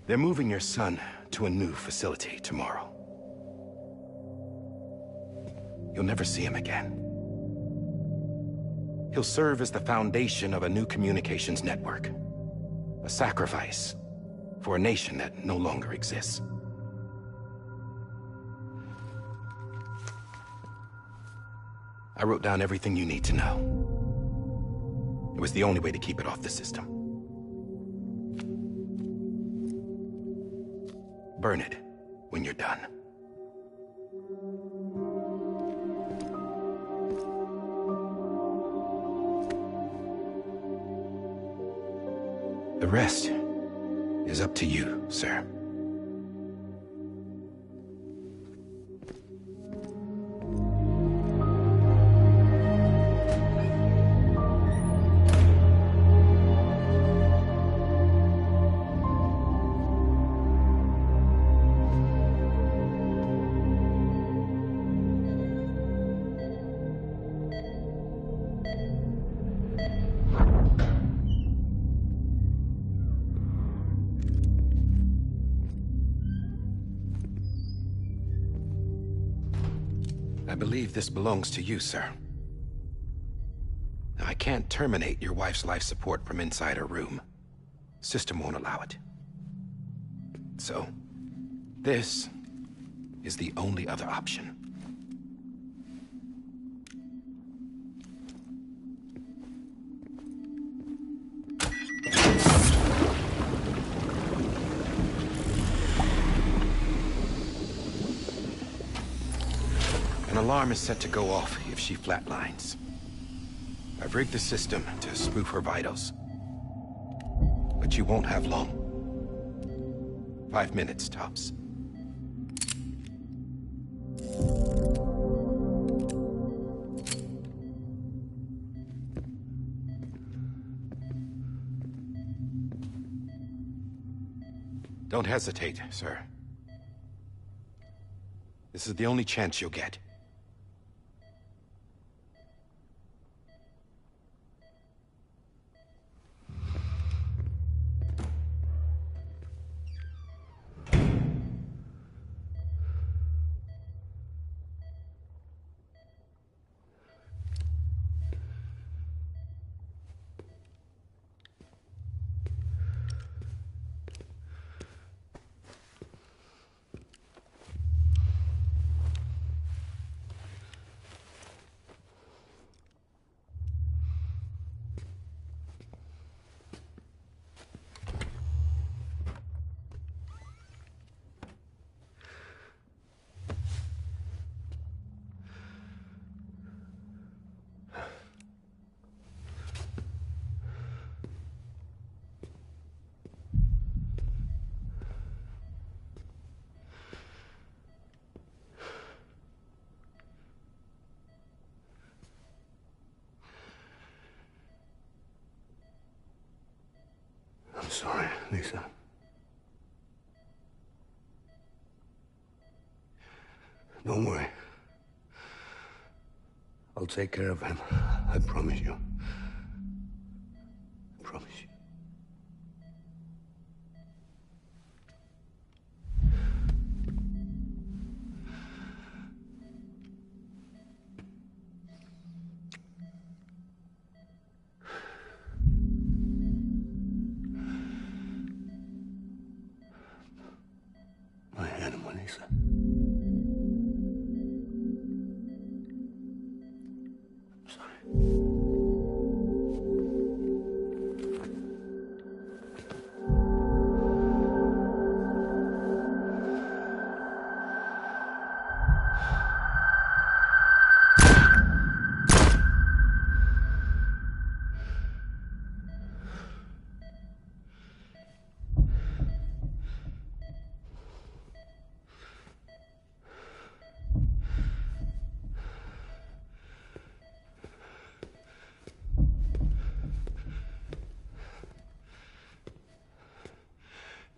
They're moving your son to a new facility tomorrow. You'll never see him again. He'll serve as the foundation of a new communications network. A sacrifice for a nation that no longer exists. I wrote down everything you need to know. It was the only way to keep it off the system. Burn it when you're done. The rest is up to you, sir. I believe this belongs to you, sir. Now, I can't terminate your wife's life support from inside her room. System won't allow it. So, this is the only other option. An alarm is set to go off if she flatlines. I've rigged the system to spoof her vitals. But you won't have long. 5 minutes, tops. Don't hesitate, sir. This is the only chance you'll get. I'm sorry, Lisa. Don't worry. I'll take care of him. I promise you. I promise you. My animal, Lisa. I'm sorry.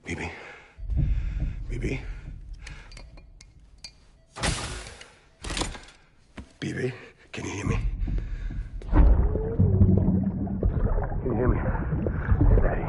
Bibi? Bibi? Bibi, can you hear me? Can you hear me? Daddy.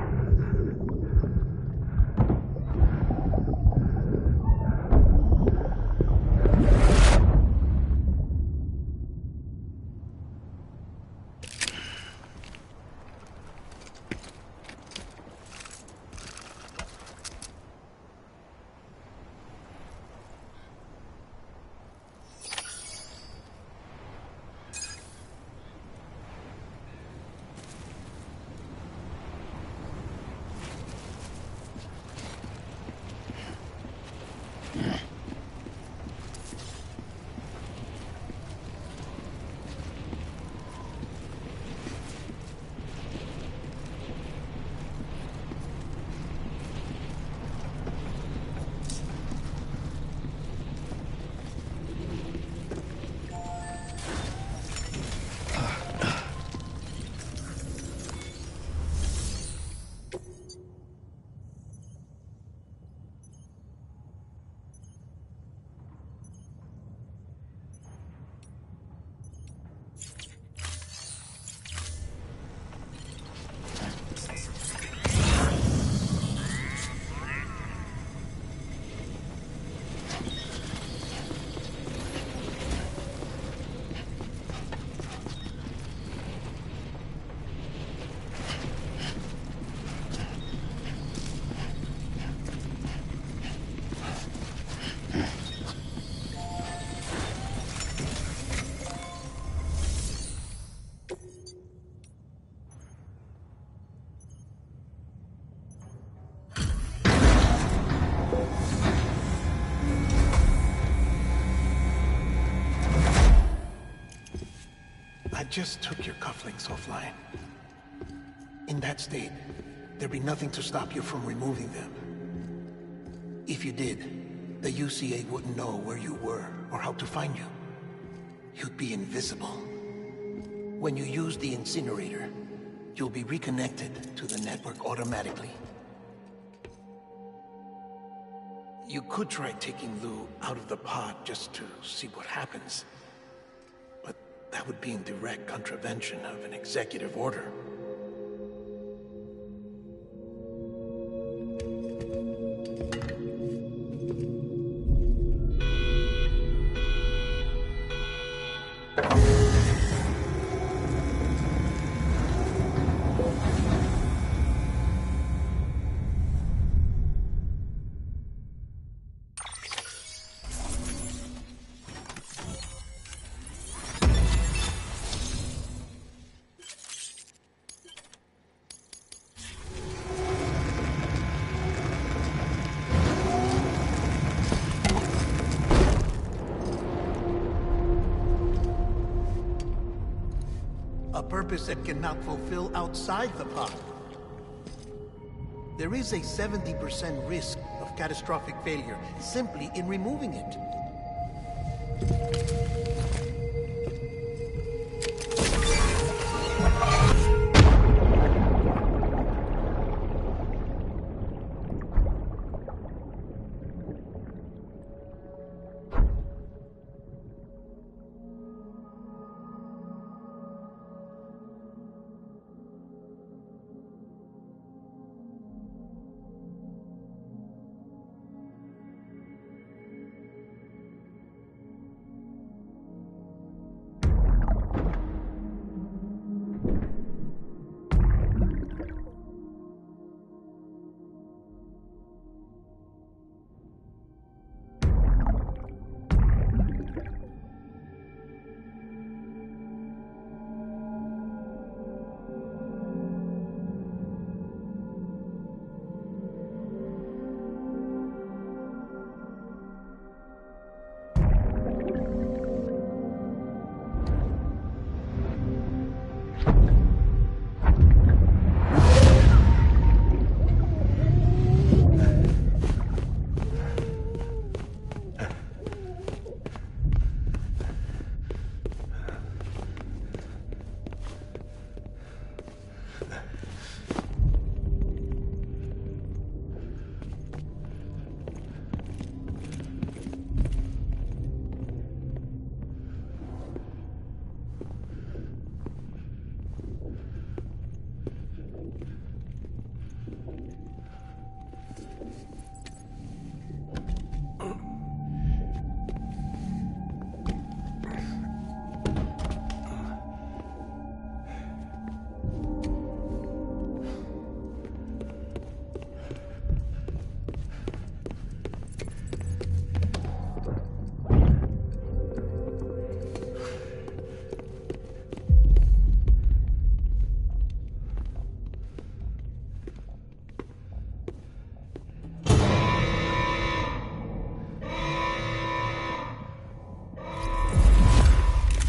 just took your cufflinks offline. In that state, there'd be nothing to stop you from removing them. If you did, the UCA wouldn't know where you were or how to find you. You'd be invisible. When you use the incinerator, you'll be reconnected to the network automatically. You could try taking Lou out of the pod just to see what happens. But that would be in direct contravention of an executive order. A purpose that cannot fulfill outside the pod. There is a 70% risk of catastrophic failure simply in removing it.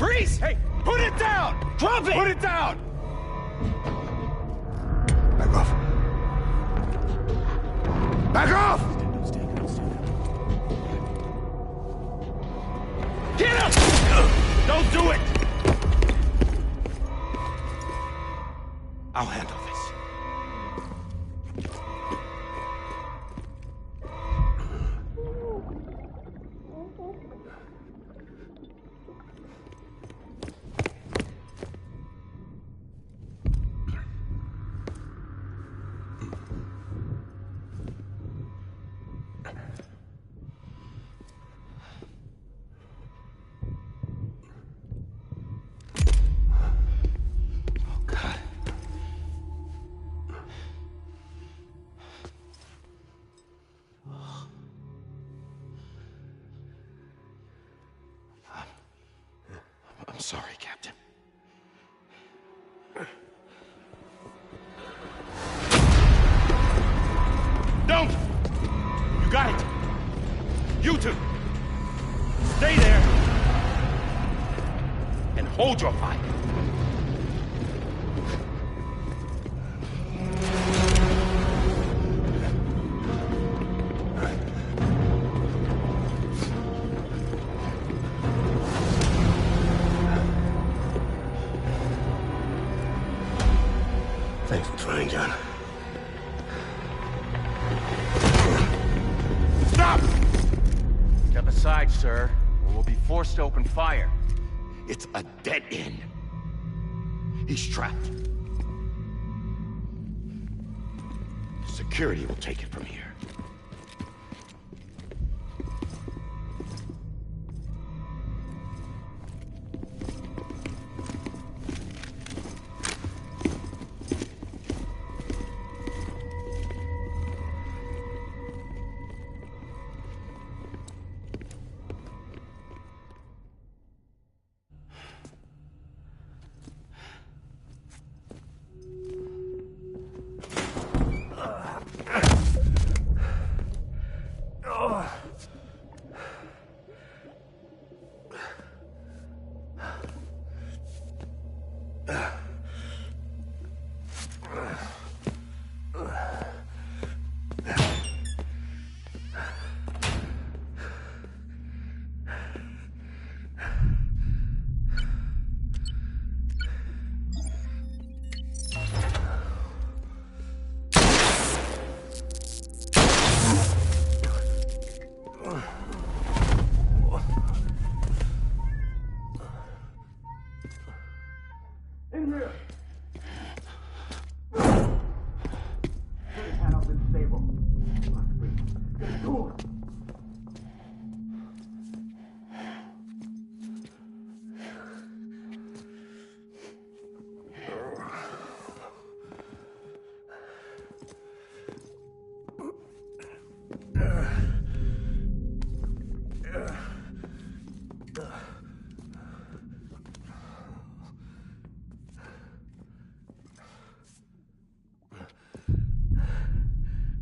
Freeze! Hey, put it down! Drop it! Put it down! Back off. Back off! Get him! Don't do it! I'll handle this. I'm sorry, Captain. Don't! You got it! You two! Stay there! And hold your fire! inside, sir, or we'll be forced to open fire. It's a dead end. He's trapped. Security will take it from here.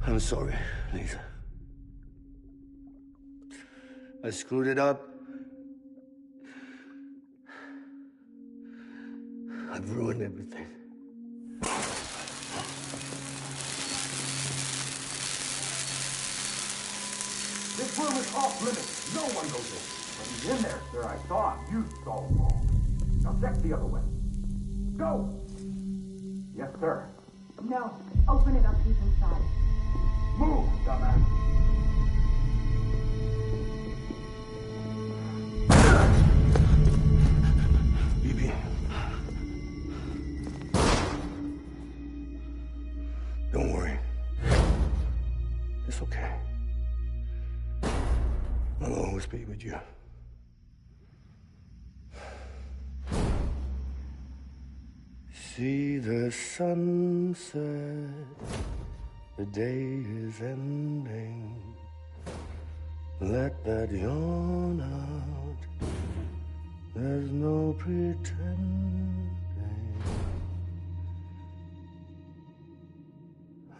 I'm sorry, Lisa. I screwed it up. I've ruined everything. This room is off limits. No one goes in. But he's in there, sir. I saw him. You saw him all. Now check the other way. Go! Yes, sir. No. Open it up. He's inside. Move, dumbass. Bibi. Don't worry. It's okay. I'll always be with you. See the sunset. The day is ending. Let that yawn out. There's no pretending.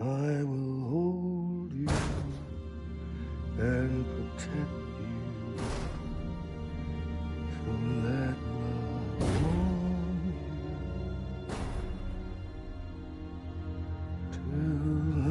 I will hold you and protect you. So let love warm you till the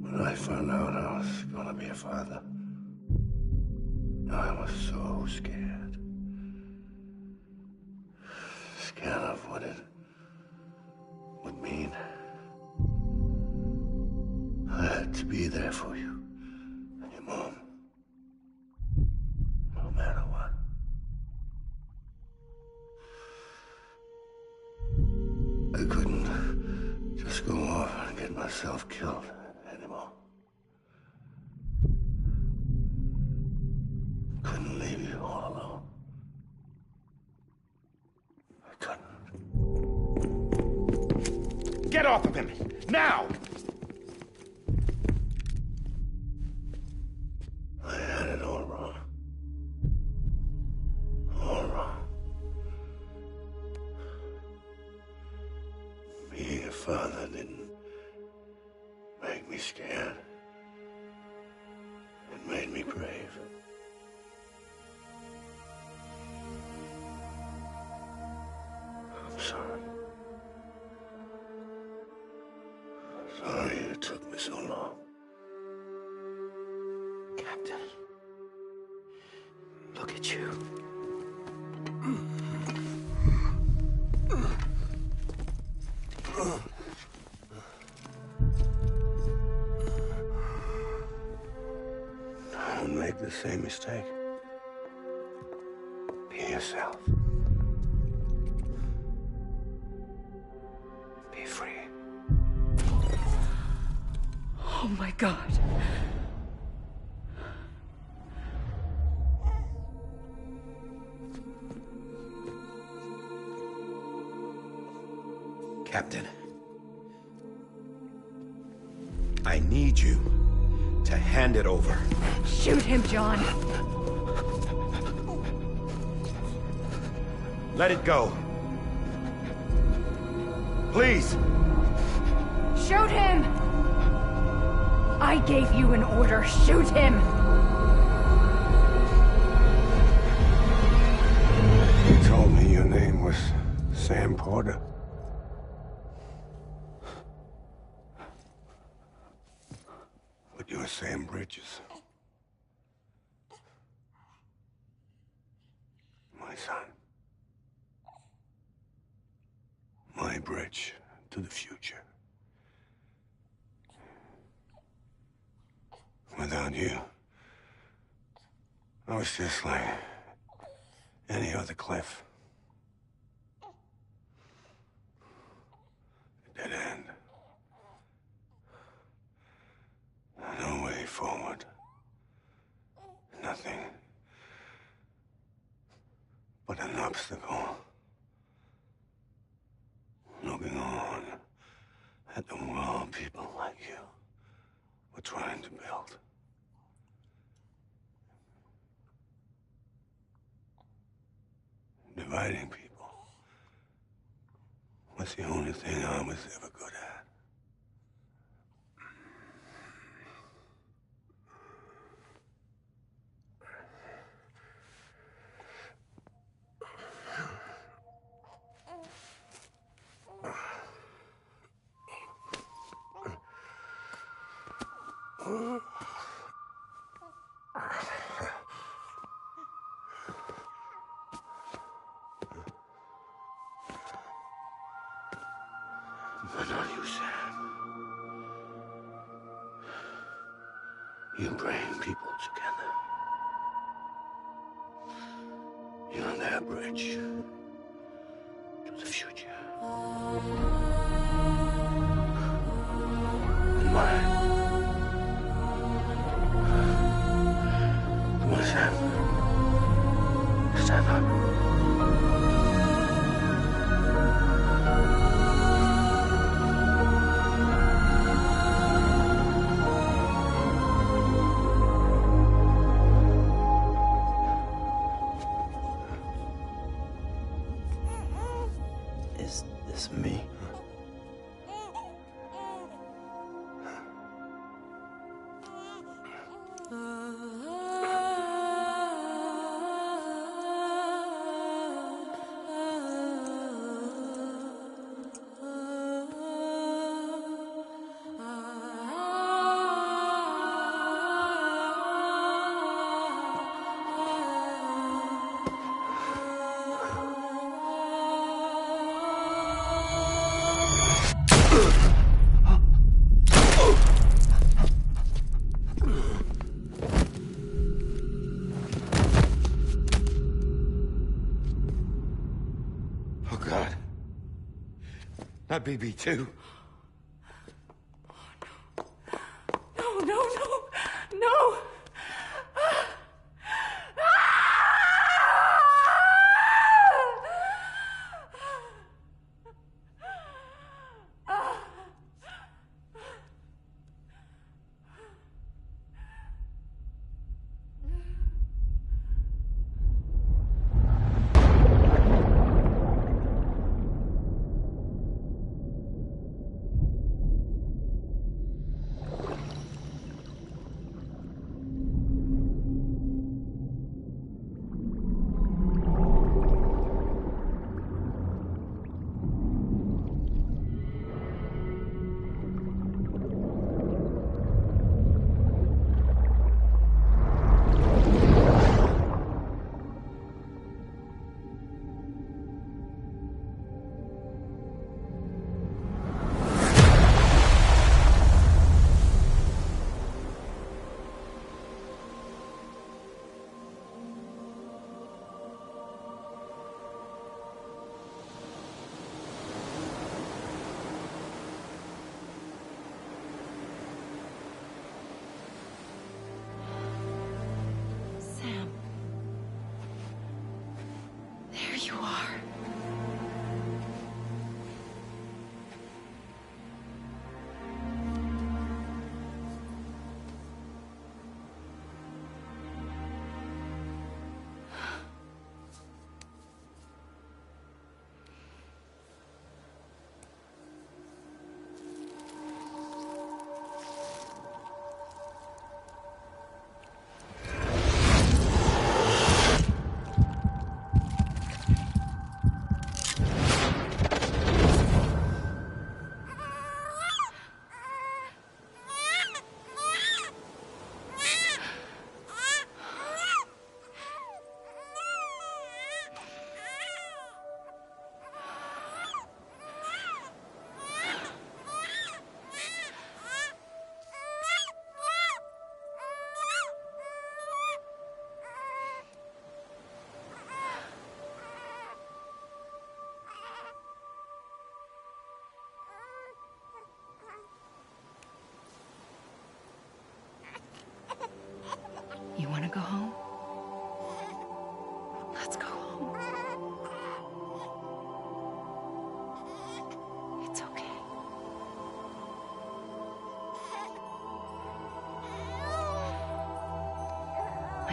When I found out I was gonna be a father, I was so scared. Scared of what it would mean. I had to be there for you and your mom, no matter what. I couldn't just go off and get myself killed anymore. Couldn't leave you all alone. I couldn't. Get off of him! Now! I had it all wrong. All wrong. Being a father didn't make me scared. me brave. I'm sorry. Sorry it took me so long. Captain, look at you. Don't make the same mistake. Be yourself. Be free. Oh my God. Captain, I need you to hand it over. Shoot him, John. Let it go. Please. Shoot him! I gave you an order. Shoot him! You told me your name was Sam Porter. But you're Sam Bridges. My son. My bridge to the future. Without you, I was just like any other Cliff. A dead end. No way forward. Nothing but an obstacle. Looking on at the world people like you were trying to build. Dividing people was the only thing I was ever good at. But not you, Sam. You bring people together. You're their bridge to the future. And mine. Come on, Sam. Stand up. Is this me? Oh, God. Not BB2. No, no, no, no!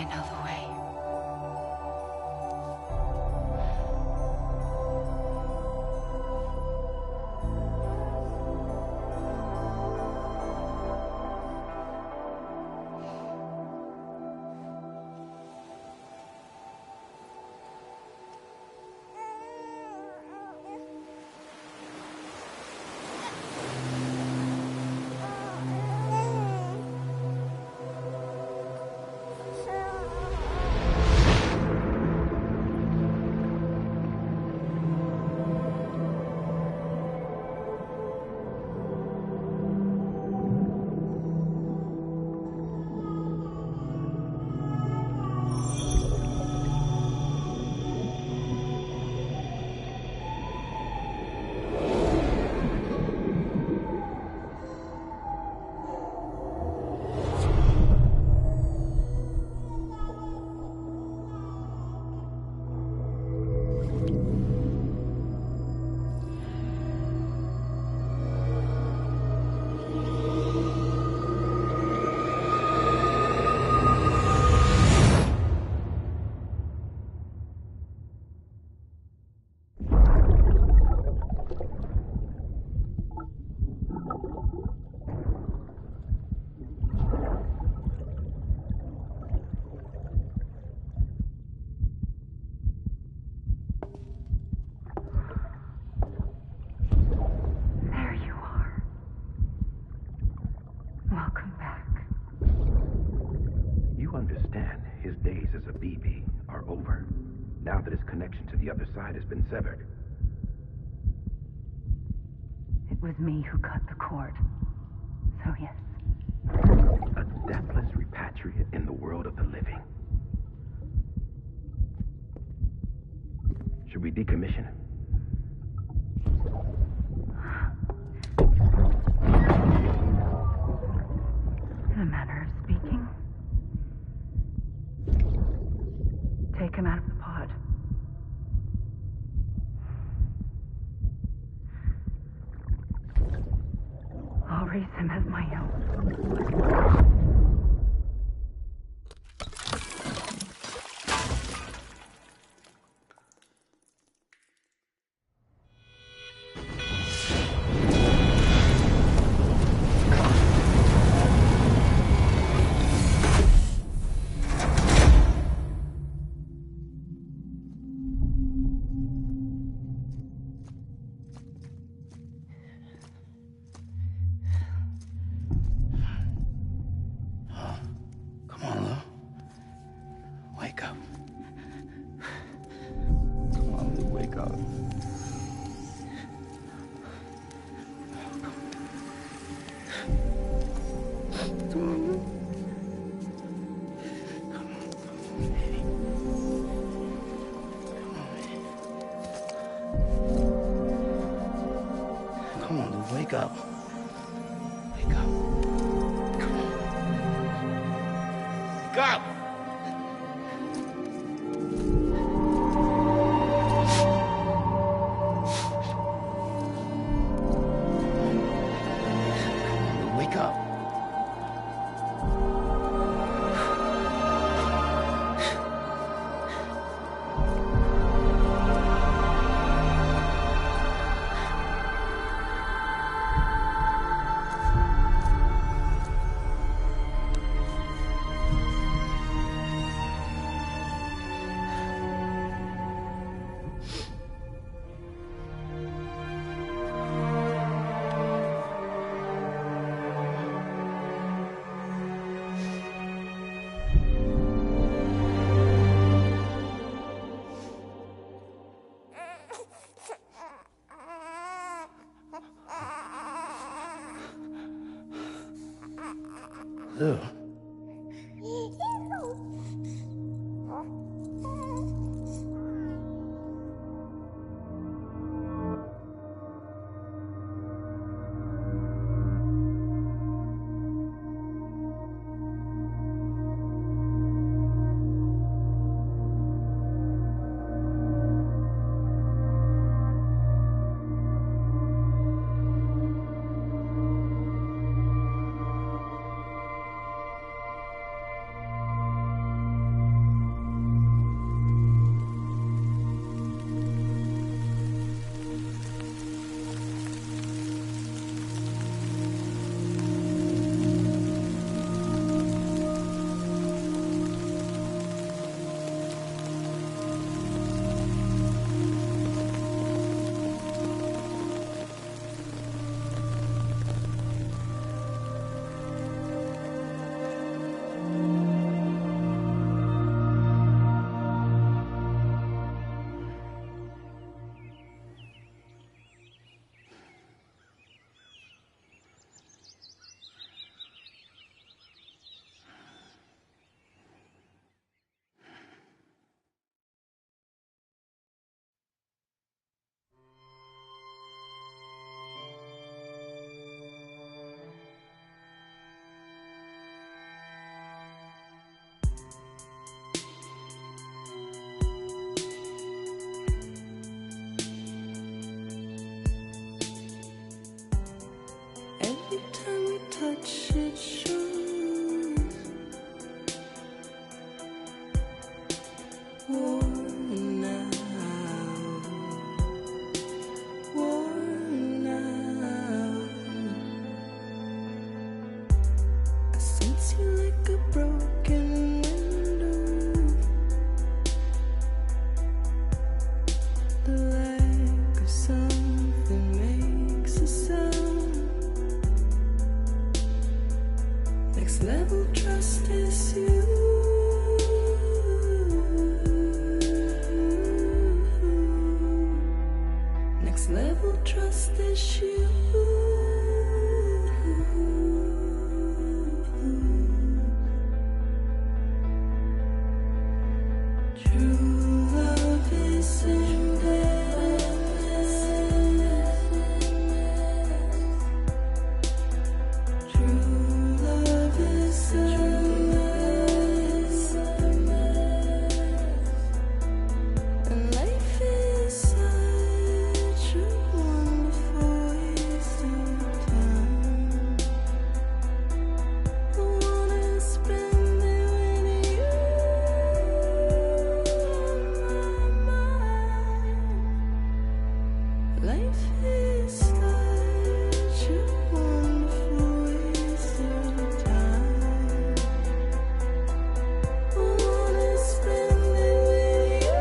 I know the way. Welcome back. You understand his days as a BB are over, now that his connection to the other side has been severed. It was me who cut the cord. So yes. A deathless repatriate in the world of the living. Should we decommission him? In a manner of speaking. Take him out of the pod. I'll raise him as my own. Come on, Lou, wake up. Wake up. Come on. Wake up! Wake up. Lou. Next level trust is you. Next level trust is you. True love is endless. True love is endless. And life is such a wonderful waste of time. I wanna spend it with you on my mind. Life is such a wonderful waste of time. I wanna spend it with you.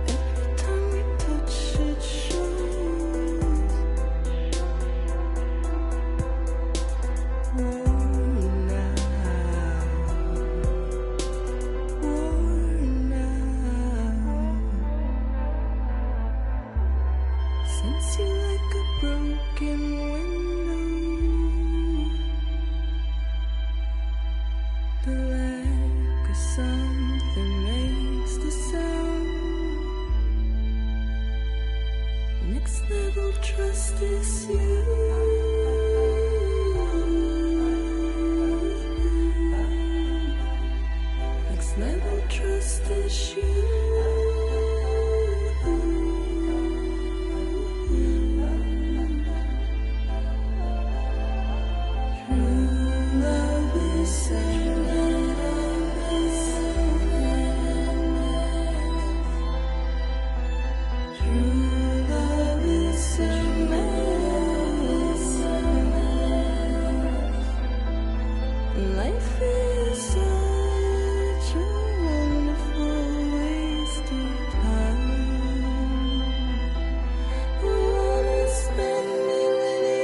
Every time we touch it shows. Worn out. Sense you like a broken window. The lack of something makes the sound. Next level trust is you. Next level trust is you. True love is endless. True love is endless. Life is such a wonderful waste of time. I wanna spend it with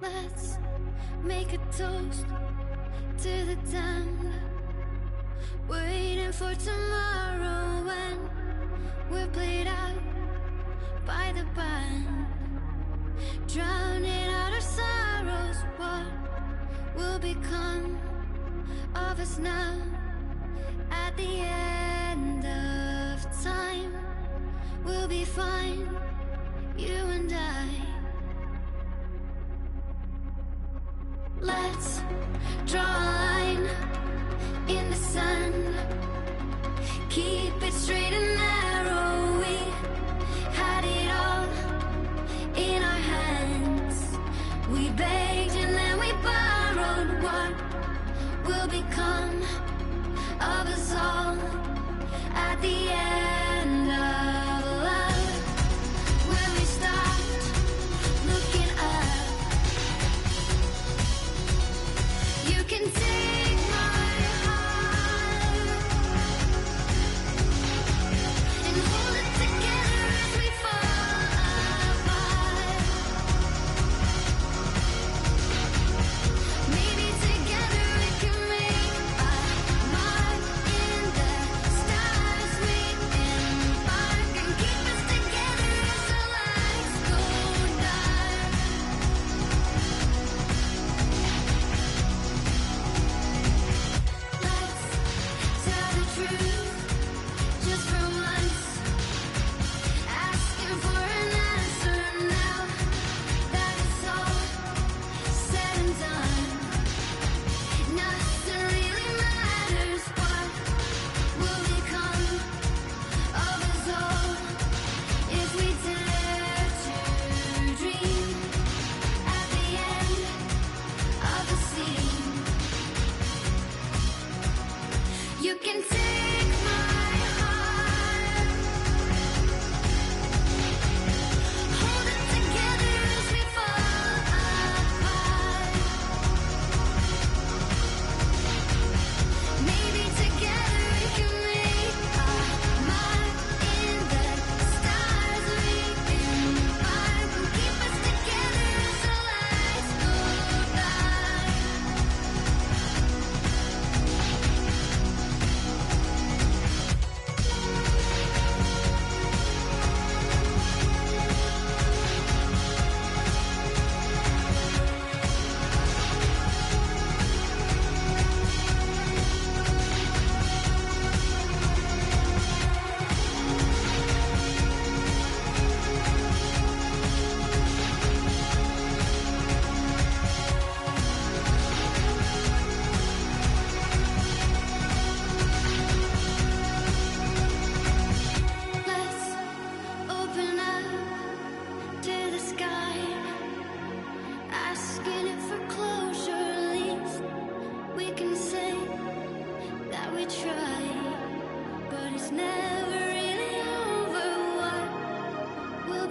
Let's make a toast to the damned, waiting for tomorrow when we're played out by the band, drowning out our sorrows. What will become of us now at the end of time? We'll be fine, you and I. Let's draw a line in the sand, keep it straight and narrow. We had it all in our hands. We begged and then we borrowed. What will become of us all at the end of life?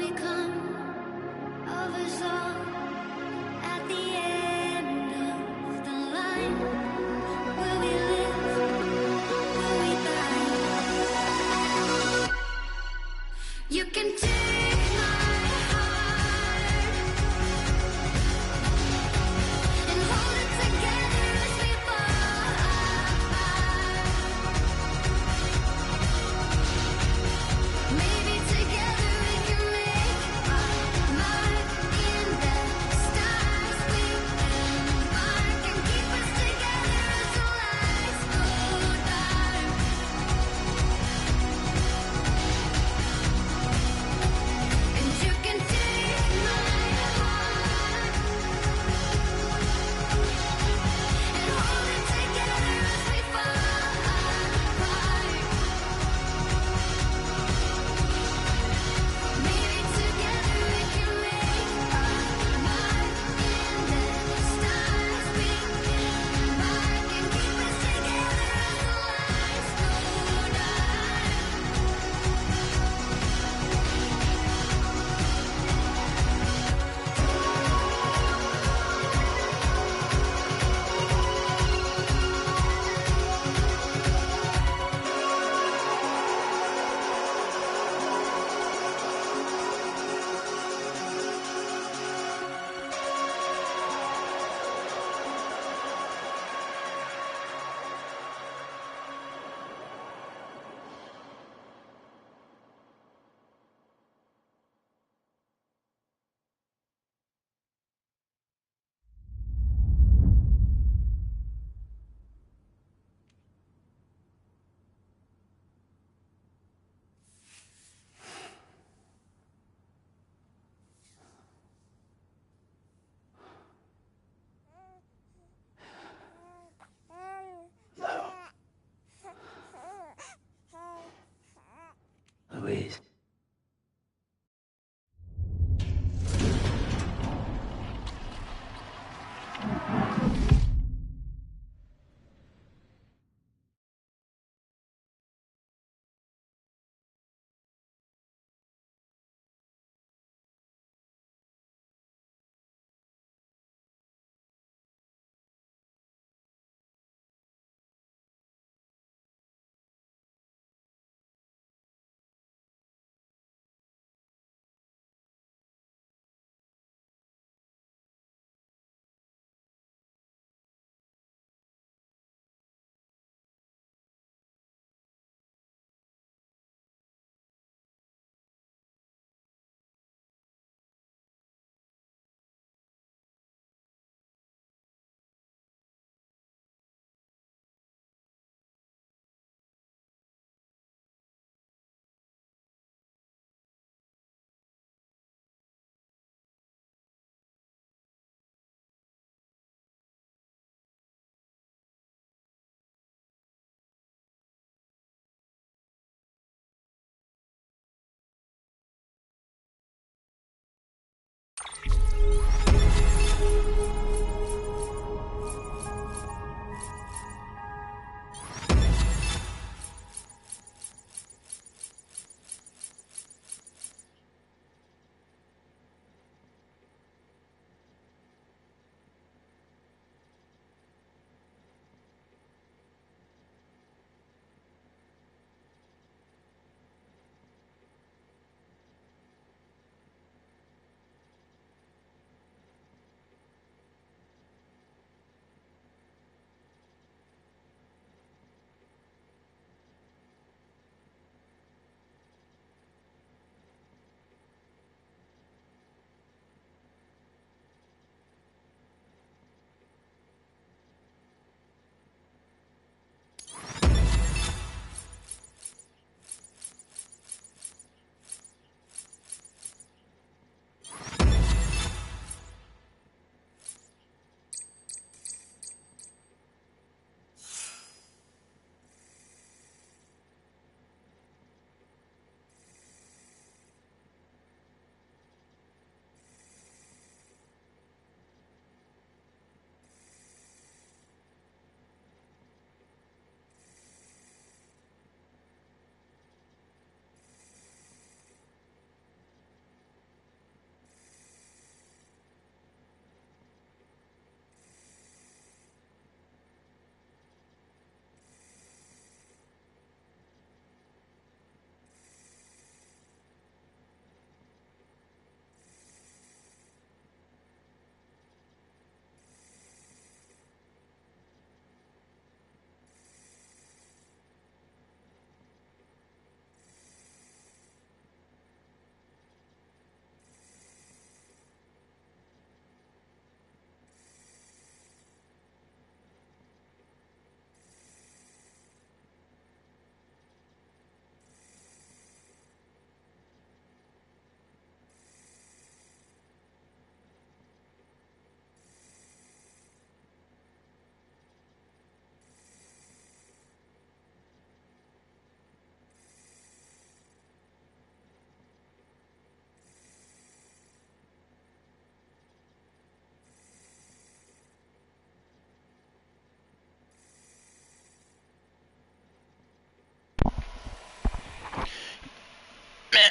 become of us all at the end of the line? Will we live? Will we die? You can take my heart and hold it together as we fall apart. Maybe together we can make our mark in the stars. We embark and keep us together as the lights go dark.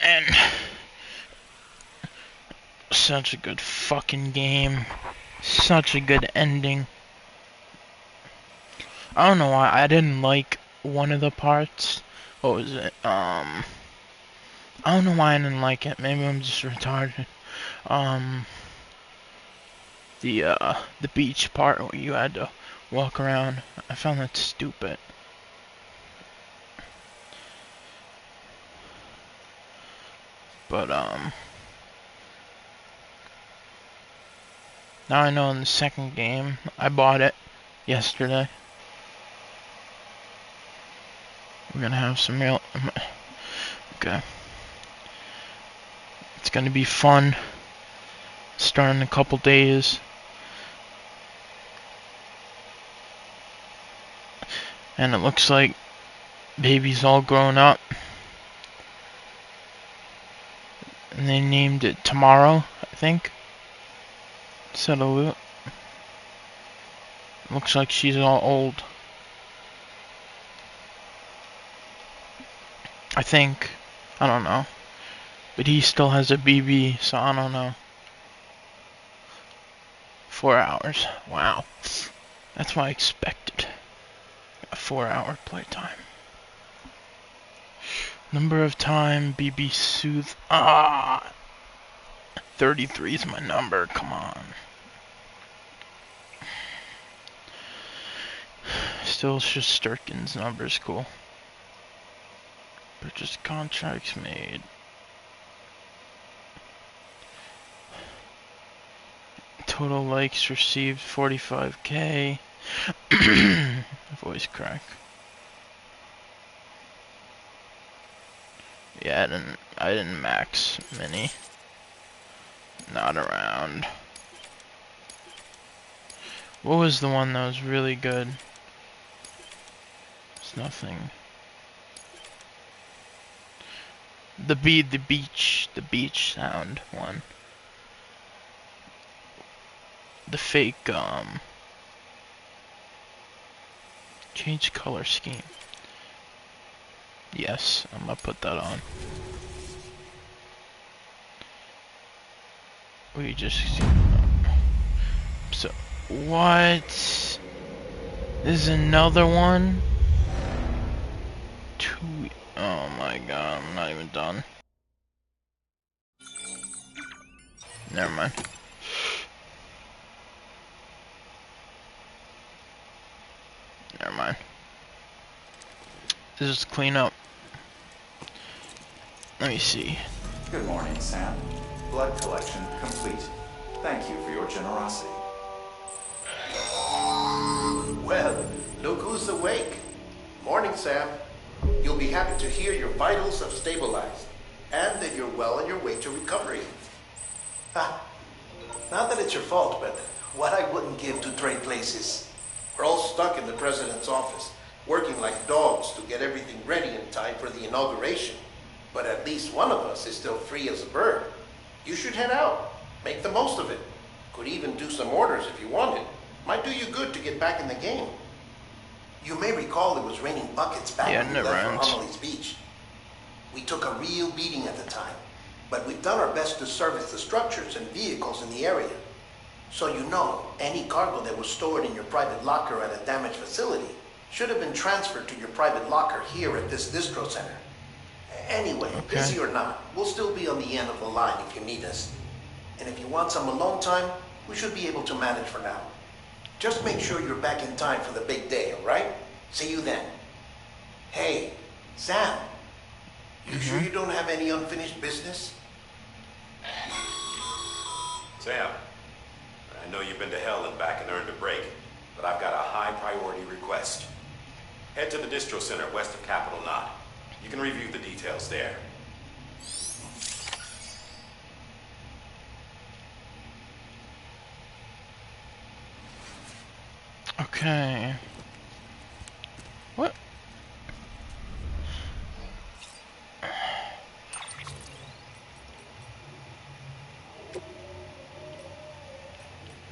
And such a good fucking game. Such a good ending. I don't know why I didn't like one of the parts. What was it? I don't know why I didn't like it. Maybe I'm just retarded. The beach part where you had to walk around. I found that stupid. But now I know in the second game, I bought it yesterday. We're gonna have some real... Okay. It's gonna be fun. Starting in a couple days. And it looks like baby's all grown up. And they named it Tomorrow, I think. Instead of Luke. Looks like she's all old. I think. I don't know. But he still has a BB, so I don't know. 4 hours. Wow. That's what I expected. A 4-hour playtime. Number of time, BB Soothe. 33 is my number. Come on. Still, Shusterkin's number is cool. Purchase contracts made. Total likes received 45k. Voice crack. Yeah, I didn't max mini. Not around. What was the one that was really good? It's nothing. The beach sound one. The fake change color scheme. Yes, I'm gonna put that on. We just... So, what? This is another one? Oh my god, I'm not even done. Never mind. Never mind. This is clean up. Let me see. Good morning, Sam. Blood collection complete. Thank you for your generosity. Well, look who's awake. Morning, Sam. You'll be happy to hear your vitals have stabilized, and that you're well on your way to recovery. Not that it's your fault, but what I wouldn't give to trade places. We're all stuck in the president's office, working like dogs to get everything ready in time for the inauguration. But at least one of us is still free as a bird. You should head out. Make the most of it. Could even do some orders if you wanted. Might do you good to get back in the game. You may recall it was raining buckets back when we left for Amelie's Beach. We took a real beating at the time, but we've done our best to service the structures and vehicles in the area. So you know, any cargo that was stored in your private locker at a damaged facility should have been transferred to your private locker here at this distro center. Anyway, busy or not, we'll still be on the end of the line if you need us. And if you want some alone time, we should be able to manage for now. Just make sure you're back in time for the big day, all right? See you then. Hey, Sam, you sure you don't have any unfinished business? Sam, I know you've been to hell and back and earned a break, but I've got a high priority request. Head to the distro center west of Capitol Knot. You can review the details there. Okay. What?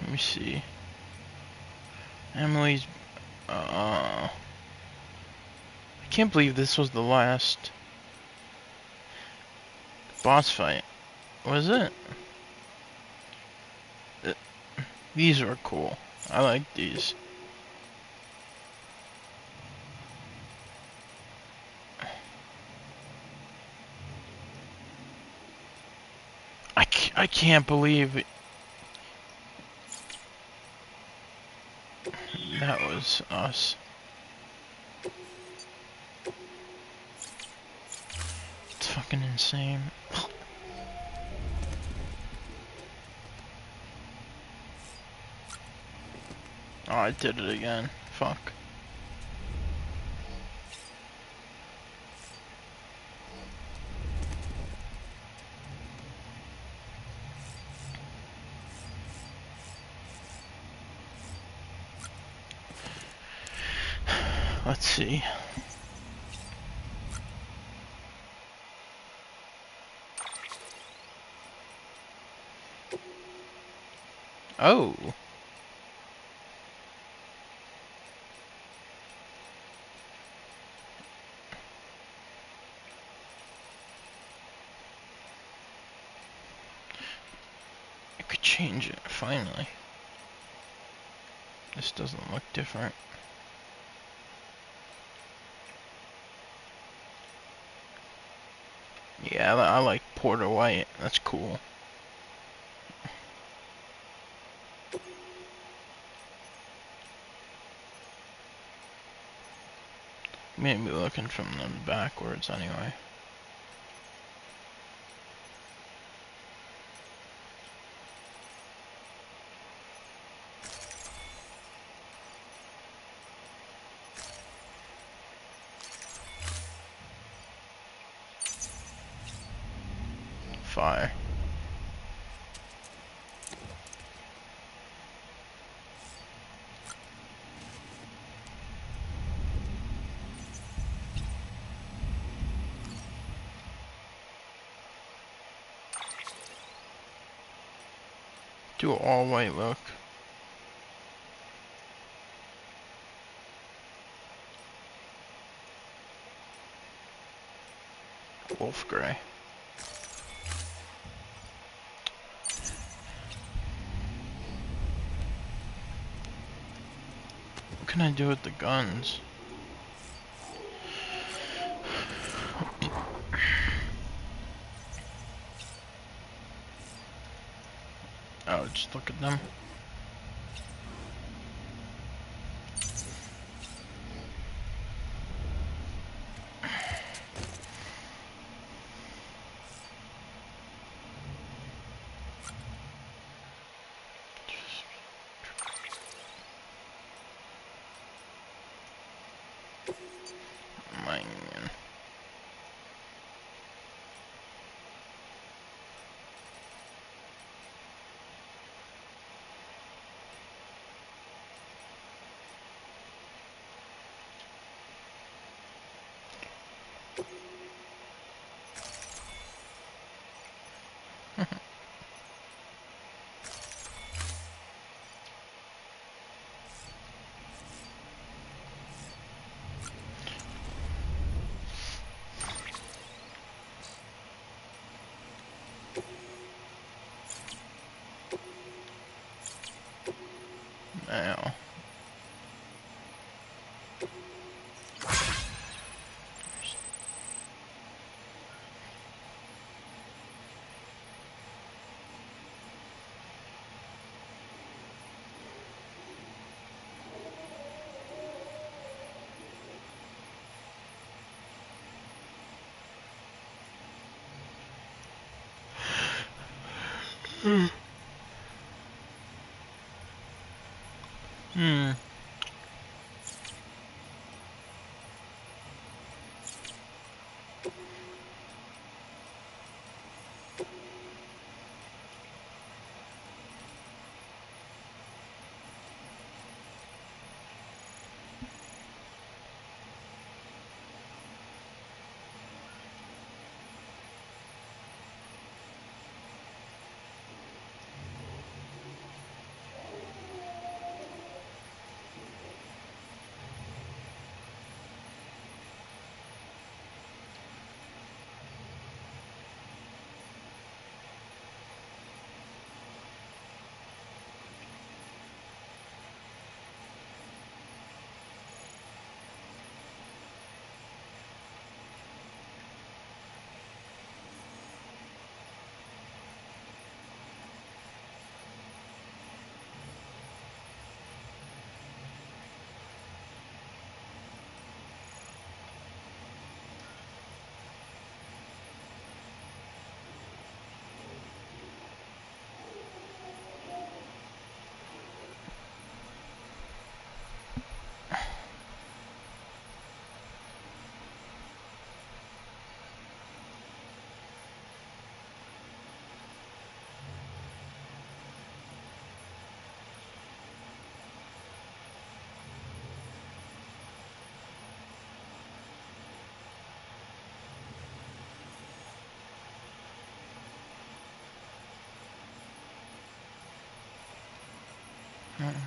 Let me see. Emily's... I can't believe this was the last... boss fight. Was it? These are cool. I like these. I can't believe it. That was us. It's fucking insane. Oh, I did it again. Fuck. Let's see. Oh. I could change it, finally. This doesn't look different. Yeah, I like Porter White. That's cool. Maybe looking from them backwards anyway. Fire. Do an all white look. Wolf gray. What can I do with the guns? Oh, just look at them. Man. Now. Hmm. I don't know.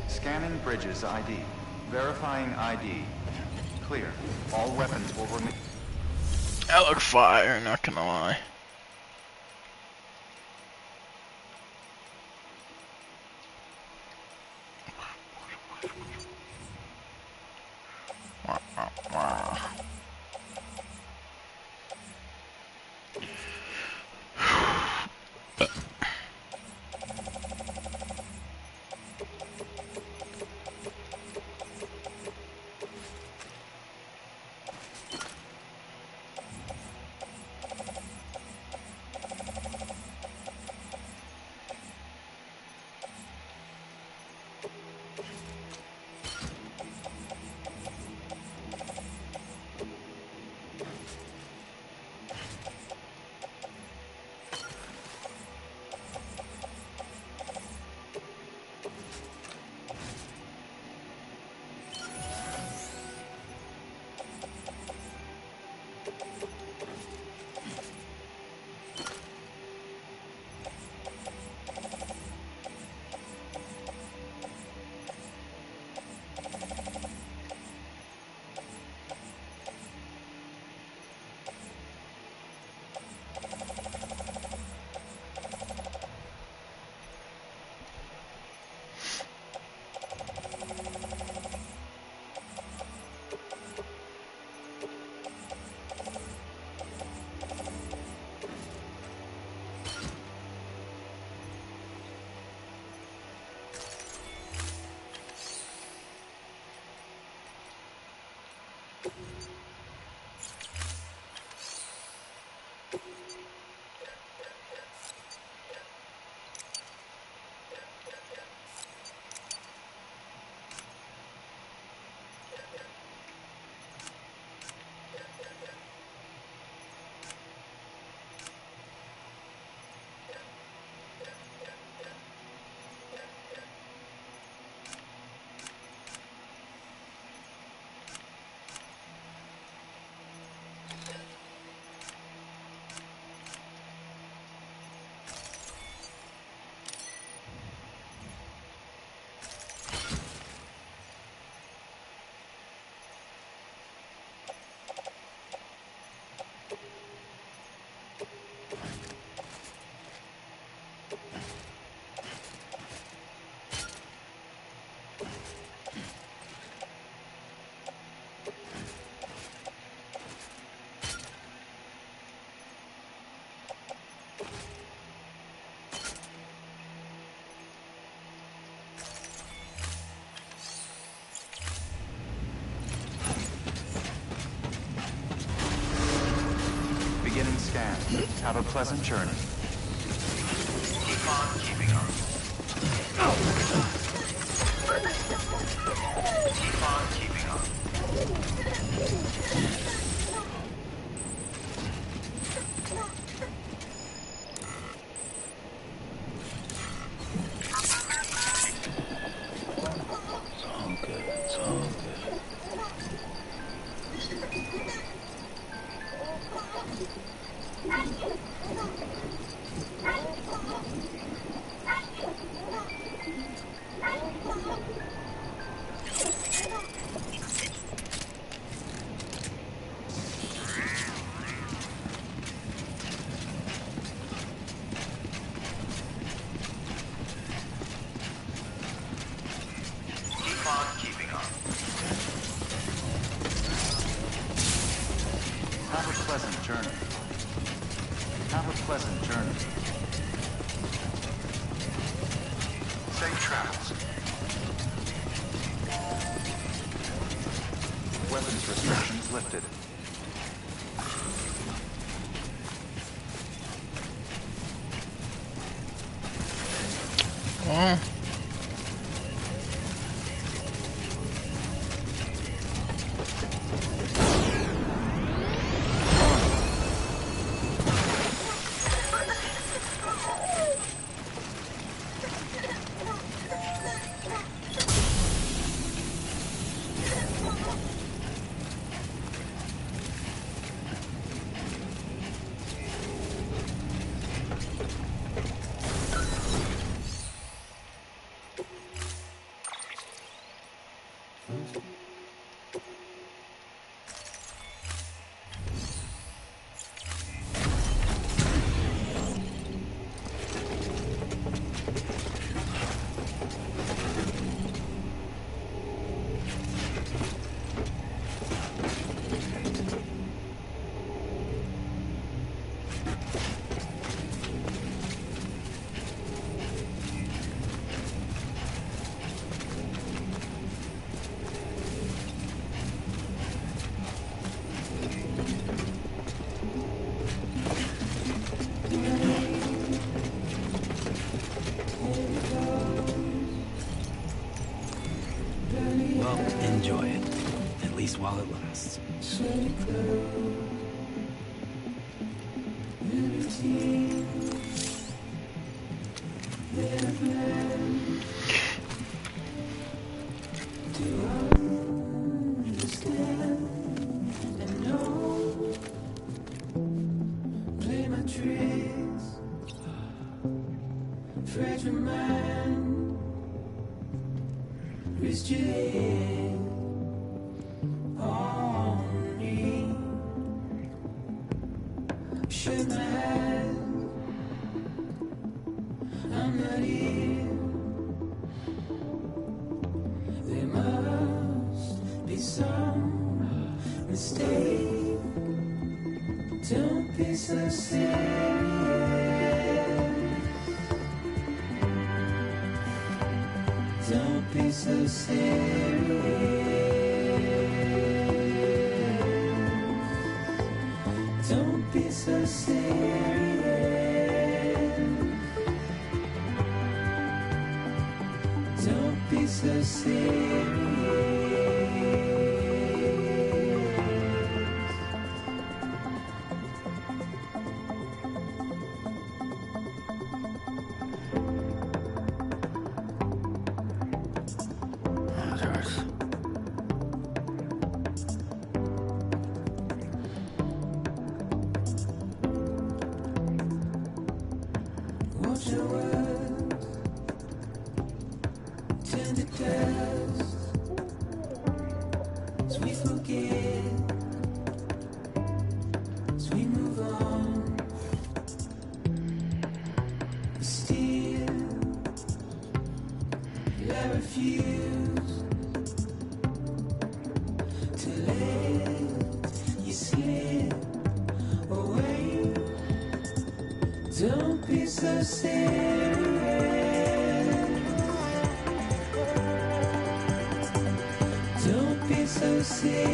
Scanning bridges ID. Verifying ID. Clear. All weapons will remain. I look fire, not gonna lie. Have a pleasant journey. Keep on keeping on. Keep on keeping on. It's all good. It's all good. pleasant journey. Have a pleasant journey. Safe travels. Weapons restrictions lifted. Oh. Well, enjoy it. At least while it lasts. Fragile mind, risk your head on me. Shake my hand, I'm not here. There must be some mistake. Don't be so serious. Don't be so serious. Don't be so serious. Don't be so serious. It hurts. Watch your words, tend to dust. As we forget, as we move on, but still, I refuse to let you slip away. Don't be so serious. Don't be so serious.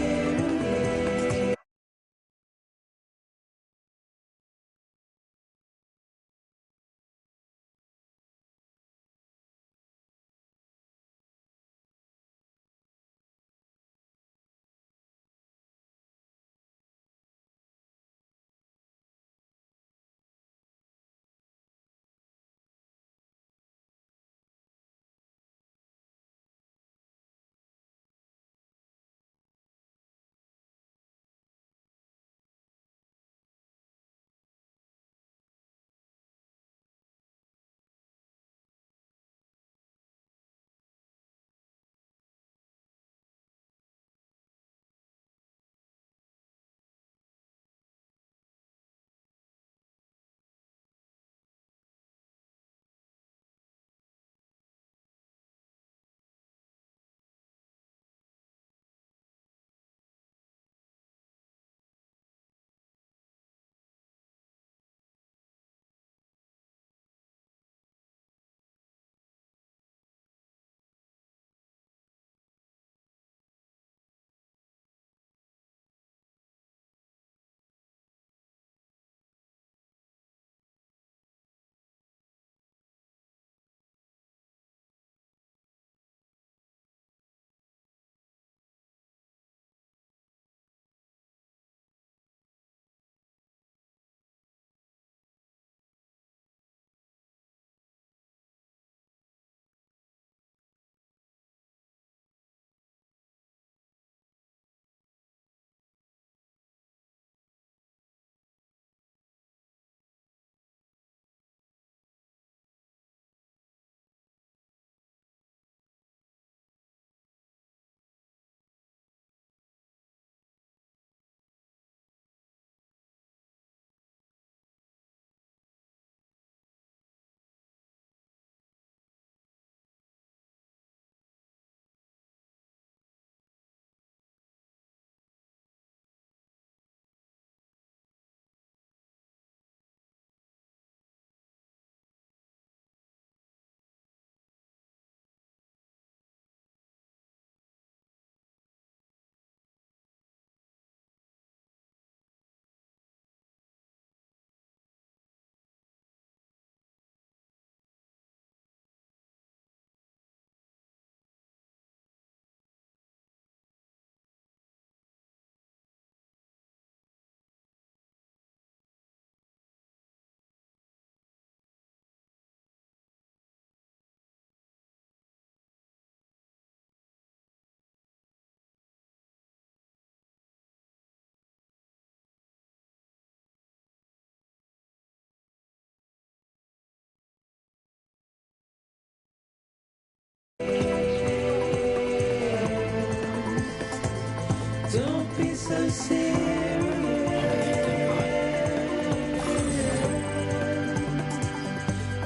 Don't be so serious.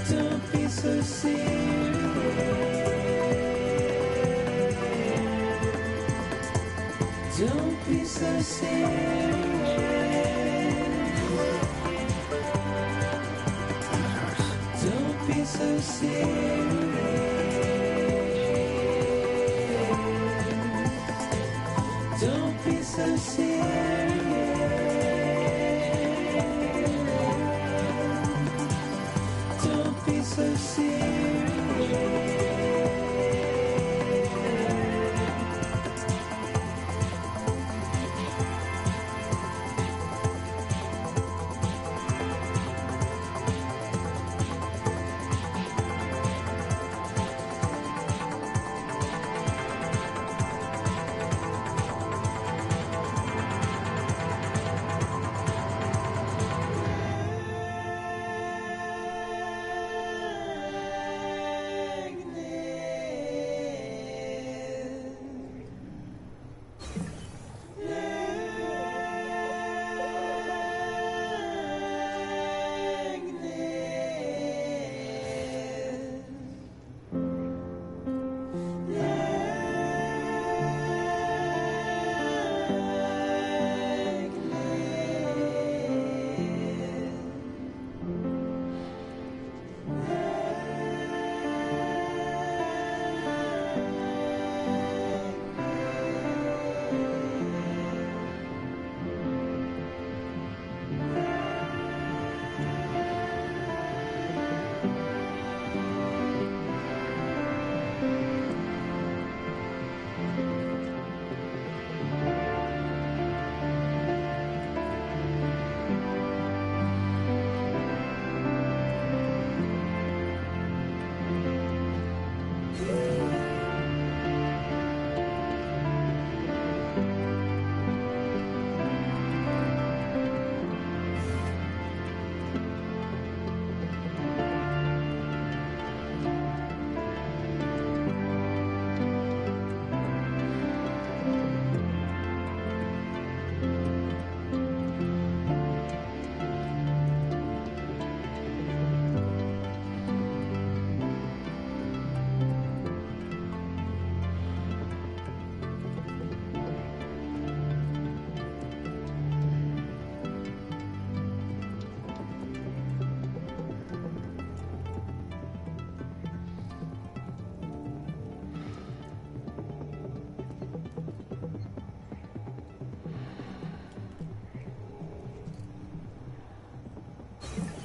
Don't be so serious. Don't be so serious. Don't be so serious. Don't be so serious. Don't be so serious.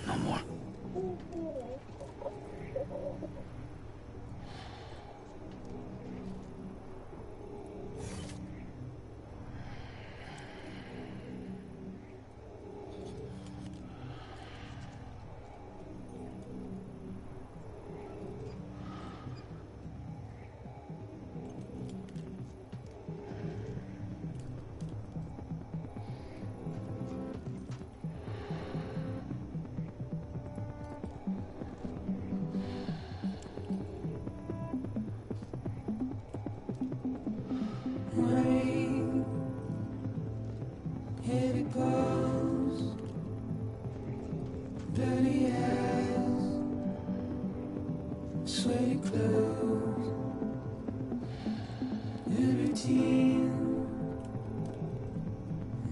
No more. Rain, heavy pulse, bloody eyes, sweaty clothes, a routine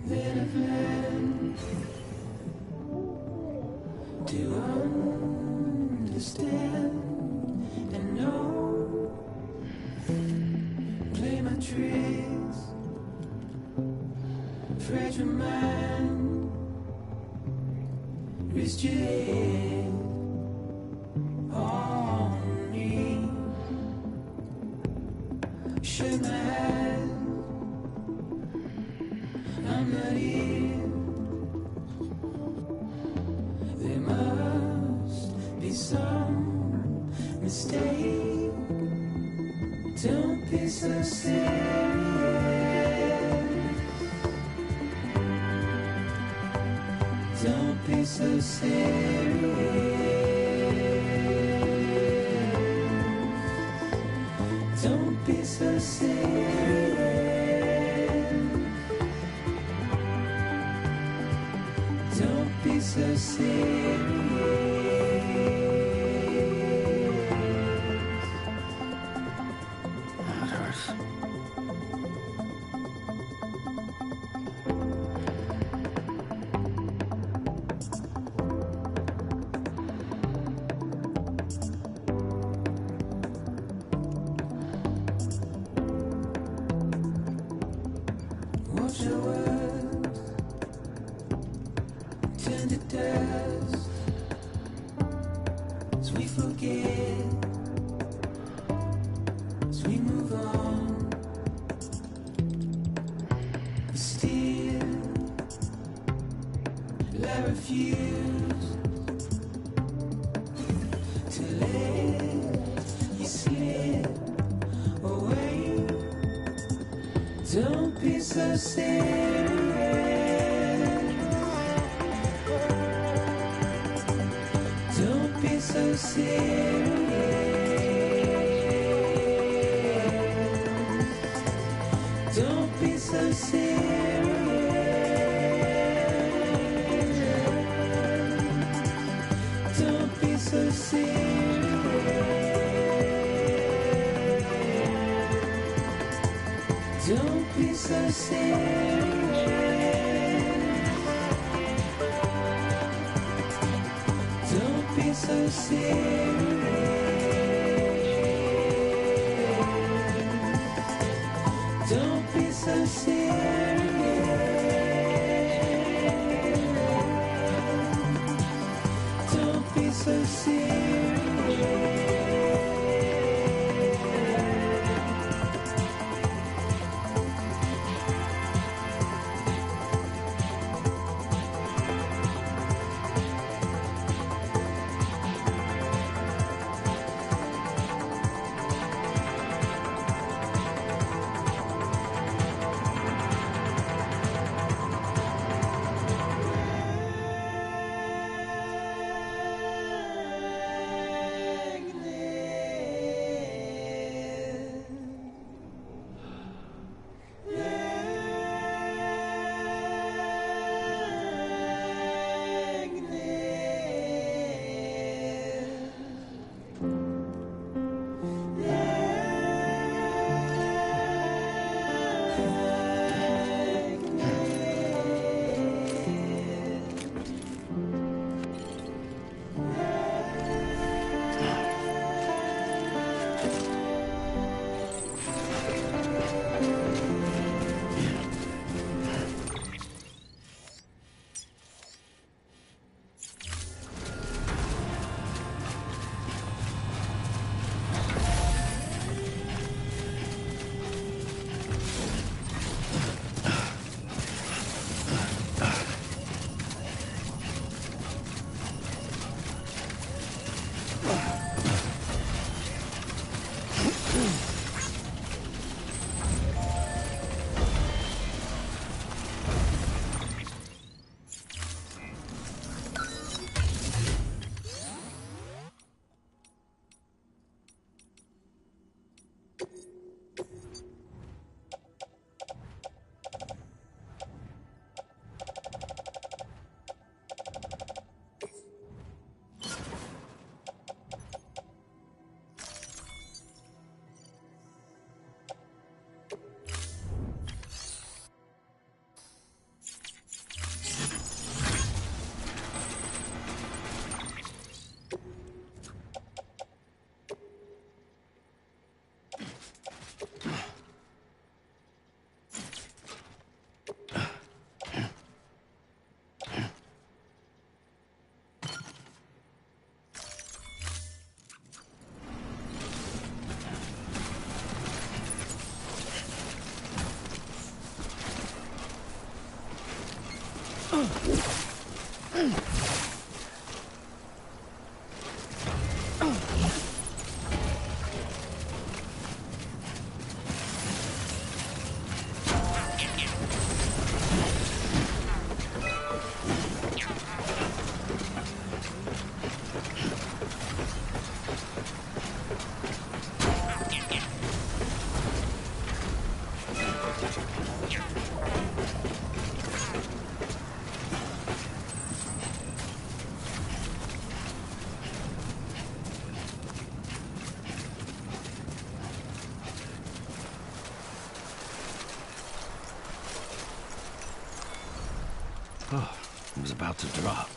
that I've learned to understand and know. Play my tricks, fragile mind, risk your head on me. Shut my eyes, I'm not here. There must be some mistake. Don't be so serious. Don't be so serious. Don't be so serious. so serious. That hurts. Watch your words turn to dust as we forget, as we move on. But still, I refuse to let you slip away. Don't be so serious. Don't be so serious. Don't be so serious. Don't be so serious. Don't be so serious. Don't be so serious. Don't be so serious. Don't be so serious. Oh, it was about to drop.